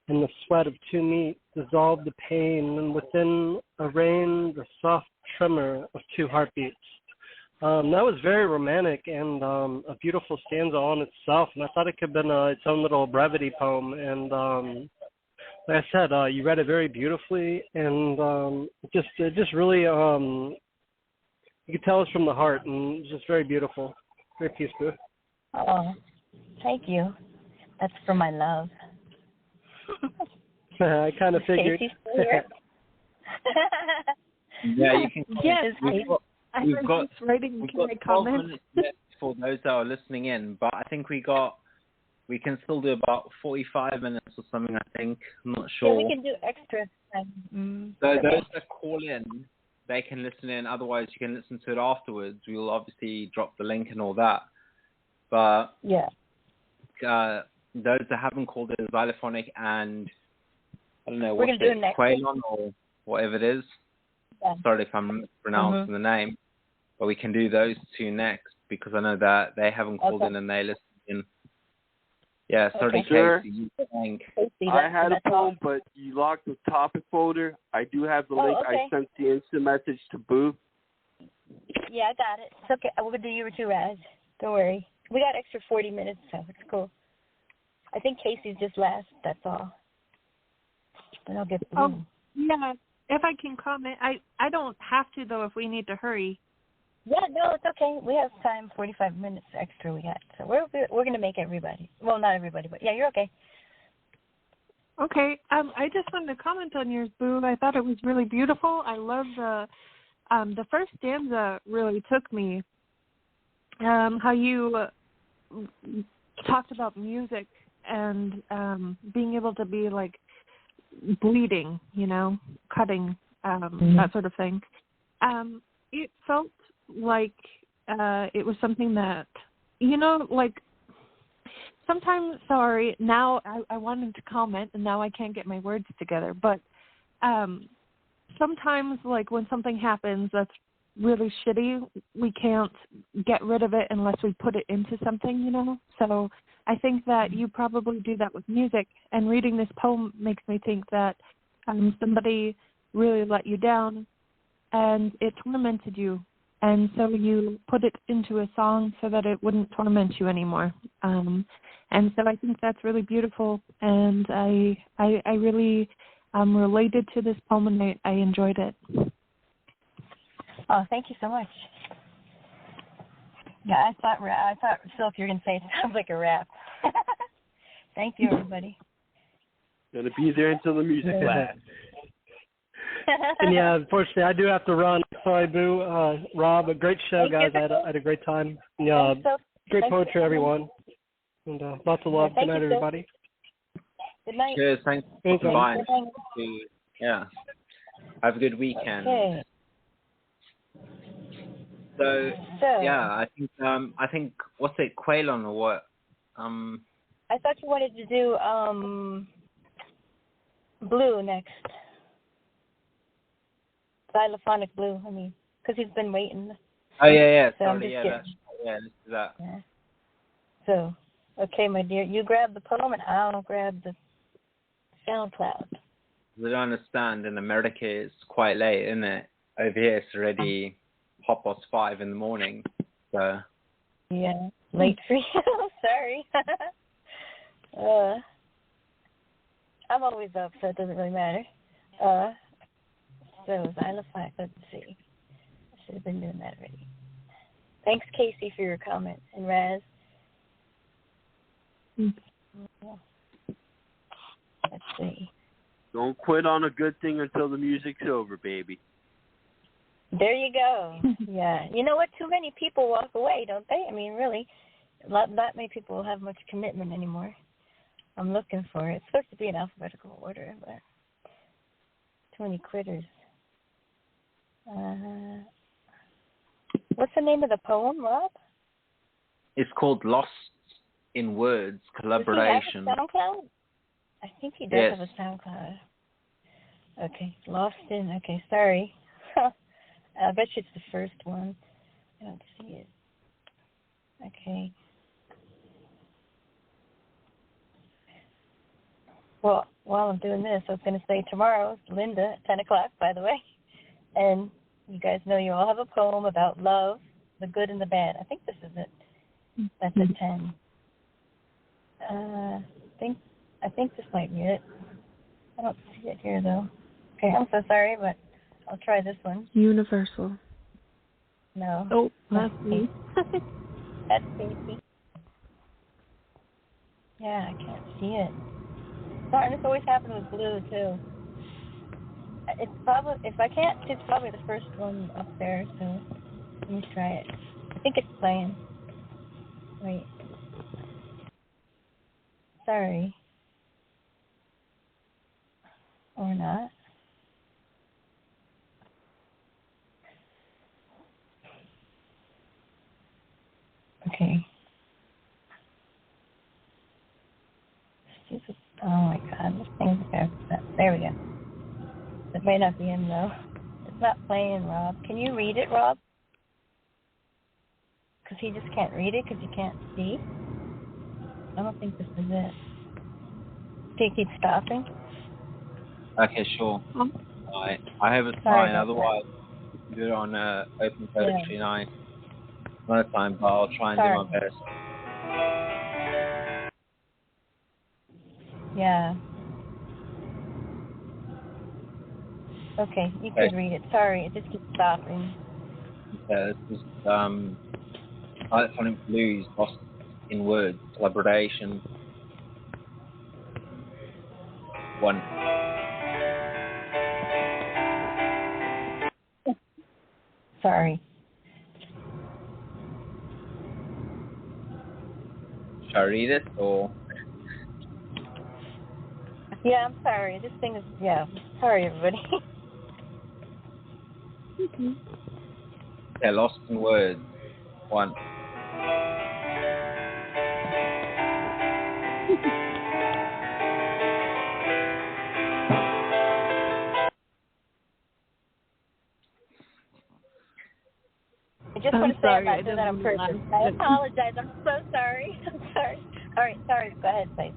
and the sweat of two meet dissolve the pain, and within a rain, the soft tremor of two heartbeats. That was very romantic and a beautiful stanza on itself, and I thought it could have been its own little brevity poem. And like I said, you read it very beautifully, and it just really, you could tell it's from the heart, and it's just very beautiful, very peaceful. Oh, thank you. That's for my love. I kind of figured. Yeah, you can. Yes, We've got 12 comment? minutes left for those that are listening in, but I think we can still do about 45 minutes or something, I think. I'm not sure. Yeah, we can do extra time. So those that call in, they can listen in. Otherwise, you can listen to it afterwards. We'll obviously drop the link and all that. But yeah, those that haven't called in, Xylophonic and I don't know, what's it, Quaylon or whatever it is. Yeah. Sorry if I'm mispronouncing the name, but we can do those two next because I know that they haven't called in and they listen in. Yeah, sorry, Sure. Casey. You think? I had a poem, but you locked the topic folder. I do have the link. Okay. I sent the instant message to Boo. Yeah, I got it. It's okay. We'll do you too, Raz. Don't worry. We got extra 40 minutes, so it's cool. I think Casey's just last. That's all. Then I'll get Blue. Yeah. If I can comment, I don't have to, though, if we need to hurry. Yeah, no, it's okay. We have time, 45 minutes extra we got. So we're going to make everybody. Well, not everybody, but yeah, you're okay. Okay. I just wanted to comment on yours, Boo. I thought it was really beautiful. I love the first stanza really took me. How you talked about music and being able to be like bleeding, cutting, that sort of thing. It felt like it was something that, like sometimes, sorry, now I wanted to comment and now I can't get my words together, but sometimes like when something happens that's really shitty, we can't get rid of it unless we put it into something, So I think that you probably do that with music, and reading this poem makes me think that somebody really let you down, and it tormented you, and so you put it into a song so that it wouldn't torment you anymore. And so I think that's really beautiful, and I really related to this poem, and I enjoyed it. Oh, thank you so much. Yeah, I thought, Philip, you were going to say it sounds like a rap. Thank you, everybody. Gonna be there until the music lasts. And yeah, unfortunately, I do have to run. Sorry, Boo. Rob, a great show, guys. I had a great time. Yeah, great poetry, everyone. And lots of love. Good night, everybody. Good night. Cheers. Thanks for coming. Yeah. Have a good weekend. Okay. So yeah, I think what's it, Quailon or what? I thought you wanted to do Blue next. Xylophonic Blue, I mean, because he's been waiting. Oh yeah. So Sorry, let's do that. Yeah. So, okay, my dear, you grab the poem and I'll grab the SoundCloud. I don't understand. In America, it's quite late, isn't it? Over here, it's already 5:05 in the morning. So. Yeah, late for you. Sorry. I'm always up, so it doesn't really matter. So Xylophonic, let's see. I should have been doing that already. Thanks, Casey, for your comment. And Raz. Let's see. Don't quit on a good thing until the music's over, baby. There you go. Yeah. You know what? Too many people walk away, don't they? I mean, really, not many people have much commitment anymore. I'm looking for it. It's supposed to be in alphabetical order, but too many quitters. What's the name of the poem, Rob? It's called Lost in Words, Collaboration. Does he have a SoundCloud? I think he does have a SoundCloud. Okay, Lost in. Okay, sorry. I bet you it's the first one. I don't see it. Okay. Well, while I'm doing this, I was going to say tomorrow, Linda, at 10 o'clock, by the way. And you guys know you all have a poem about love, the good and the bad. I think this is it. That's at 10. I think this might be it. I don't see it here, though. Okay, I'm so sorry, but I'll try this one. Universal. No. Oh, that's me. That's Casey. Yeah, I can't see it. And this always happens with Blue, too. It's probably, if I can't, it's probably the first one up there, so let me try it. I think it's playing. Wait. Sorry. Or not. Okay. Oh my God, this thing's there we go. It may not be in though. It's not playing, Rob. Can you read it, Rob? Because he just can't read it because you can't see. I don't think this is it. Do you keep stopping? Okay, sure. I have a sign. Otherwise, you can do it on Open Poetry Night another time, but I'll try and do my best. Yeah. Okay, you could read it. Sorry, it just keeps stopping. Yeah, this is Electronic Blues, Lost in Words, Collaboration. 1. Sorry. Should I read it or? Yeah, I'm sorry. This thing is, sorry, everybody. Yeah, Lost in Words. 1. I just want to say I'm not doing that on purpose. I apologize. I'm so sorry. I'm sorry. All right, sorry. Go ahead, say.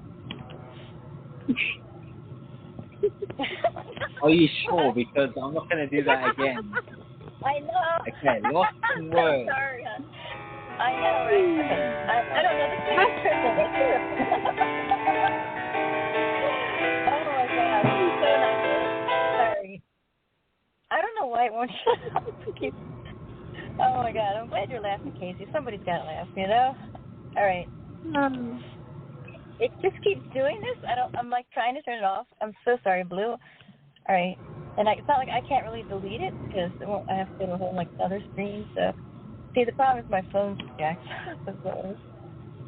Are you sure? Because I'm not going to do that again. I know. Okay, lost in words. Sorry. I know, right? Okay. I don't know. This thing is tripping. Oh my God. This is so not good. Sorry. I don't know why it won't shut up. Oh my God. I'm glad you're laughing, Casey. Somebody's got to laugh, you know? All right. It just keeps doing this. I'm like trying to turn it off. I'm so sorry, Blue. All right. And it's not like I can't really delete it because I have to go to a whole like other screen. So, see, the problem is my phone's jacked.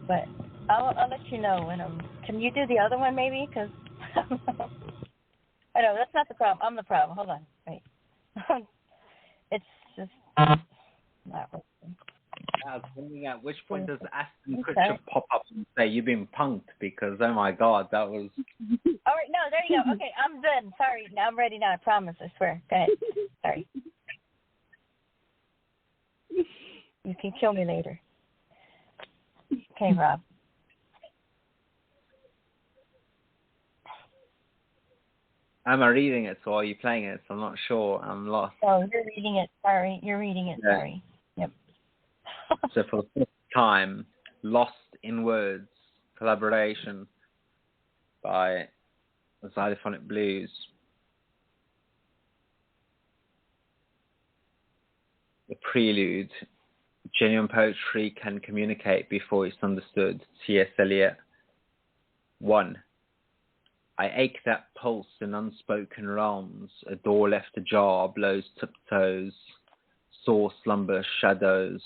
But I'll let you know when I'm. Can you do the other one maybe? Because I know that's not the problem. I'm the problem. Hold on. Wait. It's just not working. I was wondering at which point does Aston Kutcher pop up and say you've been punked? Because oh my God, that was. All right, no, there you go. Okay, I'm done. Sorry, now I'm ready now. I promise. I swear. Go ahead. Sorry. You can kill me later. Okay, Rob. Am I reading it or are you playing it? I'm not sure. I'm lost. Oh, you're reading it. Sorry, you're reading it. Yeah. Sorry. Yep. So for the first time, Lost in Words, collaboration by the Xylophonic Blues. The prelude. Genuine poetry can communicate before it's understood. T.S. Eliot. 1. I ache that pulse in unspoken realms. A door left ajar blows tiptoes. Sore slumber shadows.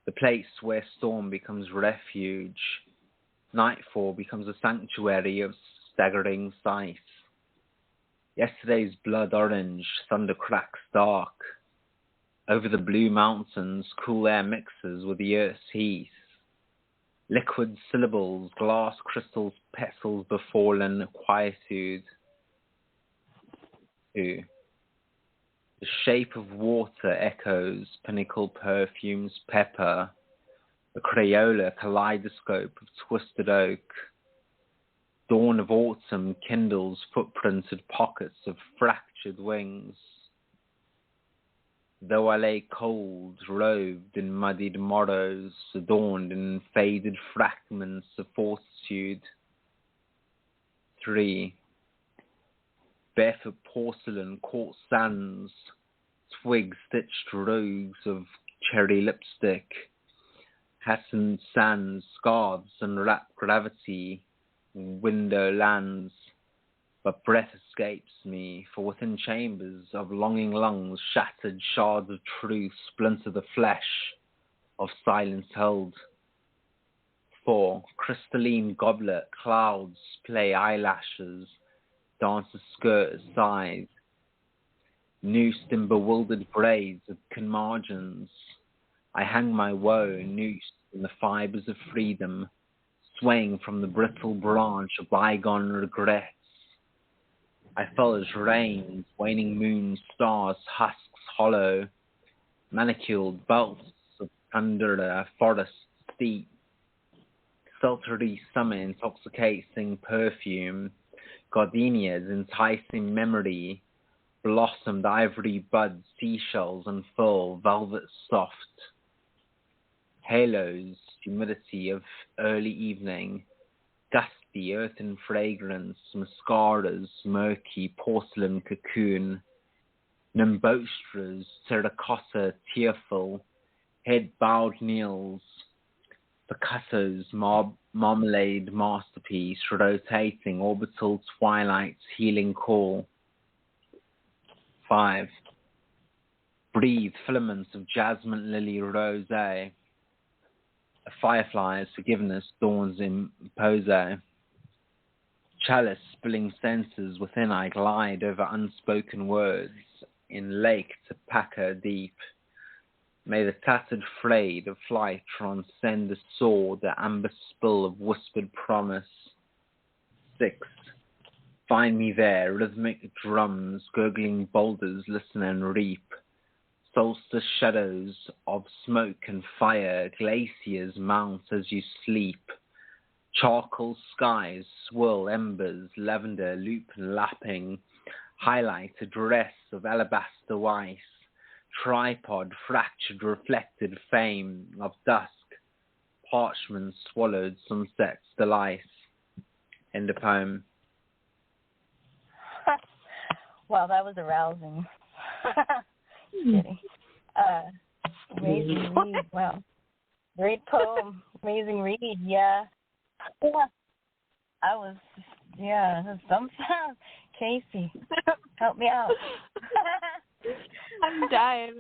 The place where storm becomes refuge. Nightfall becomes a sanctuary of staggering sight. Yesterday's blood orange, thunder cracks dark. Over the blue mountains, cool air mixes with the earth's heat. Liquid syllables, glass crystals, petals befallen quietude. 2. The shape of water echoes, pinnacle perfumes, pepper, the Crayola kaleidoscope of twisted oak. Dawn of autumn kindles footprinted pockets of fractured wings. Though I lay cold, robed in muddied morrows, adorned in faded fragments of fortitude. 3. Barefoot porcelain, caught sands, twig-stitched rogues of cherry lipstick, hassened sands, scarves, unwrapped gravity, window lands. But breath escapes me, for within chambers of longing lungs, shattered shards of truth splinter the flesh of silence held. 4. Crystalline goblet, clouds play eyelashes, dance a skirt aside, noosed in bewildered braids of conmargins. I hang my woe noosed in the fibers of freedom, swaying from the brittle branch of bygone regrets. I fell as rains, waning moon, stars, husks hollow, maniculed belts of tundra, forest steep, sultry summer intoxicating perfume, gardenias enticing memory, blossomed ivory buds, seashells unfurl, velvet soft, halos, humidity of early evening, dusty earthen fragrance, mascaras, murky porcelain cocoon, nimbostras, terracotta, tearful, head bowed kneels, Picasso's marmalade masterpiece, rotating orbital twilight's healing call. 5. Breathe filaments of jasmine lily rosé. A firefly's forgiveness dawns in pose. Chalice spilling senses within I glide over unspoken words in lake to Packer deep. May the tattered frayed of flight transcend the sword, the amber spill of whispered promise. 6. Find me there, rhythmic drums, gurgling boulders listen and reap. Solstice shadows of smoke and fire, glaciers mount as you sleep. Charcoal skies, swirl embers, lavender loop and lapping, highlight a dress of alabaster ice, tripod fractured reflected fame of dusk, parchment swallowed sunset's delight. End of poem. Wow, that was arousing. Kidding. Amazing read. Wow. Great poem. Amazing read. Yeah. I was, some sound. Casey, help me out. I'm dying.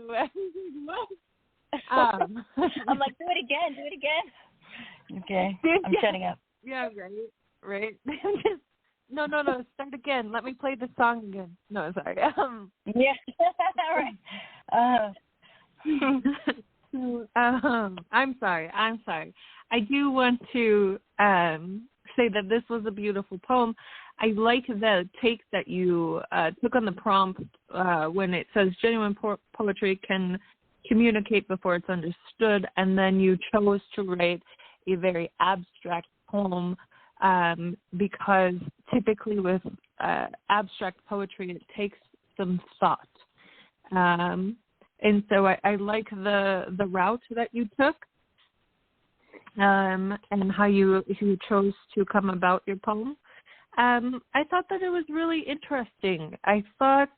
I'm like, do it again. Okay, I'm shutting up. Yeah, right. No, start again. Let me play the song again. No, sorry. Yeah, right. I'm sorry. I do want to say that this was a beautiful poem. I like the take that you took on the prompt when it says genuine poetry can communicate before it's understood, and then you chose to write a very abstract poem because typically with abstract poetry it takes some thought. And so I like the route that you took and how you chose to come about your poem. I thought that it was really interesting. I thought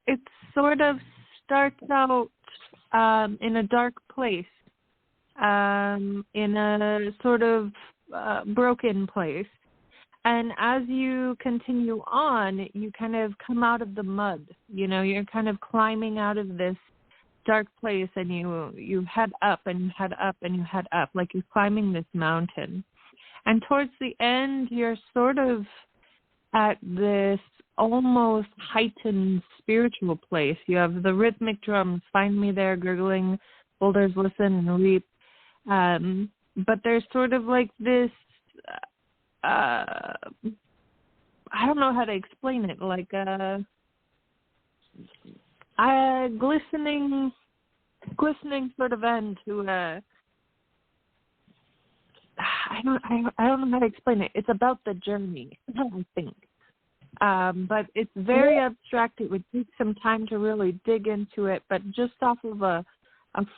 it sort of starts out in a dark place, in a sort of broken place. And as you continue on, you kind of come out of the mud. You know, you're kind of climbing out of this dark place, and you head up and you head up and you head up, like you're climbing this mountain. And towards the end, you're sort of at this almost heightened spiritual place. You have the rhythmic drums, find me there, gurgling, boulders listen and weep. But there's sort of like this, I don't know how to explain it, like a glistening sort of end to a, I don't know how to explain it. It's about the journey, I think. But it's very abstract. It would take some time to really dig into it, but just off of a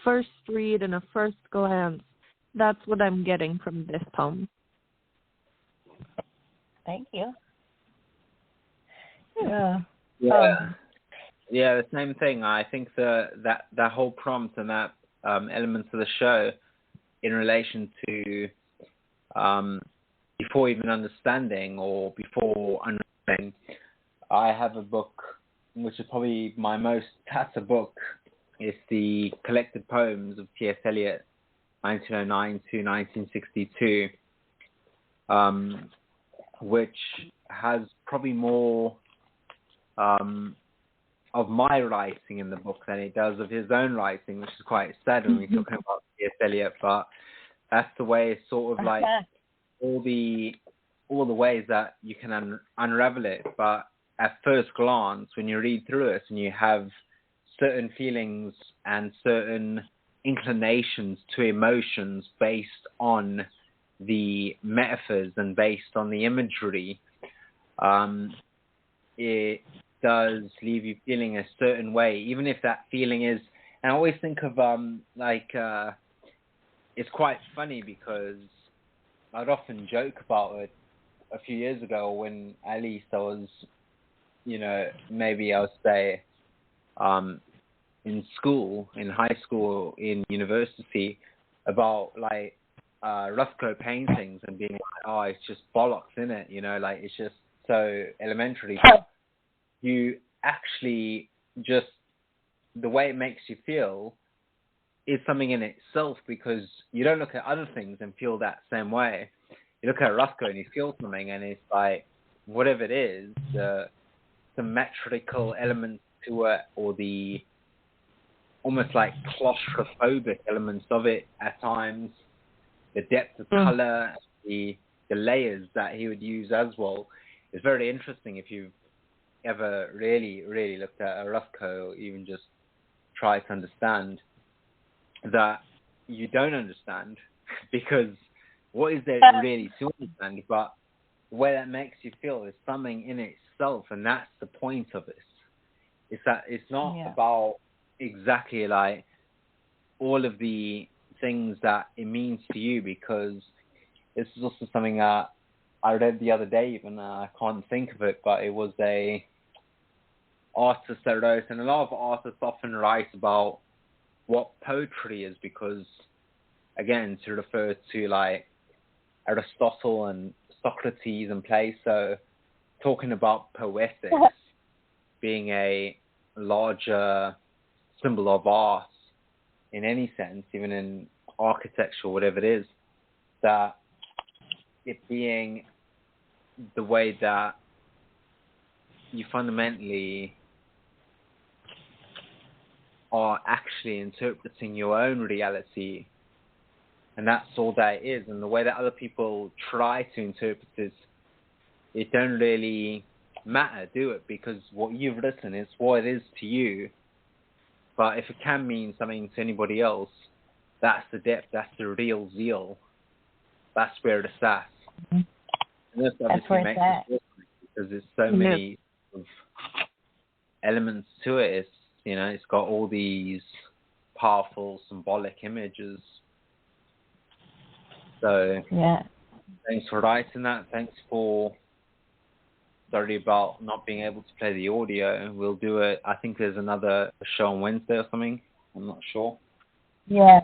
first read and a first glance, that's what I'm getting from this poem. Thank you. Yeah, the same thing. I think that whole prompt and that elements of the show in relation to before even understanding or before understanding, I have a book which is probably my most tattered book. It's the collected poems of T.S. Eliot, 1909 to 1962, which has probably more of my writing in the book than it does of his own writing, which is quite sad when we're talking about T.S. Eliot, but that's the way it's sort of like all the ways that you can unravel it. But at first glance, when you read through it and you have certain feelings and certain inclinations to emotions based on the metaphors and based on the imagery, it does leave you feeling a certain way, even if that feeling is, and I always think of it's quite funny because I'd often joke about it a few years ago when at least I was, maybe I would say in school, in high school, in university, about like Rothko paintings and being like, oh, it's just bollocks, isn't it? Like it's just so elementary. But you actually just, the way it makes you feel is something in itself, because you don't look at other things and feel that same way. You look at Rothko and you feel something, and it's like, whatever it is, the symmetrical elements to it, or the almost like claustrophobic elements of it at times, the depth of color, the layers that he would use as well, is very interesting if you've ever really, really looked at a Rothko, or even just try to understand that you don't understand, because what is there really to understand? But the way that makes you feel is something in itself, and that's the point of it. It's that it's not about exactly like all of the things that it means to you, because this is also something that I read the other day, even I can't think of it, but it was a artist that wrote, and a lot of artists often write about what poetry is, because again, to refer to like Aristotle and Socrates and Plato, talking about poetics being a larger symbol of art in any sense, even in architecture, whatever it is, that it being the way that you fundamentally are actually interpreting your own reality, and that's all that it is. And the way that other people try to interpret it don't really matter, do it? Because what you've written is what it is to you. But if it can mean something to anybody else, that's the depth, that's the real zeal. That's where it's at. And this obviously makes it different, because there's so many sort of elements to it. It's, you know, it's got all these powerful symbolic images. So thanks for writing that. Thanks for, sorry about not being able to play the audio. We'll do it. I think there's another show on Wednesday or something. I'm not sure. Yeah.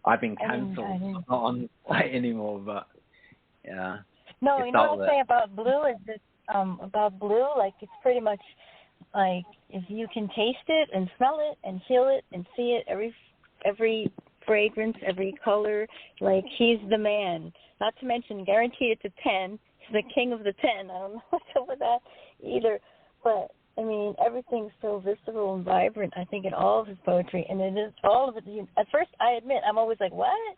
I've been cancelled. I'm not on site anymore, but yeah. No, you know what I'm saying about blue is that like it's pretty much like if you can taste it and smell it and feel it and see it, every fragrance, every color, like he's the man. Not to mention, guaranteed it's a 10. He's the king of the 10. I don't know what's up with that either. But I mean, everything's so visceral and vibrant, I think, in all of his poetry. And it is all of it. At first, I admit, I'm always like, what?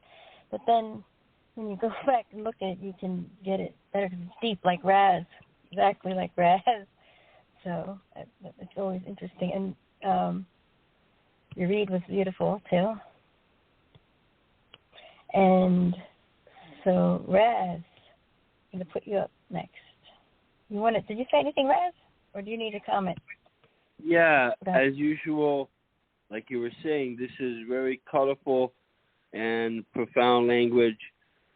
But then when you go back and look at it, you can get it better because it's deep, like Raz. Exactly like Raz. So it's always interesting. And your read was beautiful, too. And so, Raz, I'm going to put you up next. Did you say anything, Raz? Or do you need a comment? Yeah, as usual, like you were saying, this is very colorful and profound language.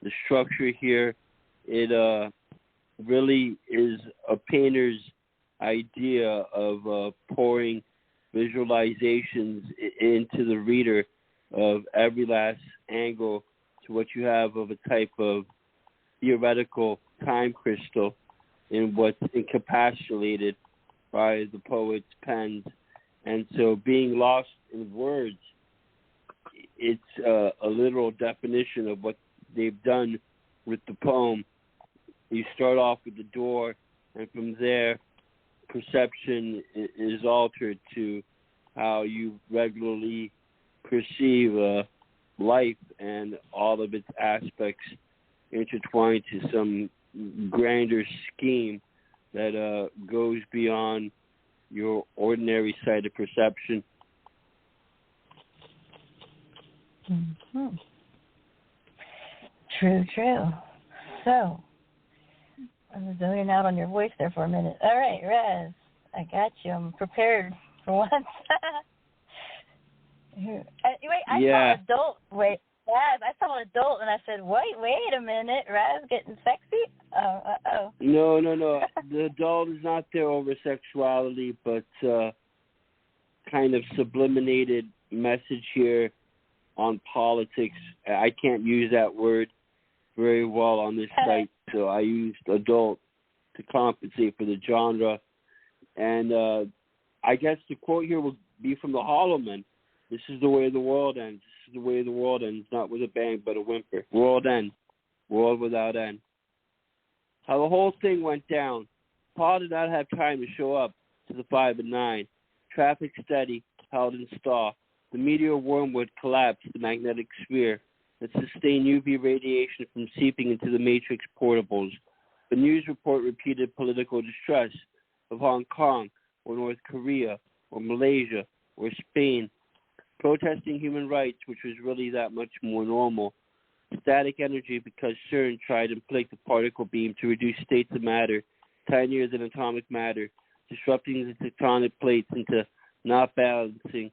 The structure here, it really is a painter's idea of pouring visualizations into the reader of every last angle to what you have of a type of theoretical time crystal in what's encapsulated by the poet's pens. And so being lost in words, it's a literal definition of what they've done with the poem. You start off with the door, and from there, perception is altered to how you regularly perceive life and all of its aspects intertwined to some grander scheme that goes beyond your ordinary sight of perception. Mm-hmm. True. So, I was zoning out on your voice there for a minute. All right, Raz, I got you. I'm prepared for once. I saw an adult, and I said, wait a minute, Raz getting sexy? Uh-oh. No. The adult is not there over sexuality, but kind of subliminated message here on politics. I can't use that word very well on this site, so I used adult to compensate for the genre. And I guess the quote here will be from the Hollow Men. This is the way the world ends. This is the way the world ends, not with a bang, but a whimper. World end. World without end. How the whole thing went down. Paul did not have time to show up to the 5 and 9. Traffic steady, held in stall. The meteor wormwood collapsed the magnetic sphere that sustained UV radiation from seeping into the matrix portables. The news report repeated political distress of Hong Kong or North Korea or Malaysia or Spain, protesting human rights, which was really that much more normal. static energy because CERN tried to inflict a particle beam to reduce states of matter tinier than atomic matter, disrupting the tectonic plates into not balancing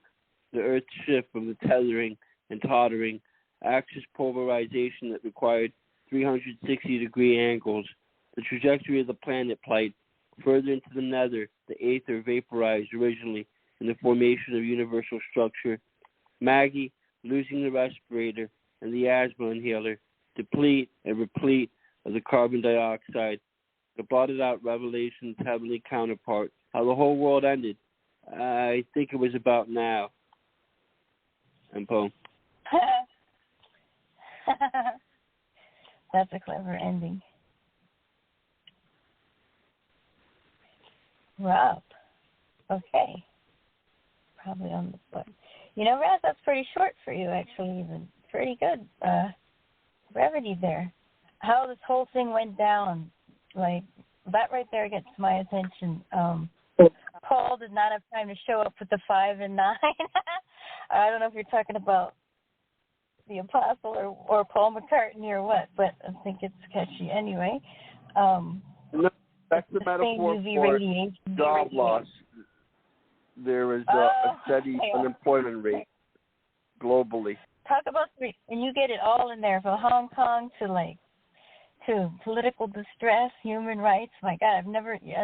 the Earth's shift from the tethering and tottering axis polarization that required 360-degree angles. The trajectory of the planet plight further into the nether, the aether vaporized originally in the formation of universal structure. Maggie, losing the respirator and the asthma inhaler, deplete and replete of the carbon dioxide. The blotted out revelation's heavenly counterpart. How the whole world ended. I think it was about now. And poem. That's a clever ending. Rob. Okay. Probably on the spot. You know, Raz, that's pretty short for you, actually. Even pretty good brevity there. How this whole thing went down, like, that right there gets my attention. Paul did not have time to show up with the 5 and 9. I don't know if you're talking about the Apostle or Paul McCartney or what, but I think it's catchy anyway. No, that's the metaphor for job loss. There was a steady unemployment rate globally. Talk about three, and you get it all in there, from Hong Kong to political distress, human rights. My God,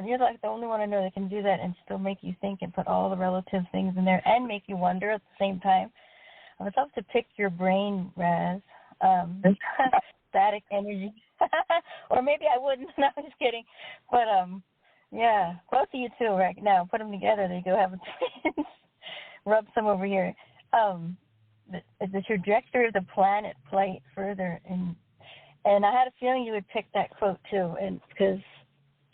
you're like the only one I know that can do that and still make you think and put all the relative things in there and make you wonder at the same time. I would love to pick your brain, Raz. Static energy. Or maybe I wouldn't. No, I'm just kidding. But, yeah, both of you two right now. Put them together. There you go. Have a twins. Rub some over here. The trajectory of the planet plight further. And I had a feeling you would pick that quote, too. And because,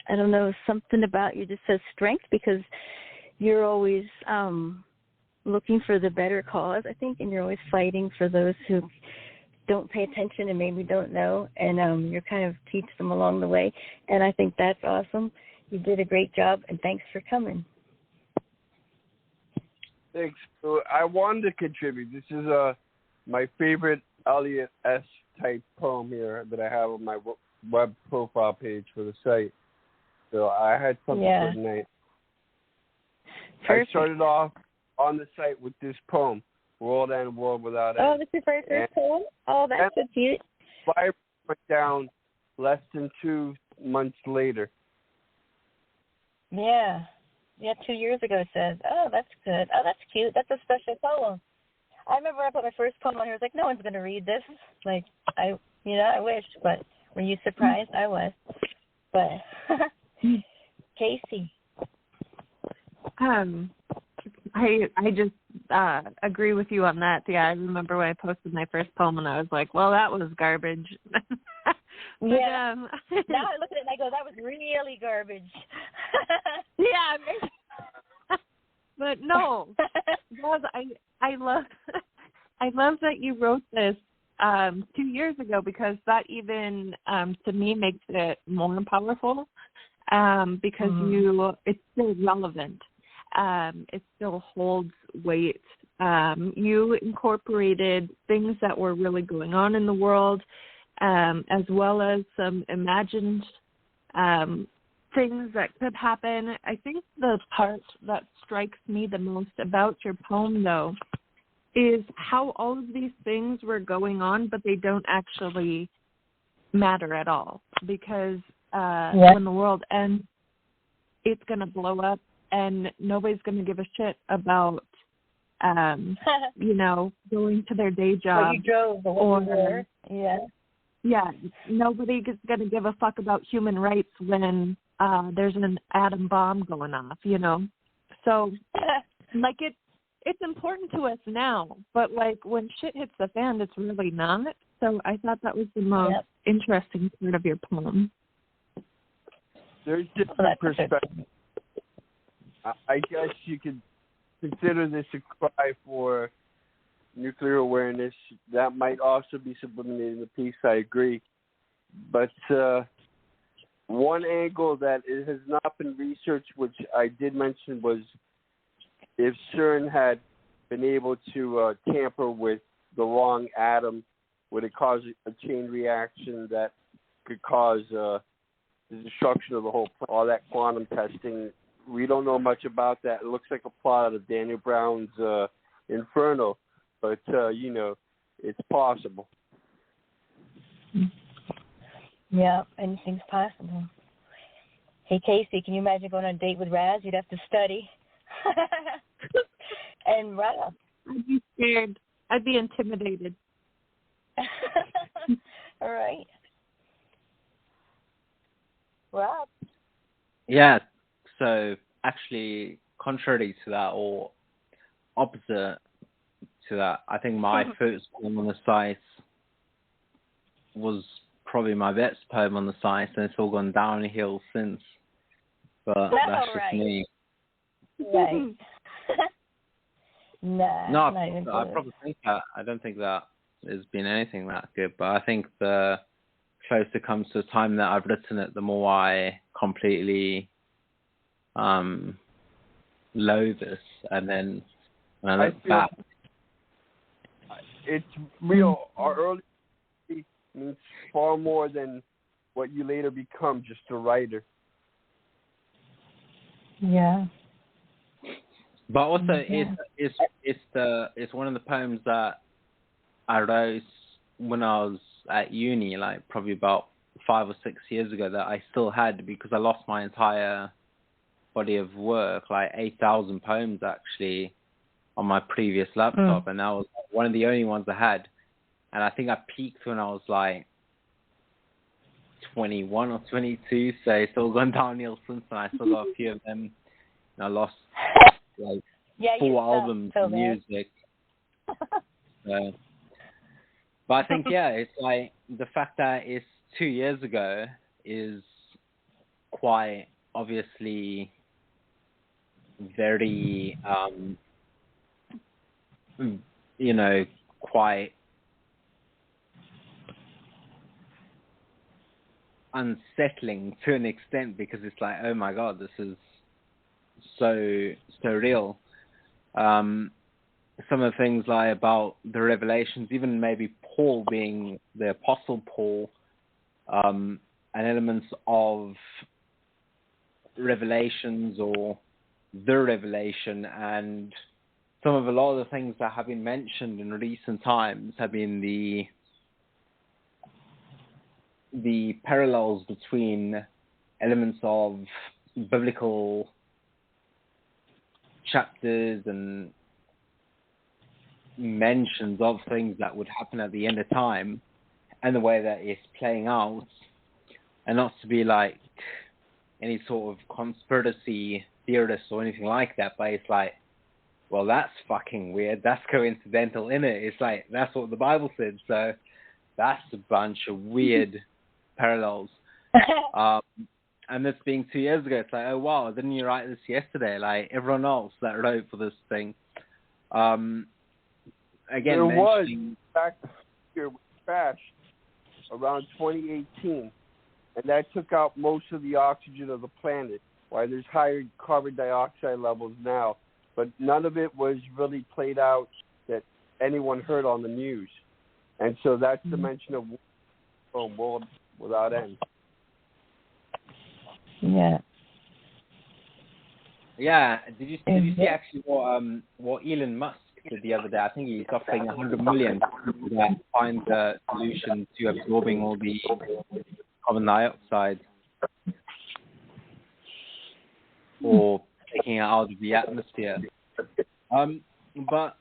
I don't know, something about you just says strength, because you're always looking for the better cause, I think, and you're always fighting for those who don't pay attention and maybe don't know, and you're kind of teach them along the way. And I think that's awesome. You did a great job, and thanks for coming. Thanks. So I wanted to contribute. This is my favorite Elliot S. type poem here that I have on my web profile page for the site. So I had something for tonight. Perfect. I started off on the site with this poem, World and World Without End. Oh, that's your first poem? Oh, that's so cute. Fire went down less than 2 months later. Yeah. Yeah, 2 years ago it says. Oh, that's good. Oh, that's cute. That's a special poem. I remember I put my first poem on here. I was like, no one's going to read this. Like, I wish, but were you surprised? I was. But, Casey. I just agree with you on that. Yeah, I remember when I posted my first poem and I was like, well, that was garbage. But, yeah. Now I look at it and I go, that was really garbage. Yeah. But no, I love that you wrote this 2 years ago, because that even to me makes it more powerful, because it's still relevant. It still holds weight. You incorporated things that were really going on in the world, as well as some imagined things that could happen. I think the part that strikes me the most about your poem, though, is how all of these things were going on, but they don't actually matter at all. Because when the world ends, it's going to blow up, and nobody's going to give a shit about, going to their day job. You drove or Yeah, nobody's going to give a fuck about human rights when there's an atom bomb going off, So, like, it's important to us now, but, like, when shit hits the fan, it's really not. So I thought that was the most interesting part of your poem. There's different perspectives. I guess you could consider this a cry for nuclear awareness. That might also be subliminated in the piece, I agree. But one angle that has not been researched, which I did mention, was if CERN had been able to tamper with the wrong atom would it cause a chain reaction that could cause the destruction of the whole planet? All that quantum testing, we don't know much about that. It looks like a plot out of Daniel Brown's Inferno, but, it's possible. Yeah, anything's possible. Hey, Casey, can you imagine going on a date with Raz? You'd have to study. And Rob. I'd be scared. I'd be intimidated. All right. Rob? Yeah, so actually, contrary to that, or opposite to that, I think my first poem on the site was probably my best poem on the site, and it's all gone downhill since. But that's just me. Right. No, I probably think that. I don't think that has been anything that good, but I think the closer it comes to the time that I've written it, the more I completely loathe this, and then when I look back, it's real. Our early means far more than what you later become, just a writer. Yeah. But also, it's one of the poems that I wrote when I was at uni, like probably about 5 or 6 years ago, that I still had, because I lost my entire body of work, like 8,000 poems actually, on my previous laptop, and that was one of the only ones I had. And I think I peaked when I was like 21 or 22, so it's all gone downhill since then. I still got a few of them, and I lost like 4 albums of music. So, but I think, it's like the fact that it's 2 years ago is quite obviously very, quite unsettling to an extent, because it's like, oh my God, this is so real. Some of the things like about the revelations, even maybe Paul being the Apostle Paul, and elements of revelations or the revelation, and a lot of the things that have been mentioned in recent times have been the parallels between elements of biblical chapters and mentions of things that would happen at the end of time, and the way that it's playing out, and not to be like any sort of conspiracy theorist or anything like that, but it's like, well, that's fucking weird, that's coincidental, innit? It's like, that's what the Bible said, so that's a bunch of weird parallels. And this being 2 years ago, it's like, oh wow, didn't you write this yesterday? Like everyone else that wrote for this thing. Again, there was back here crashed around 2018, and that took out most of the oxygen of the planet. Why there's higher carbon dioxide levels now, but none of it was really played out that anyone heard on the news, and so that's the mention of world without end. Yeah. Yeah. Did you see actually what Elon Musk did the other day? I think he's offering $100 million to find the solution to absorbing all the carbon dioxide or taking it out of the atmosphere. But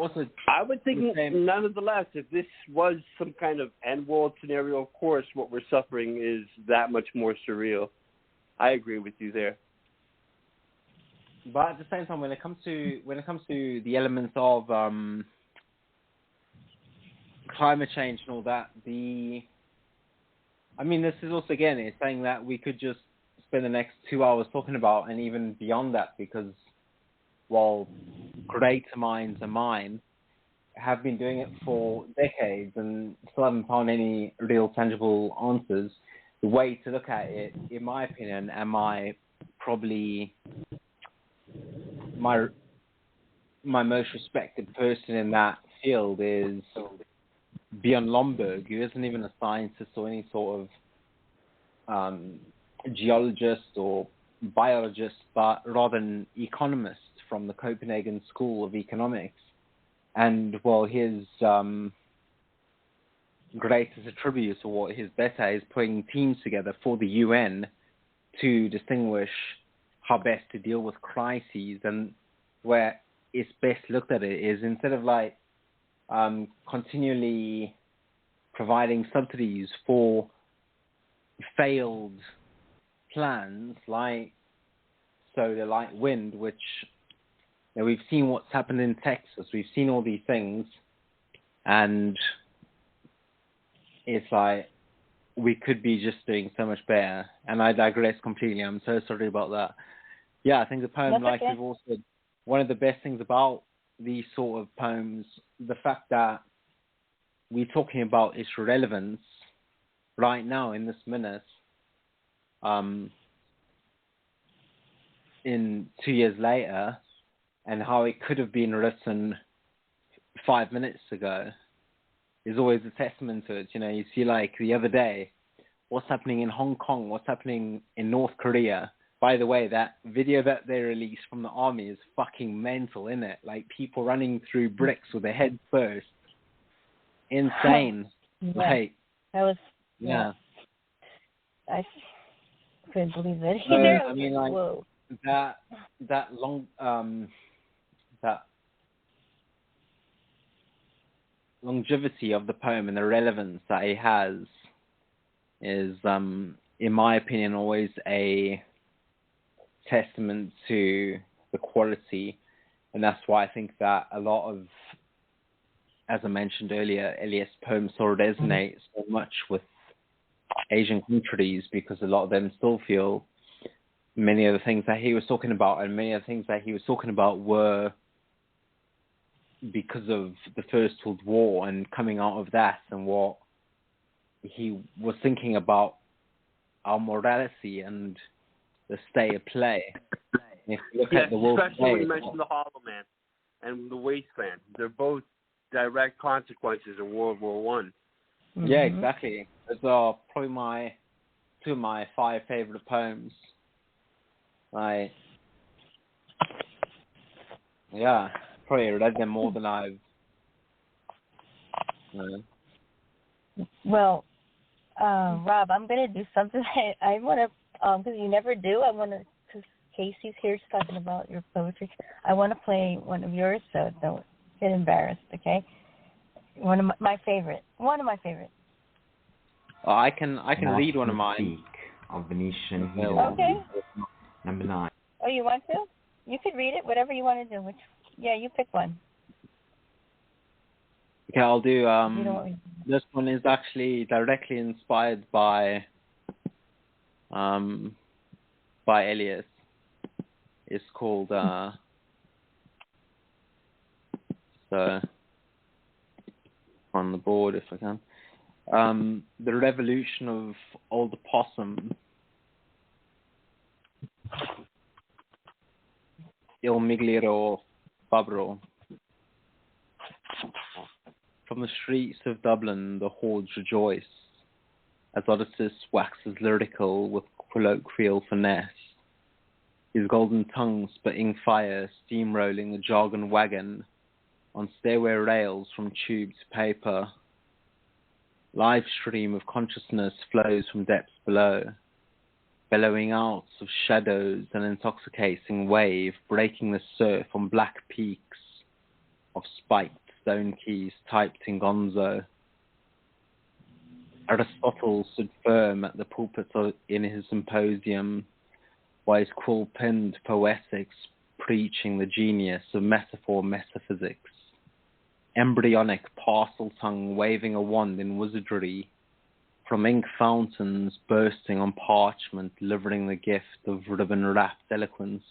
also, I would think, nonetheless, if this was some kind of end world scenario, of course, what we're suffering is that much more surreal. I agree with you there. But at the same time, when it comes to the elements of climate change and all that, this is also, again, it's saying that we could just spend the next 2 hours talking about, and even beyond that, because while greater minds than mine have been doing it for decades and still haven't found any real tangible answers, the way to look at it, in my opinion, and my most respected person in that field is Bjorn Lomborg, who isn't even a scientist or any sort of geologist or biologist, but rather an economist from the Copenhagen School of Economics. And, well, his greatest attribute, or what his better, is putting teams together for the UN to distinguish how best to deal with crises. And where it's best looked at it is, instead of like continually providing subsidies for failed plans like solar, like wind, which, you know, we've seen what's happened in Texas. We've seen all these things, and it's like we could be just doing so much better. And I digress completely. I'm so sorry about that. Yeah, I think the poem, That's like okay. we've all said, one of the best things about these sort of poems, the fact that we're talking about its relevance right now in this minute, in 2 years later, and how it could have been written 5 minutes ago, is always a testament to it. You know, you see, like the other day, what's happening in Hong Kong, what's happening in North Korea. By the way, that video that they released from the army is fucking mental, isn't it? Like people running through bricks with their heads first. Insane. Yeah. Like, That was, yeah. I couldn't believe it So, either. I mean, like, whoa. that longevity of the poem and the relevance that it has is, in my opinion, always a testament to the quality. And that's why I think that a lot of, as I mentioned earlier, Eliot's poems sort of resonate so much with Asian countries, because a lot of them still feel many of the things that he was talking about, and many of the things that he was talking about were because of the First World War and coming out of that, and what he was thinking about our morality and the state of play. And if you look at the world especially when you today, mentioned the Hollow Man and the Wasteland. They're both direct consequences of World War One. Yeah, exactly. Those are probably two of my 5 favorite poems. Like, yeah, probably read them more than I've. Well, Rob, I'm gonna do something. I want to, because you never do. I want to, because Casey's here talking about your poetry. I want to play one of yours, so don't get embarrassed, okay? One of my favorite. One of my favorites. I can read one of mine. Of Venetian Hill. Okay. Number 9. Oh, you want to? You could read it, whatever you want to do. Yeah, you pick one. Okay, I'll do. You know what this one is actually directly inspired by Eliot. It's called so on the board if I can. The Revolution of Old Possum. Il Migliore Fabbro. From the streets of Dublin, the hordes rejoice, as Odysseus waxes lyrical with colloquial finesse, his golden tongue spitting fire, steamrolling the jargon wagon on stairway rails from tube to paper. Live stream of consciousness flows from depths below, bellowing out of shadows, an intoxicating wave breaking the surf on black peaks of spiked stone keys typed in gonzo. Aristotle stood firm at the pulpit in his symposium, while his quill-penned poetics preaching the genius of metaphor metaphysics. Embryonic parcel tongue waving a wand in wizardry, from ink fountains bursting on parchment, delivering the gift of ribbon-wrapped eloquence.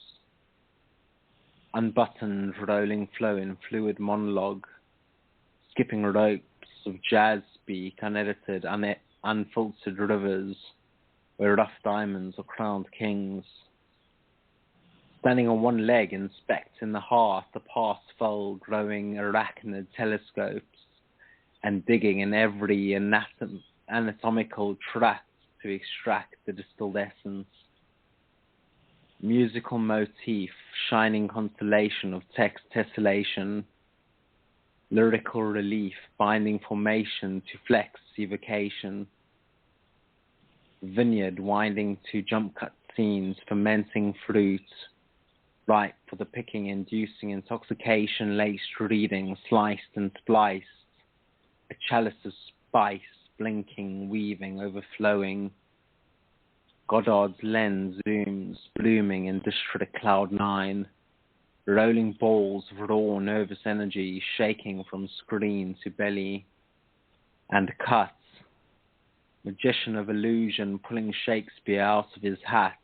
Unbuttoned, rolling flow in fluid monologue, skipping ropes of jazz speak, unedited, unfiltered rivers, where rough diamonds are crowned kings. Standing on one leg, inspect in the heart the past fold growing arachnid telescopes, and digging in every anatomical tract to extract the distilled essence. Musical motif, shining constellation of text tessellation, lyrical relief, binding formation to flex evocation, vineyard winding to jump cut scenes, fermenting fruits, ripe for the picking, inducing intoxication, laced reading, sliced and spliced, a chalice of spice, blinking, weaving, overflowing, Goddard's lens zooms, blooming in district cloud 9, rolling balls of raw nervous energy, shaking from screen to belly, and cuts, magician of illusion, pulling Shakespeare out of his hat,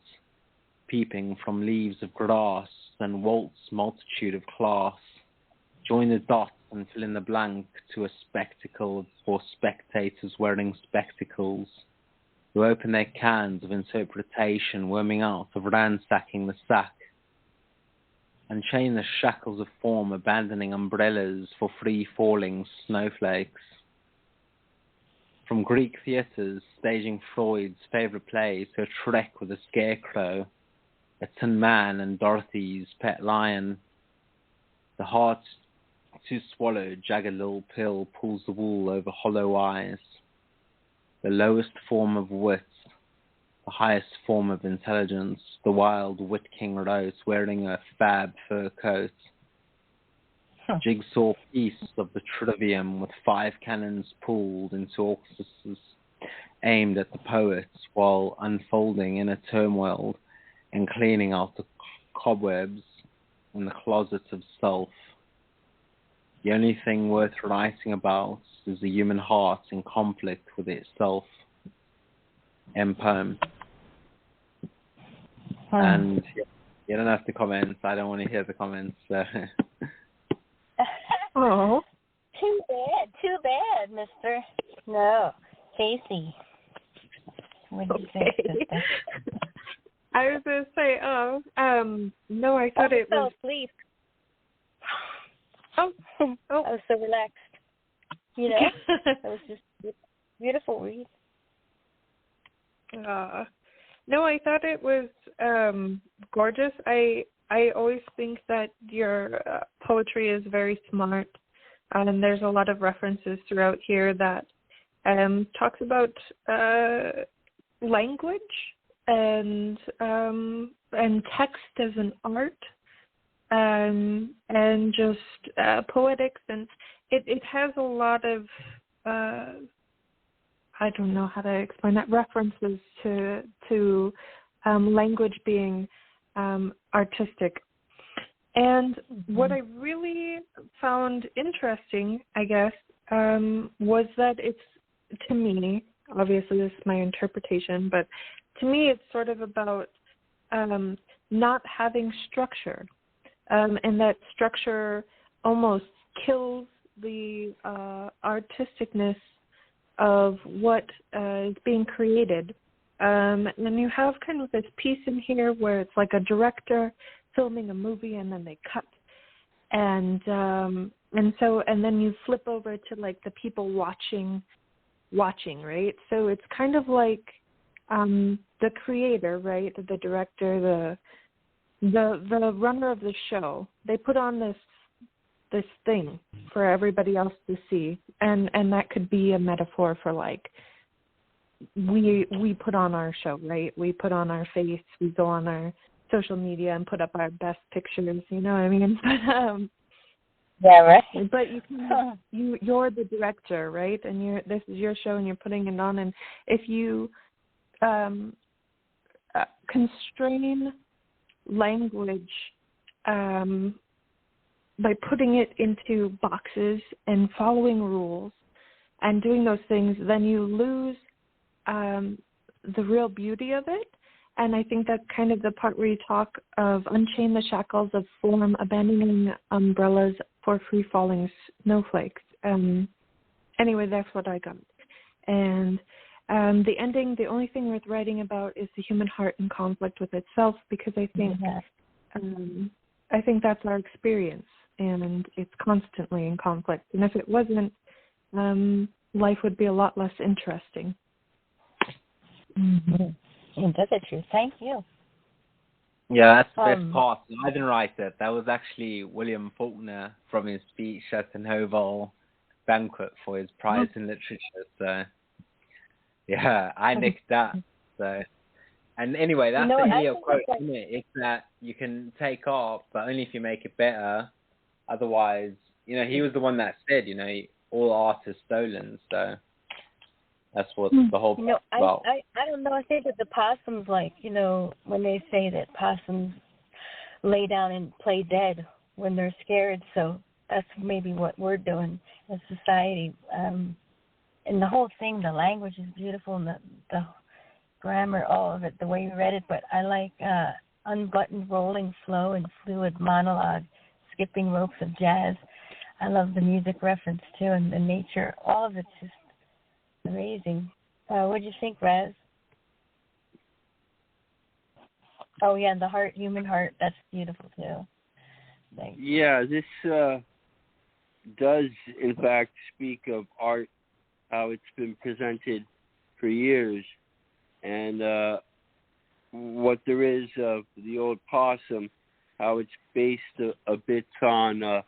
peeping from leaves of grass, and waltz multitude of class, join the dots and fill in the blank to a spectacle for spectators wearing spectacles, who open their cans of interpretation, worming out of ransacking the sack, unchain the shackles of form, abandoning umbrellas for free-falling snowflakes. From Greek theatres, staging Freud's favourite plays, to a trek with a scarecrow, a Tin Man and Dorothy's pet lion, the heart to swallow, jagged little pill pulls the wool over hollow eyes. The lowest form of wit, the highest form of intelligence, the wild wit king wrote, wearing a fab fur coat. Jigsaw piece of the trivium with 5 cannons pulled into auspices aimed at the poets while unfolding inner turmoil and cleaning out the cobwebs in the closet of self. The only thing worth writing about is the human heart in conflict with itself. End poem. And you don't have to comment. I don't want to hear the comments. So. Oh, too bad, Mister. No, Casey. What do you think, sister? I was going to say, no, I thought it was... asleep. Oh. I was so relaxed. You know, that was just beautiful read. No, I thought it was gorgeous. I always think that your poetry is very smart, and there's a lot of references throughout here that talks about language and text as an art, and just poetics, and it has a lot of I don't know how to explain that, references to language being artistic. And what I really found interesting, I guess, was that it's, to me, obviously this is my interpretation, but to me it's sort of about not having structure, and that structure almost kills the artisticness of what is being created. And you have kind of this piece in here where it's like a director filming a movie and then they cut. And then you flip over to like the people watching, right? So it's kind of like the creator, right? The director, the runner of the show. They put on this thing for everybody else to see, and that could be a metaphor for like we put on our show, right? We put on our face, we go on our social media and put up our best pictures, you know what I mean? But yeah, right. But you're the director, right? And this is your show and you're putting it on, and if you constrain language by putting it into boxes and following rules and doing those things, then you lose the real beauty of it. And I think that's kind of the part where you talk of unchain the shackles of form, abandoning umbrellas for free-falling snowflakes. Anyway, that's what I got. And the ending, the only thing worth writing about is the human heart in conflict with itself, because I think that's our experience, and it's constantly in conflict. And if it wasn't, life would be a lot less interesting. Mm-hmm. That's the truth. Thank you. Yeah, that's the best part. I didn't write it. That was actually William Faulkner from his speech at the Nobel banquet for his prize in literature. So, yeah, I nicked that. So, and anyway, that's the Elliot quote, isn't it? It's that you can take art, but only if you make it better. Otherwise, he was the one that said, all art is stolen. So that's what the whole about. I don't know. I think that the possums, when they say that possums lay down and play dead when they're scared. So that's maybe what we're doing as society. And the whole thing, the language is beautiful, and the grammar, all of it, the way you read it. But I like unbuttoned rolling flow and fluid monologue, skipping ropes of jazz. I love the music reference too, and the nature. All of it's just amazing. What do you think, Raz? Oh yeah, the heart, human heart. That's beautiful too. Thanks. Yeah, this does in fact speak of art, how it's been presented for years, and what there is of the old possum, how it's based a bit on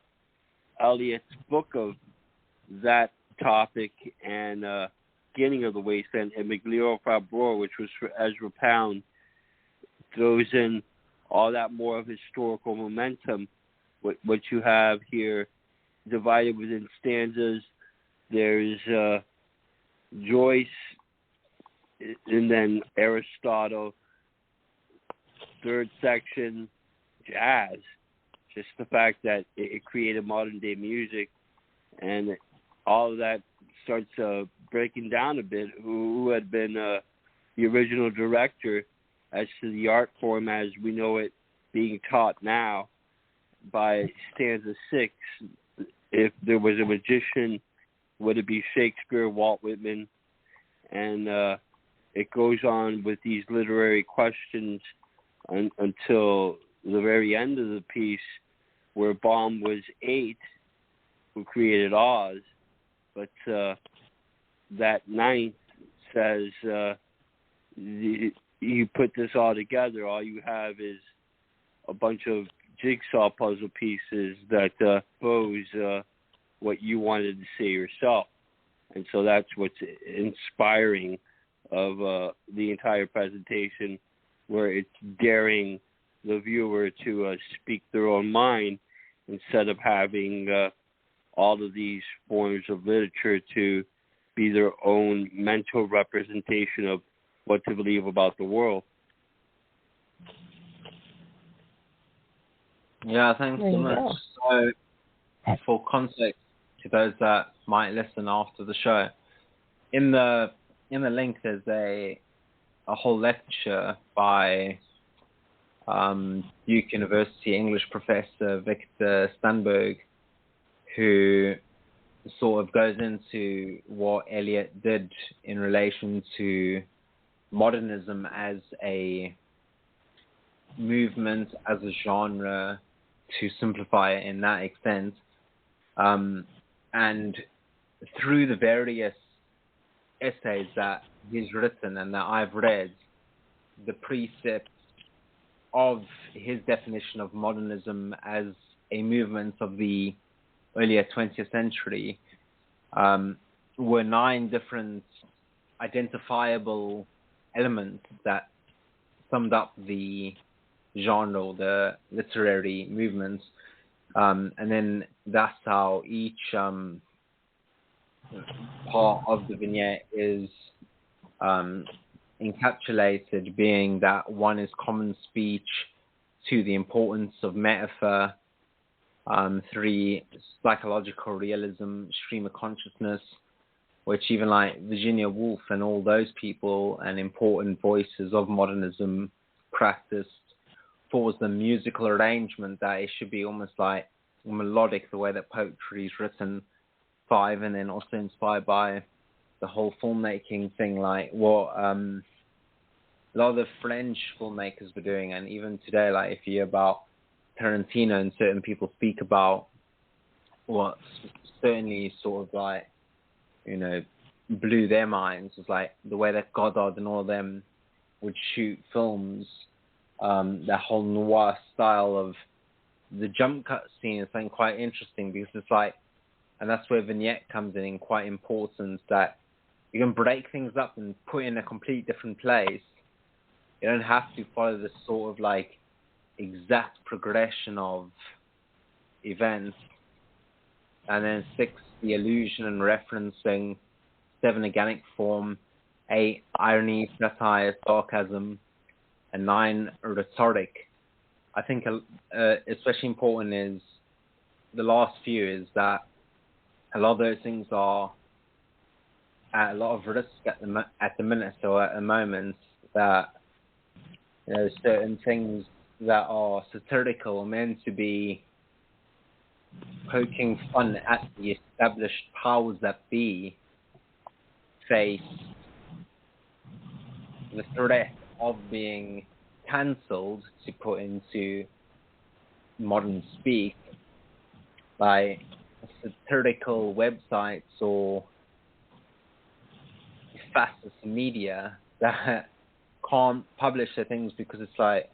Eliot's book of that topic and Beginning of the Wasteland, and Migliore Fabro, which was for Ezra Pound, throws in all that more of historical momentum. What you have here divided within stanzas, there's Joyce, and then Aristotle, third section, jazz. Just the fact that it created modern day music, and all of that starts breaking down a bit. Who had been the original director as to the art form as we know it being taught now by stanza 6. If there was a magician, would it be Shakespeare, Walt Whitman? And it goes on with these literary questions until the very end of the piece, where Baum was 8, who created Oz, but that 9th says you put this all together, all you have is a bunch of jigsaw puzzle pieces that pose what you wanted to say yourself. And so that's what's inspiring of the entire presentation, where it's daring the viewer to speak their own mind instead of having all of these forms of literature to be their own mental representation of what to believe about the world. Yeah, thanks so much. So, for context to those that might listen after the show, in the link there's a whole lecture by Duke University English professor Victor Stanberg, who sort of goes into what Eliot did in relation to modernism as a movement, as a genre, to simplify it in that extent. And through the various essays that he's written and that I've read, the precepts of his definition of modernism as a movement of the earlier 20th century were 9 different identifiable elements that summed up the genre, or the literary movements. And then that's how each part of the vignette is encapsulated, being that one is common speech, 2, the importance of metaphor, 3, psychological realism, stream of consciousness, which even like Virginia Woolf and all those people and important voices of modernism practiced. 4 was the musical arrangement, that it should be almost like melodic, the way that poetry is written. 5, and then also inspired by the whole filmmaking thing, like what a lot of the French filmmakers were doing, and even today, like if you hear about Tarantino and certain people speak about what certainly sort of like blew their minds was like the way that Godard and all of them would shoot films, that whole noir style of the jump cut scene is something quite interesting because it's like, and that's where vignette comes in quite important, that you can break things up and put in a complete different place. You don't have to follow this sort of like exact progression of events. And then 6, the illusion and referencing. 7, organic form. 8, irony, satire, sarcasm. And 9, rhetoric. I think especially important is the last few is that a lot of those things are at a lot of risk at the minute or at the moment, that certain things that are satirical meant to be poking fun at the established powers that be face the threat of being cancelled, to put into modern speak, by satirical websites or fascist media that can't publish their things because it's like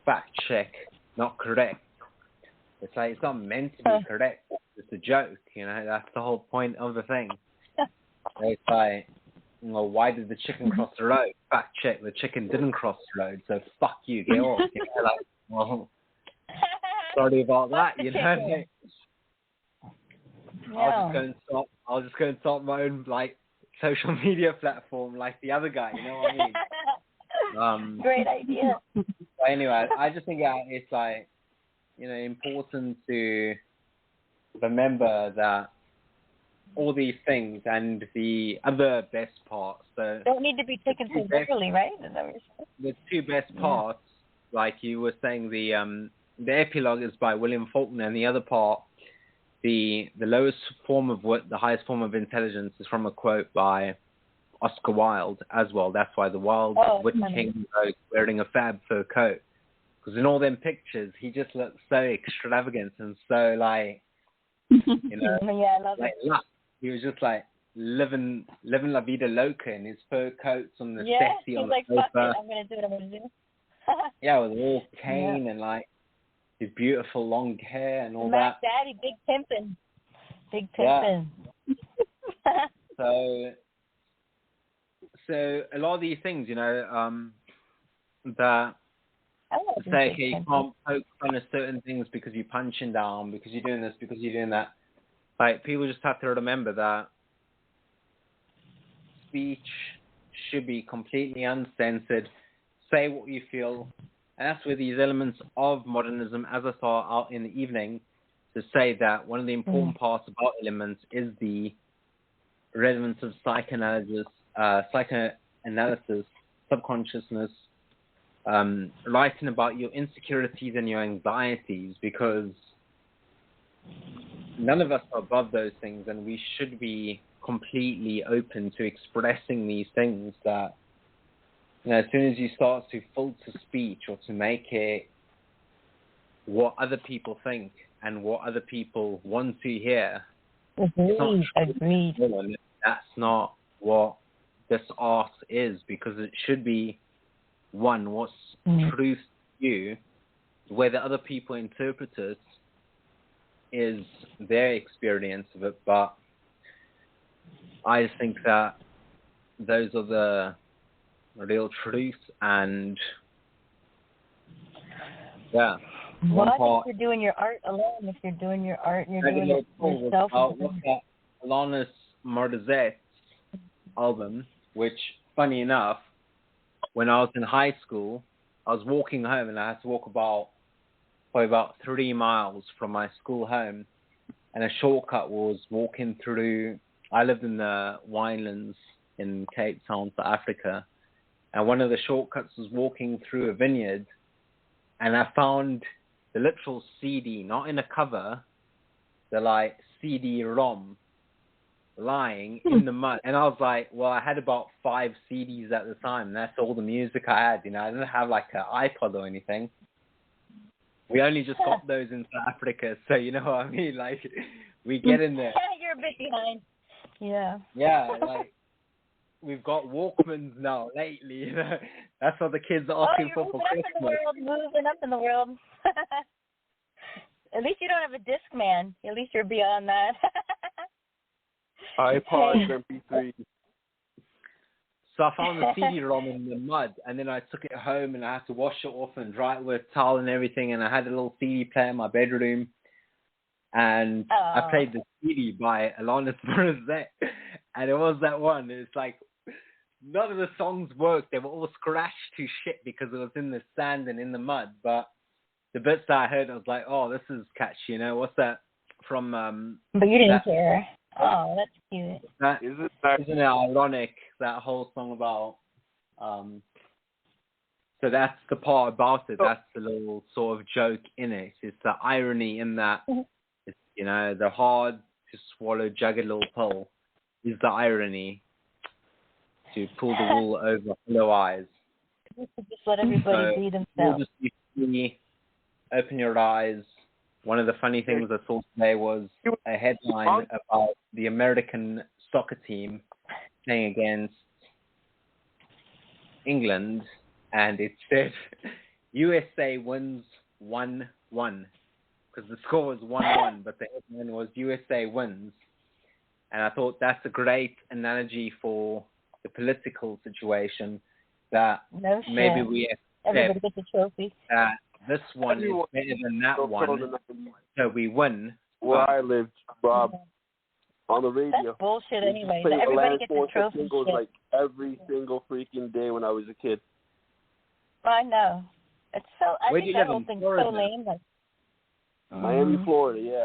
fact check, not correct. It's like it's not meant to be correct. It's a joke, That's the whole point of the thing. It's like, why did the chicken cross the road? Fact check, the chicken didn't cross the road, so fuck you, get off. Like, well, sorry about that, I'll just go and start my own like social media platform like the other guy. You know what I mean? Great idea. But anyway, I just think it's like important to remember that all these things and the other best parts don't need to be taken so literally, right? The two best parts, like you were saying, the epilogue is by William Faulkner, and the other part, the lowest form of the highest form of intelligence, is from a quote by Oscar Wilde as well. That's why the wild wit king goes wearing a fab fur coat, because in all them pictures he just looks so extravagant and so like yeah, I love like it. He was just like living la vida loca in his fur coats on the yeah, settee he's on like, the fuck sofa. it, I'm gonna do what I'm gonna do. Yeah, with all cane and like his beautiful long hair and all Mac that. Daddy, big pimpin'. Yeah. So a lot of these things, that say, okay, you can't poke fun at certain things because you're punching down, because you're doing this, because you're doing that. Like, people just have to remember that speech should be completely uncensored. Say what you feel. And that's where these elements of modernism, as I saw out in the evening, to say that one of the important parts about elements is the relevance of psychoanalysis, subconsciousness, writing about your insecurities and your anxieties, because none of us are above those things, and we should be completely open to expressing these things. That as soon as you start to filter speech or to make it what other people think and what other people want to hear, Agreed. That's not what this art is, because it should be one, what's truth to you, whether other people interpret it is their experience of it. But I just think that those are the real truth. And well, I think you're doing your art alone. If you're doing your art, you're doing it yourself. Look at Alanis Morissette's album, which, funny enough, when I was in high school, I was walking home and I had to walk probably about 3 miles from my school home, and a shortcut was walking through. I lived in the winelands in Cape Town, South Africa, and one of the shortcuts was walking through a vineyard, and I found the literal CD, not in a cover, the like CD-ROM, lying in the mud. And I was like, well, I had about 5 CDs at the time, and that's all the music I had. I didn't have like an iPod or anything. We only just got those in South Africa, so you know what I mean? Like, we get in there. You're a bit behind. Yeah. Yeah, like we've got Walkmans now lately. You know, that's what the kids are asking for Christmas. Moving up in the world. At least you don't have a Discman. At least you're beyond that. iPods, MP3. So I found the CD-ROM in the mud, and then I took it home, and I had to wash it off and dry it with towel and everything. And I had a little CD player in my bedroom, and I played the CD by Alanis Morissette, and it was that one. It's like none of the songs worked; they were all scratched to shit because it was in the sand and in the mud. But the bits that I heard, I was like, "Oh, this is catchy." You know, what's that from? But you didn't care. Oh, that's cute. Isn't it ironic, that whole song about, so that's the part about it, that's the little sort of joke in it. It's the irony in that, it's, you know, the hard to swallow jagged little pill is the irony to pull the wool over hollow eyes. Just let everybody be themselves. Open your eyes. One of the funny things I saw today was a headline about the American soccer team playing against England, and it said USA wins 1-1 because the score was 1-1, but the headline was USA wins. And I thought that's a great analogy for the political situation, that maybe we everybody gets a trophy. That this one is better than that one, so we win. Where I lived, Bob, on the radio. That's bullshit anyway. Everybody gets a trophy. Singles like every single freaking day when I was a kid. I know. It's so. I think that whole thing's so lame. Like, Miami, Florida, yeah.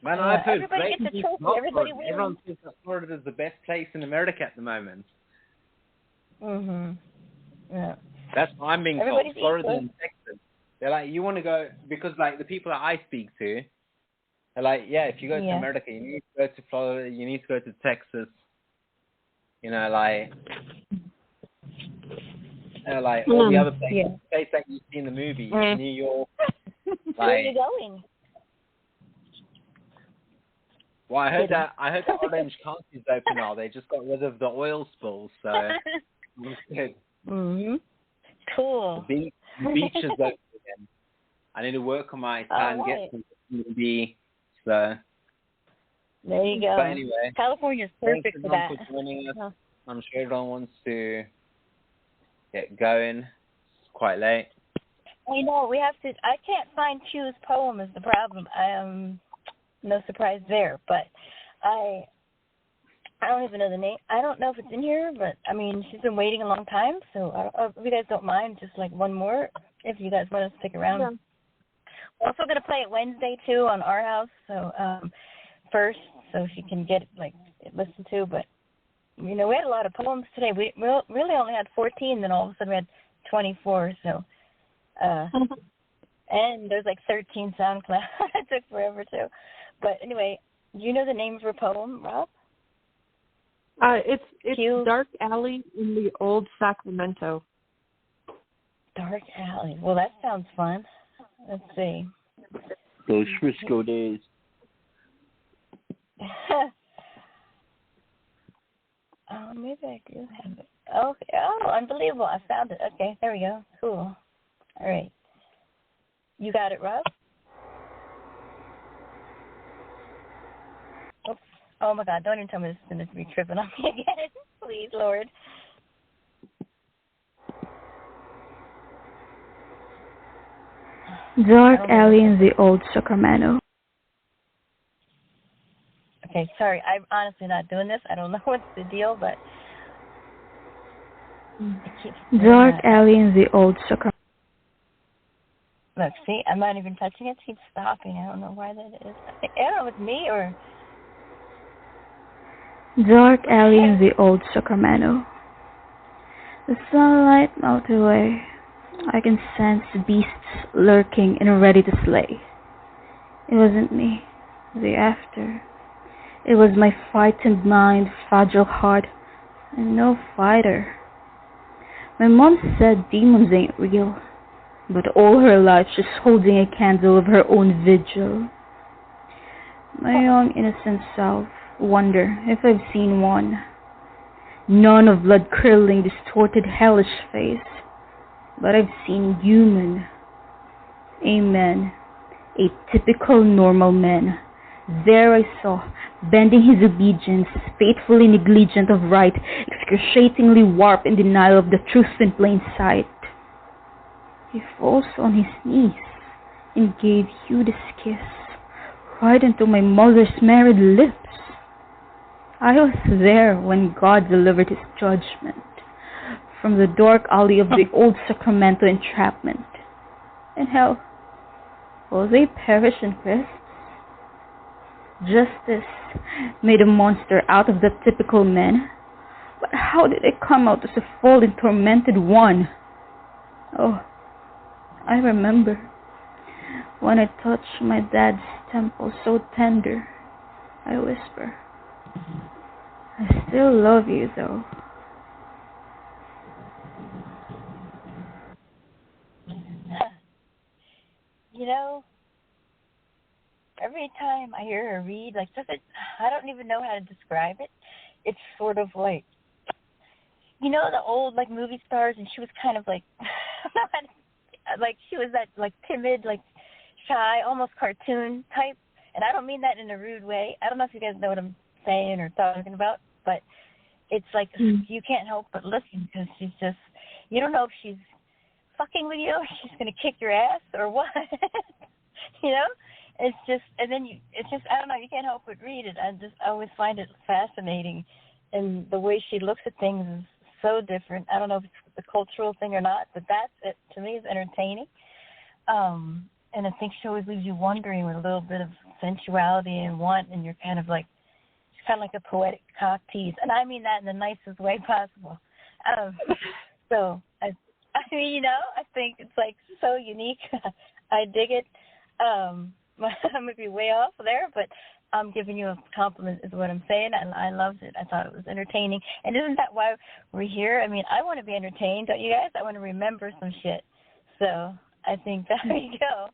Man, I've heard everybody gets a trophy. Everybody wins. Everyone thinks that Florida is the best place in America at the moment. Yeah. That's what I'm being told. Florida and Texas. They're like, you want to go, because like the people that I speak to, they're like, yeah, if you go to America, you need to go to Florida, you need to go to Texas. You know, like all the other places, places that you see in the movies, New York. Where are you going? Well, I heard that Orange County's open now. They just got rid of the oil spills, so it's good. Cool. The beach is open again. I need to work on my tan, get some B. So there you go. But anyway, California's perfect for that. For joining us. I'm sure everyone wants to get going. It's quite late. I know we have to. I can't find Chu's poem is the problem. No surprise there, but I don't even know the name. I don't know if it's in here, but I mean, she's been waiting a long time, so if you guys don't mind, just like one more, if you guys want to stick around. Yeah. We're also going to play it Wednesday, too, on our house, so first, so she can get, listened to, but, you know, we had a lot of poems today. We really only had 14, then all of a sudden we had 24, so, and there's 13 SoundCloud. It took forever, too. But anyway, do you know the name of her poem, Rob? It's Dark Alley in the Old Sacramento. Dark Alley. Well, that sounds fun. Let's see. Those Frisco days. Maybe I do have it. Okay. Oh, unbelievable. I found it. Okay, there we go. Cool. All right. You got it, Rob? Oops. Oh, my God. Don't even tell me this is going to be tripping on me again. Please, Lord. Dark Alley in the Old Sacramento. Okay, sorry. I'm honestly not doing this. I don't know what's the deal, but... Dark Alley in the Old Sacramento. Look, see? I'm not even touching it. It keeps stopping. I don't know why that is. I don't know if it's me or... Dark Alley in the Old Sacramento. The sunlight melted away. I can sense beasts lurking and ready to slay. It wasn't me, the after. It was my frightened mind, fragile heart, and no fighter. My mom said demons ain't real, but all her life she's holding a candle of her own vigil. My young innocent self wonder if I've seen one. None of blood-curdling, distorted, hellish face, but I've seen human. Amen. A typical normal man. There I saw, bending his obedience, faithfully negligent of right, excruciatingly warped in denial of the truth in plain sight. He falls on his knees and gave you this kiss, right into my mother's married lips. I was there when God delivered his judgment from the dark alley of the old Sacramento entrapment. And hell, will they perish in Christ? Justice made a monster out of the typical man, but how did I come out as a fallen, tormented one? Oh, I remember when I touched my dad's temple so tender, I whisper, I still love you though. You know, every time I hear her read, like stuff that I don't even know how to describe it. It's sort of like, you know, the old like movie stars, and she was kind of like, like she was that like timid, like shy, almost cartoon type. And I don't mean that in a rude way. I don't know if you guys know what I'm saying or talking about, but it's like you can't help but listen because she's just, you don't know if she's fucking with you or she's gonna kick your ass or what. You know, it's just, and then it's just, I don't know, you can't help but read it. I always find it fascinating, and the way she looks at things is so different. I don't know if it's the cultural thing or not, but that's it to me is entertaining. And I think she always leaves you wondering with a little bit of sensuality and want, and you're kind of like, it's kind of like a poetic cock tease, and I mean that in the nicest way possible. So I mean, you know, I think it's like so unique. I dig it. I might be way off there, but I'm giving you a compliment is what I'm saying, and I loved it. I thought it was entertaining. And isn't that why we're here? I mean, I want to be entertained, don't you guys? I want to remember some shit. So I think there you go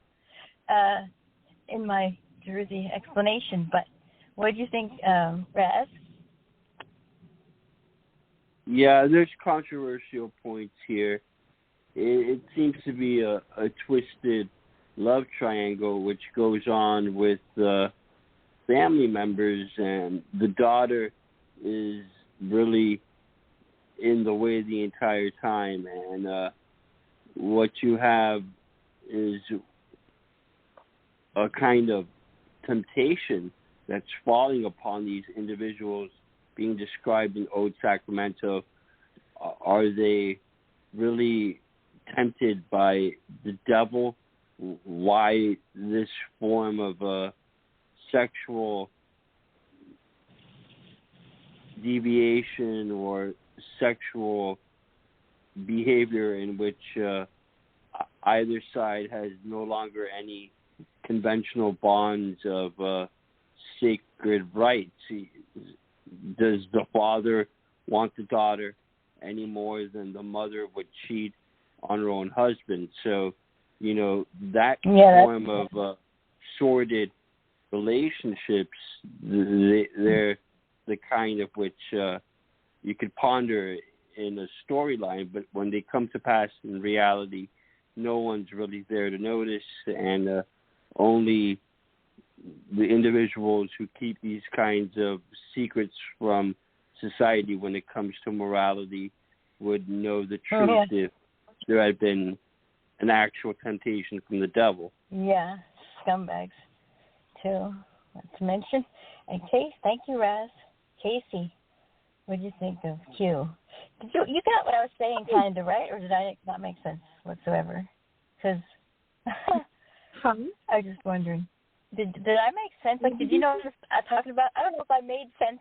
in my Jersey explanation. But what do you think, Raz? Yeah, there's controversial points here. It seems to be a twisted love triangle which goes on with family members, and the daughter is really in the way the entire time, and what you have is a kind of temptation that's falling upon these individuals being described in Old Sacramento. Are they really tempted by the devil? Why this form of sexual deviation or sexual behavior in which either side has no longer any conventional bonds of sacred rights? Does the father want the daughter any more than the mother would cheat on her own husband? So, you know, that form of sordid relationships, they're the kind of which you could ponder in a storyline, but when they come to pass in reality, no one's really there to notice, and only the individuals who keep these kinds of secrets from society when it comes to morality would know the truth if there had been an actual temptation from the devil. Yeah, scumbags, too, not to mention. And Case, thank you, Raz. Casey, what did you think of Q? Did you got what I was saying, kind of, right? Or did I not make sense whatsoever? Because I was just wondering. Did I make sense? Like, did you know what I'm talking about? I don't know if I made sense,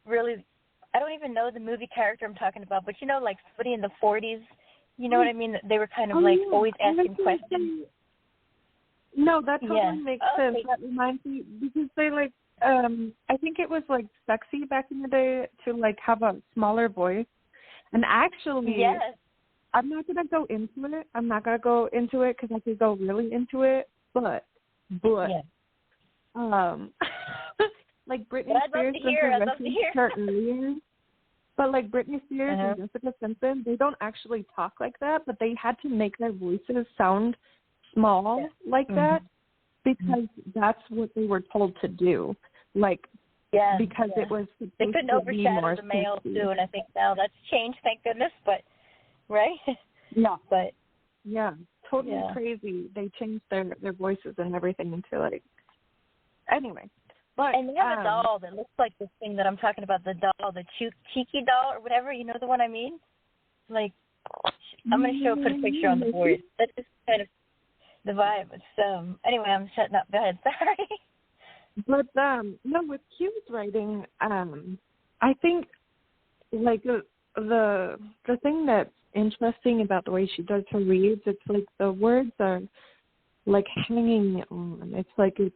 really. I don't even know the movie character I'm talking about, but you know, like somebody in the 40s, you know what I mean? They were kind of like always asking questions. No, that totally makes sense. That reminds me, because they like, I think it was like sexy back in the day to like have a smaller voice. And actually, I'm not going to go into it. I'm not going to go into it because I could go really into it. But like Britney I'd Spears love to hear. her earlier. But like Britney Spears and Jessica Simpson, they don't actually talk like that, but they had to make their voices sound small like that because that's what they were told to do. Like, because it was supposed they couldn't to be overshadow more the males sexy. too, and I think now that's changed, thank goodness. But right? Yeah. But totally crazy. They changed their voices and everything into like. Anyway. But, and they have a doll that looks like this thing that I'm talking about, the doll, the Cheeky doll or whatever, you know the one I mean? Like, I'm going to put a picture on the board. That's just kind of the vibe. It's, anyway, I'm shutting up. Go ahead. Sorry. But, no, with Q's writing, I think, like, the thing that's interesting about the way she does her reads, it's like the words are, like, hanging on. It's like it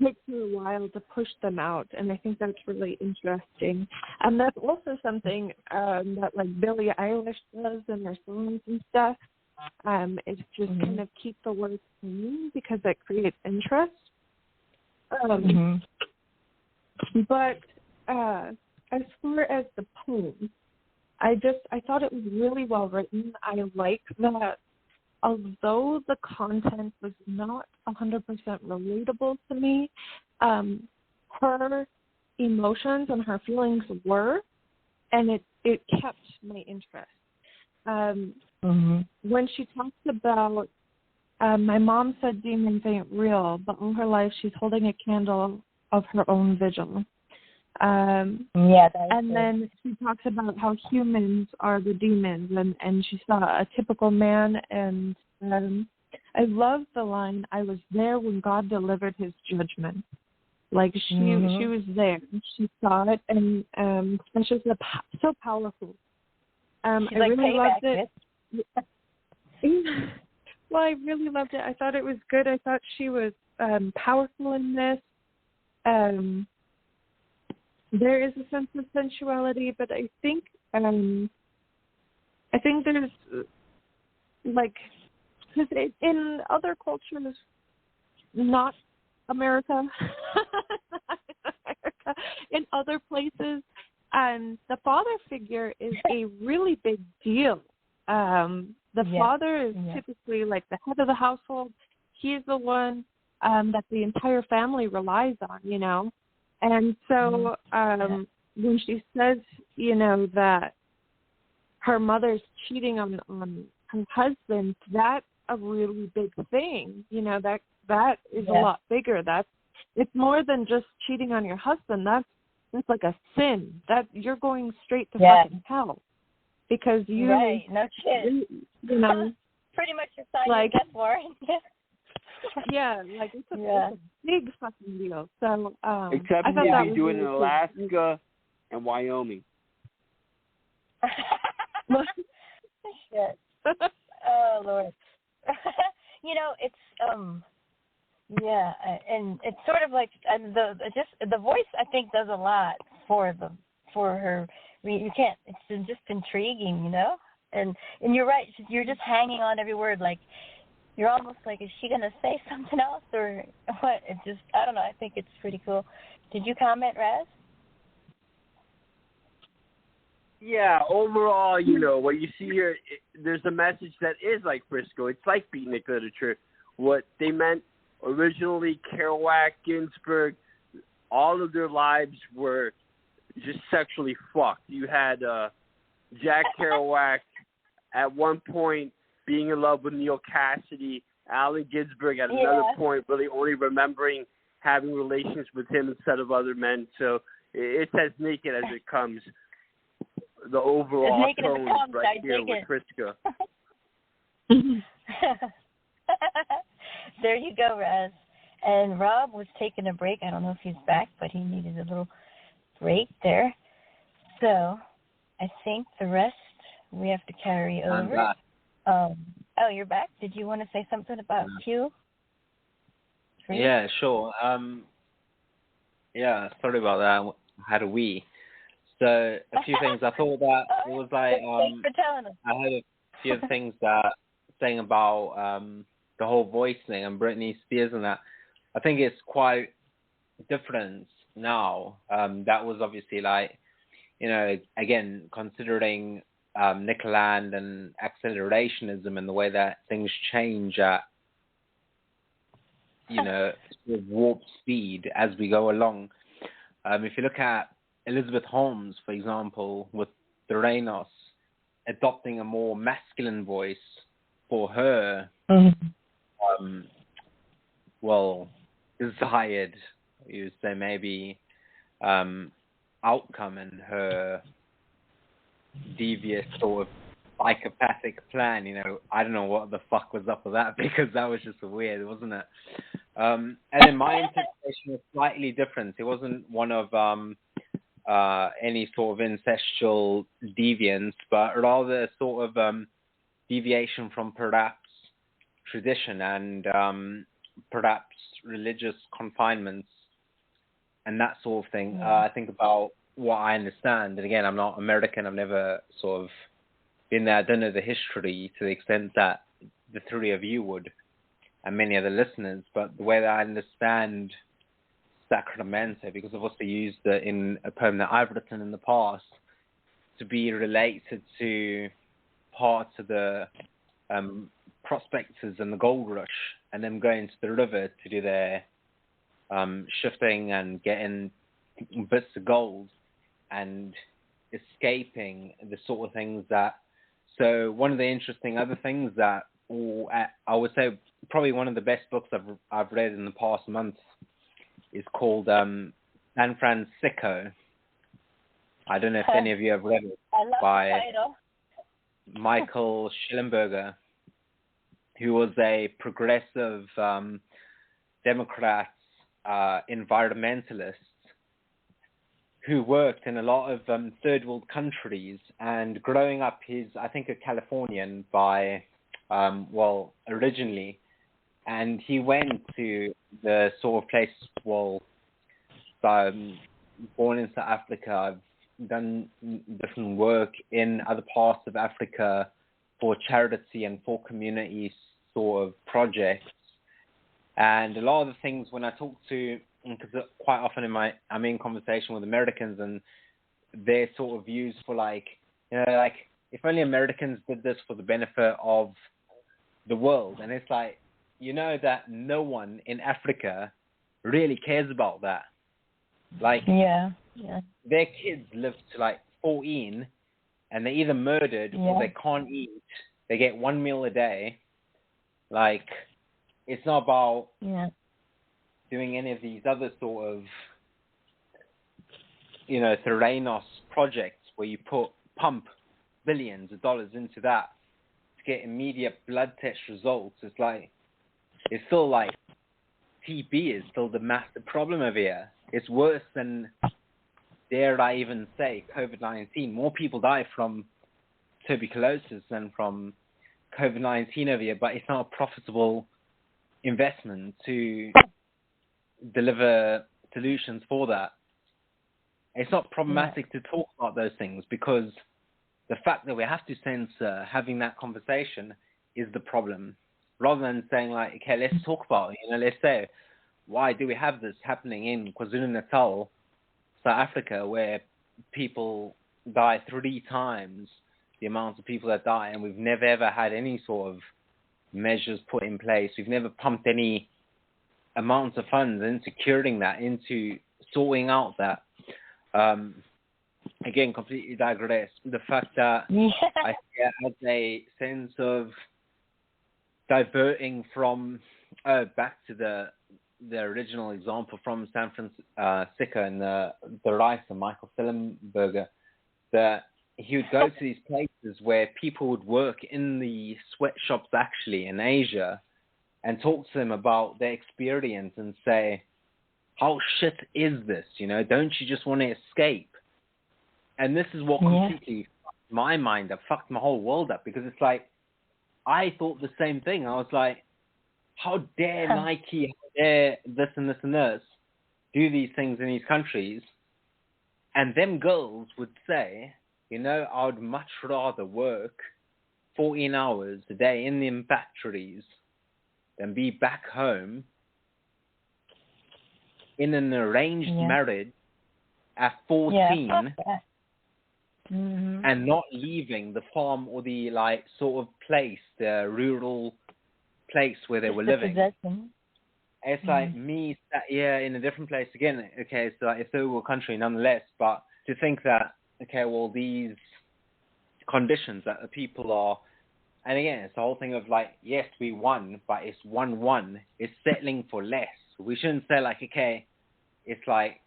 takes her a while to push them out, and I think that's really interesting. And that's also something that, like, Billie Eilish does in her songs and stuff. It's just kind of keep the words hanging because it creates interest. But as far as the poem, I thought it was really well written. I like that. Although the content was not 100% relatable to me, her emotions and her feelings were, and it kept my interest. When she talks about, my mom said demons ain't real, but all her life she's holding a candle of her own vigil. And then she talks about how humans are the demons, and she saw a typical man, and I love the line, I was there when God delivered his judgment. Like, she was there, she saw it, and it's just so powerful. I like, really loved it. Bitch. Well, I really loved it. I thought it was good. I thought she was powerful in this. There is a sense of sensuality, but I think there's, like, because in other cultures, not America, in other places, the father figure is a really big deal. The father is typically like the head of the household. He's the one that the entire family relies on, you know. And so when she says, you know, that her mother's cheating on her husband, that's a really big thing. You know, that is a lot bigger. It's more than just cheating on your husband. That's like a sin. That you're going straight to fucking hell because you no shit. You know, pretty much your sign like, death warrant. Like it's a big fucking deal. So except I thought if that you was do it really in cool. Alaska and Wyoming. Shit. Oh Lord. You know, it's and it's sort of like the voice I think does a lot for her. You can't. It's just intriguing, you know. And you're right. You're just hanging on every word. Like you're almost like, is she gonna say something else or what? It just I don't know. I think it's pretty cool. Did you comment, Raz? Yeah, overall, you know, what you see here, there's a message that is like Frisco. It's like beatnik literature. What they meant originally, Kerouac, Ginsberg, all of their lives were just sexually fucked. You had Jack Kerouac at one point being in love with Neil Cassidy, Allen Ginsberg at another point really only remembering having relations with him instead of other men. So it's as naked as it comes. The overall tone right here with Frisco. There you go, Raz. And Rob was taking a break. I don't know if he's back, but he needed a little break there. So I think the rest we have to carry over. I'm back. Oh, you're back? Did you want to say something about Q? Yeah, sure. Sorry about that. I had a wee. So a few things. I thought that it was like Thanks for telling us. I heard a few of the things that saying about the whole voice thing and Britney Spears and that. I think it's quite difference now. That was obviously like, again, considering Nicoland and accelerationism and the way that things change at, sort of warp speed as we go along. If you look at Elizabeth Holmes, for example, with Theranos, adopting a more masculine voice for her, desired, you would say maybe, outcome in her devious sort of psychopathic plan. I don't know what the fuck was up with that, because that was just weird, wasn't it? And then my interpretation was slightly different. It wasn't one of any sort of incestual deviance, but rather sort of deviation from perhaps tradition and perhaps religious confinements and that sort of thing. I think about what I understand, and again, I'm not American, I've never sort of been there, I don't know the history to the extent that the three of you would, and many other listeners, but the way that I understand Sacramento, because I've also used it in a poem that I've written in the past, to be related to parts of the prospectors and the gold rush, and them going to the river to do their shifting and getting bits of gold and escaping the sort of things that... So one of the interesting other things that, I would say probably one of the best books I've read in the past month is called San Francisco. I don't know if any of you have read it, by Michael Schellenberger, who was a progressive Democrat environmentalist who worked in a lot of third world countries, and growing up, he's, I think, a Californian by, originally, and he went to the sort of place, born in South Africa. I've done different work in other parts of Africa for charity and for community sort of projects. And a lot of the things when I talk to, because quite often I'm in conversation with Americans and their sort of views for if only Americans did this for the benefit of the world. And it's like, that no one in Africa really cares about that. Their kids live to 14 and they're either murdered or they can't eat. They get one meal a day. It's not about doing any of these other sort of, Theranos projects where you pump billions of dollars into that to get immediate blood test results. It's still TB is still the massive problem over here. It's worse than, dare I even say, COVID-19. More people die from tuberculosis than from COVID-19 over here, but it's not a profitable investment to deliver solutions for that. It's not problematic to talk about those things, because the fact that we have to censor having that conversation is the problem. Rather than saying okay, let's talk about it. Let's say, why do we have this happening in KwaZulu-Natal, South Africa, where people die 3 times the amount of people that die, and we've never ever had any sort of measures put in place. We've never pumped any amounts of funds into curing that, into sorting out that. Again, completely digress. The fact that I see it as a sense of diverting from back to the original example from San Francisco and the writer Michael Schellenberger, that he would go to these places where people would work in the sweatshops actually in Asia and talk to them about their experience and say, how shit is this? Don't you just want to escape? And this is what completely fucked my mind up, fucked my whole world up, because it's I thought the same thing. I was like, how dare Nike, how dare this and this and this do these things in these countries? And them girls would say, I would much rather work 14 hours a day in the factories than be back home in an arranged marriage at 14 and not leaving the farm or the like sort of place, the rural place where they were living. It's like me, in a different place again. Okay, so like, it's third world country nonetheless, but to think that, okay, well, these conditions that the people are, and again, it's the whole thing of like, yes, we won, but it's 1-1. It's settling for less. We shouldn't say like, okay, it's like,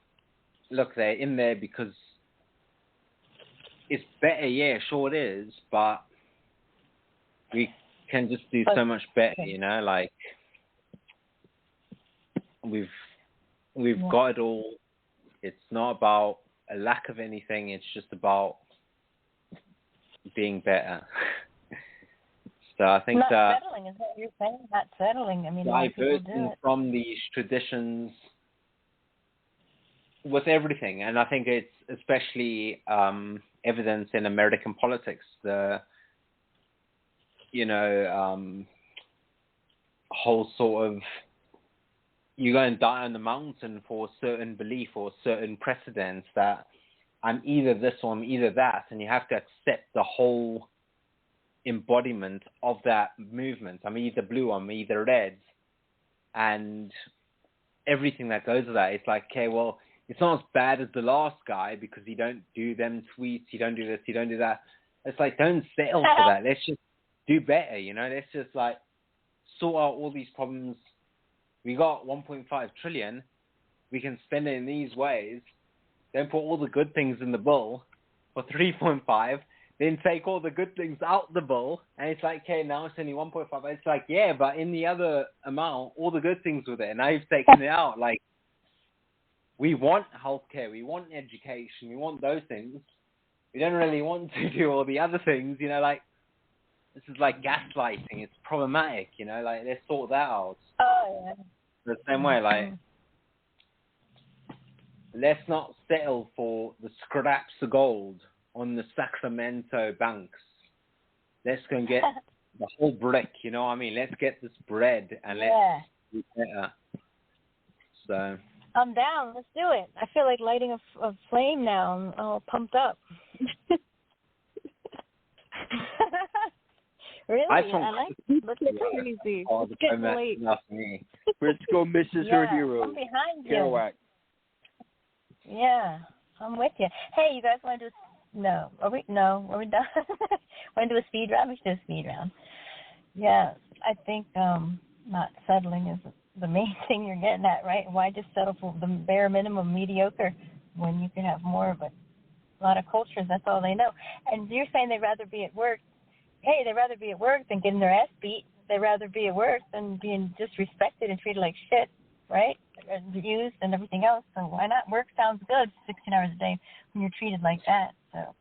look, they're in there because it's better. Yeah, sure it is, but we can just do so much better, you know, like we've got it all. It's not about a lack of anything. It's just about being better. So I think not settling is what you're saying. Not settling. I mean, a lot of people do it. From these traditions with everything, and I think it's especially evidence in American politics. The whole sort of you go and die on the mountain for a certain belief or certain precedents that I'm either this or I'm either that, and you have to accept the whole embodiment of that movement. I'm either blue, I'm either red, and everything that goes with that. It's like, okay, well, it's not as bad as the last guy because you don't do them tweets, you don't do this, you don't do that. It's like, don't settle for that. Let's just do better, you know? Let's just like sort out all these problems. We got 1.5 trillion. We can spend it in these ways. Then put all the good things in the bill for 3.5. Then take all the good things out the bill. And it's like, okay, now it's only 1.5. It's like, yeah, but in the other amount, all the good things were there. Now you've taken it out. Like, we want healthcare. We want education. We want those things. We don't really want to do all the other things, you know, like, this is like gaslighting. It's problematic, you know, like, let's sort that out. Oh, yeah. The same way, like, let's not settle for the scraps of gold on the Sacramento banks. Let's go and get the whole brick, you know what I mean? Let's get this bread and let's do better. So I'm down. Let's do it. I feel like lighting a flame now. I'm all pumped up. Really? I like it. Look at crazy. It's getting late. Briscoe misses her hero. I'm behind you. Kerouac. Yeah, I'm with you. Hey, you guys want to do No. Are we done? Want to do a speed round? We should do a speed round. Yeah, I think not settling is the main thing you're getting at, right? Why just settle for the bare minimum mediocre when you can have more of it? A lot of cultures, that's all they know. And you're saying they'd rather be at work. Hey, they'd rather be at work than getting their ass beat. They'd rather be at work than being disrespected and treated like shit, right? And used and everything else. So why not? Work sounds good 16 hours a day when you're treated like that. So I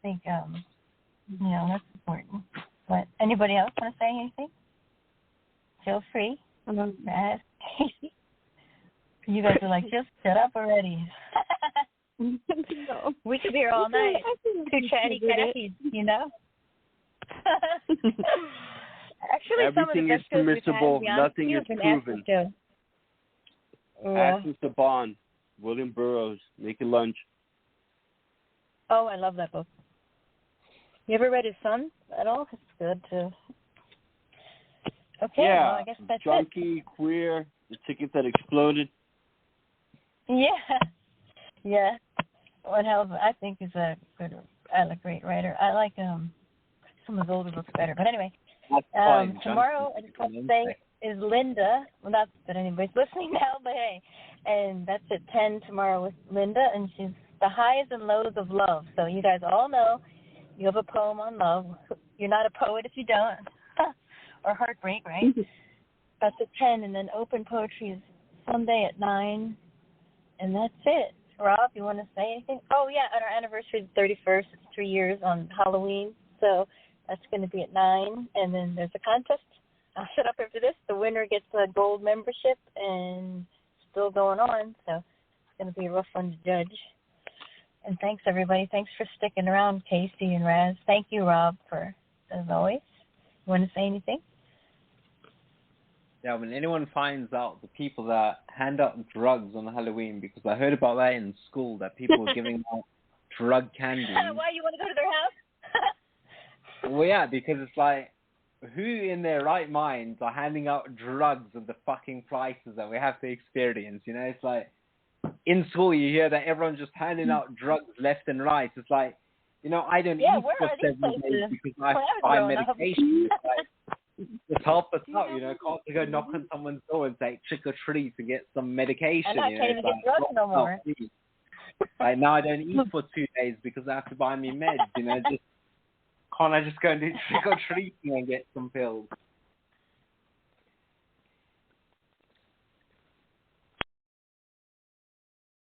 think, that's important. But anybody else want to say anything? Feel free. Ask Casey. You guys are like, just shut up already. No. We could be here all night. Two chatty Cathy's, you know? Actually, everything is permissible. Nothing is proven. Access to Bond, William Burroughs, Making Lunch. Oh, I love that book. You ever read his son at all? It's good too. Okay, yeah, well, I guess that's Junkie, Queer, The Ticket That Exploded. Yeah. What hell? I think is a great writer. I like some of his older books better. But anyway, tomorrow I just want to say is Linda. Well, not that anybody's listening now, but hey, and that's at 10 tomorrow with Linda, and she's the highs and lows of love. So you guys all know you have a poem on love. You're not a poet if you don't, or heartbreak, right? That's at 10, and then open poetry is Sunday at 9, and that's it. Rob, you want to say anything? Oh, yeah, on our anniversary, the 31st, it's 3 years on Halloween, so that's going to be at 9, and then there's a contest. I'll shut up after this. The winner gets a gold membership, and still going on, so it's going to be a rough one to judge. And thanks, everybody. Thanks for sticking around, Casey and Raz. Thank you, Rob, as always. You want to say anything? Yeah, when anyone finds out the people that hand out drugs on Halloween, because I heard about that in school, that people were giving out drug candy. Why, you want to go to their house? Well, yeah, because it's like, who in their right minds are handing out drugs at the fucking prices that we have to experience? You know, it's like, in school you hear that everyone's just handing out drugs left and right. It's like, you know, I don't eat for 7 days because I have to buy medication. It's like, just help us out, you know. Can't we go knock on someone's door and say trick or treat to get some medication? And I can't even get drugs no more. Like, now I don't eat for 2 days because I have to buy me meds, you know. Just can't I just go and do trick or treating and get some pills?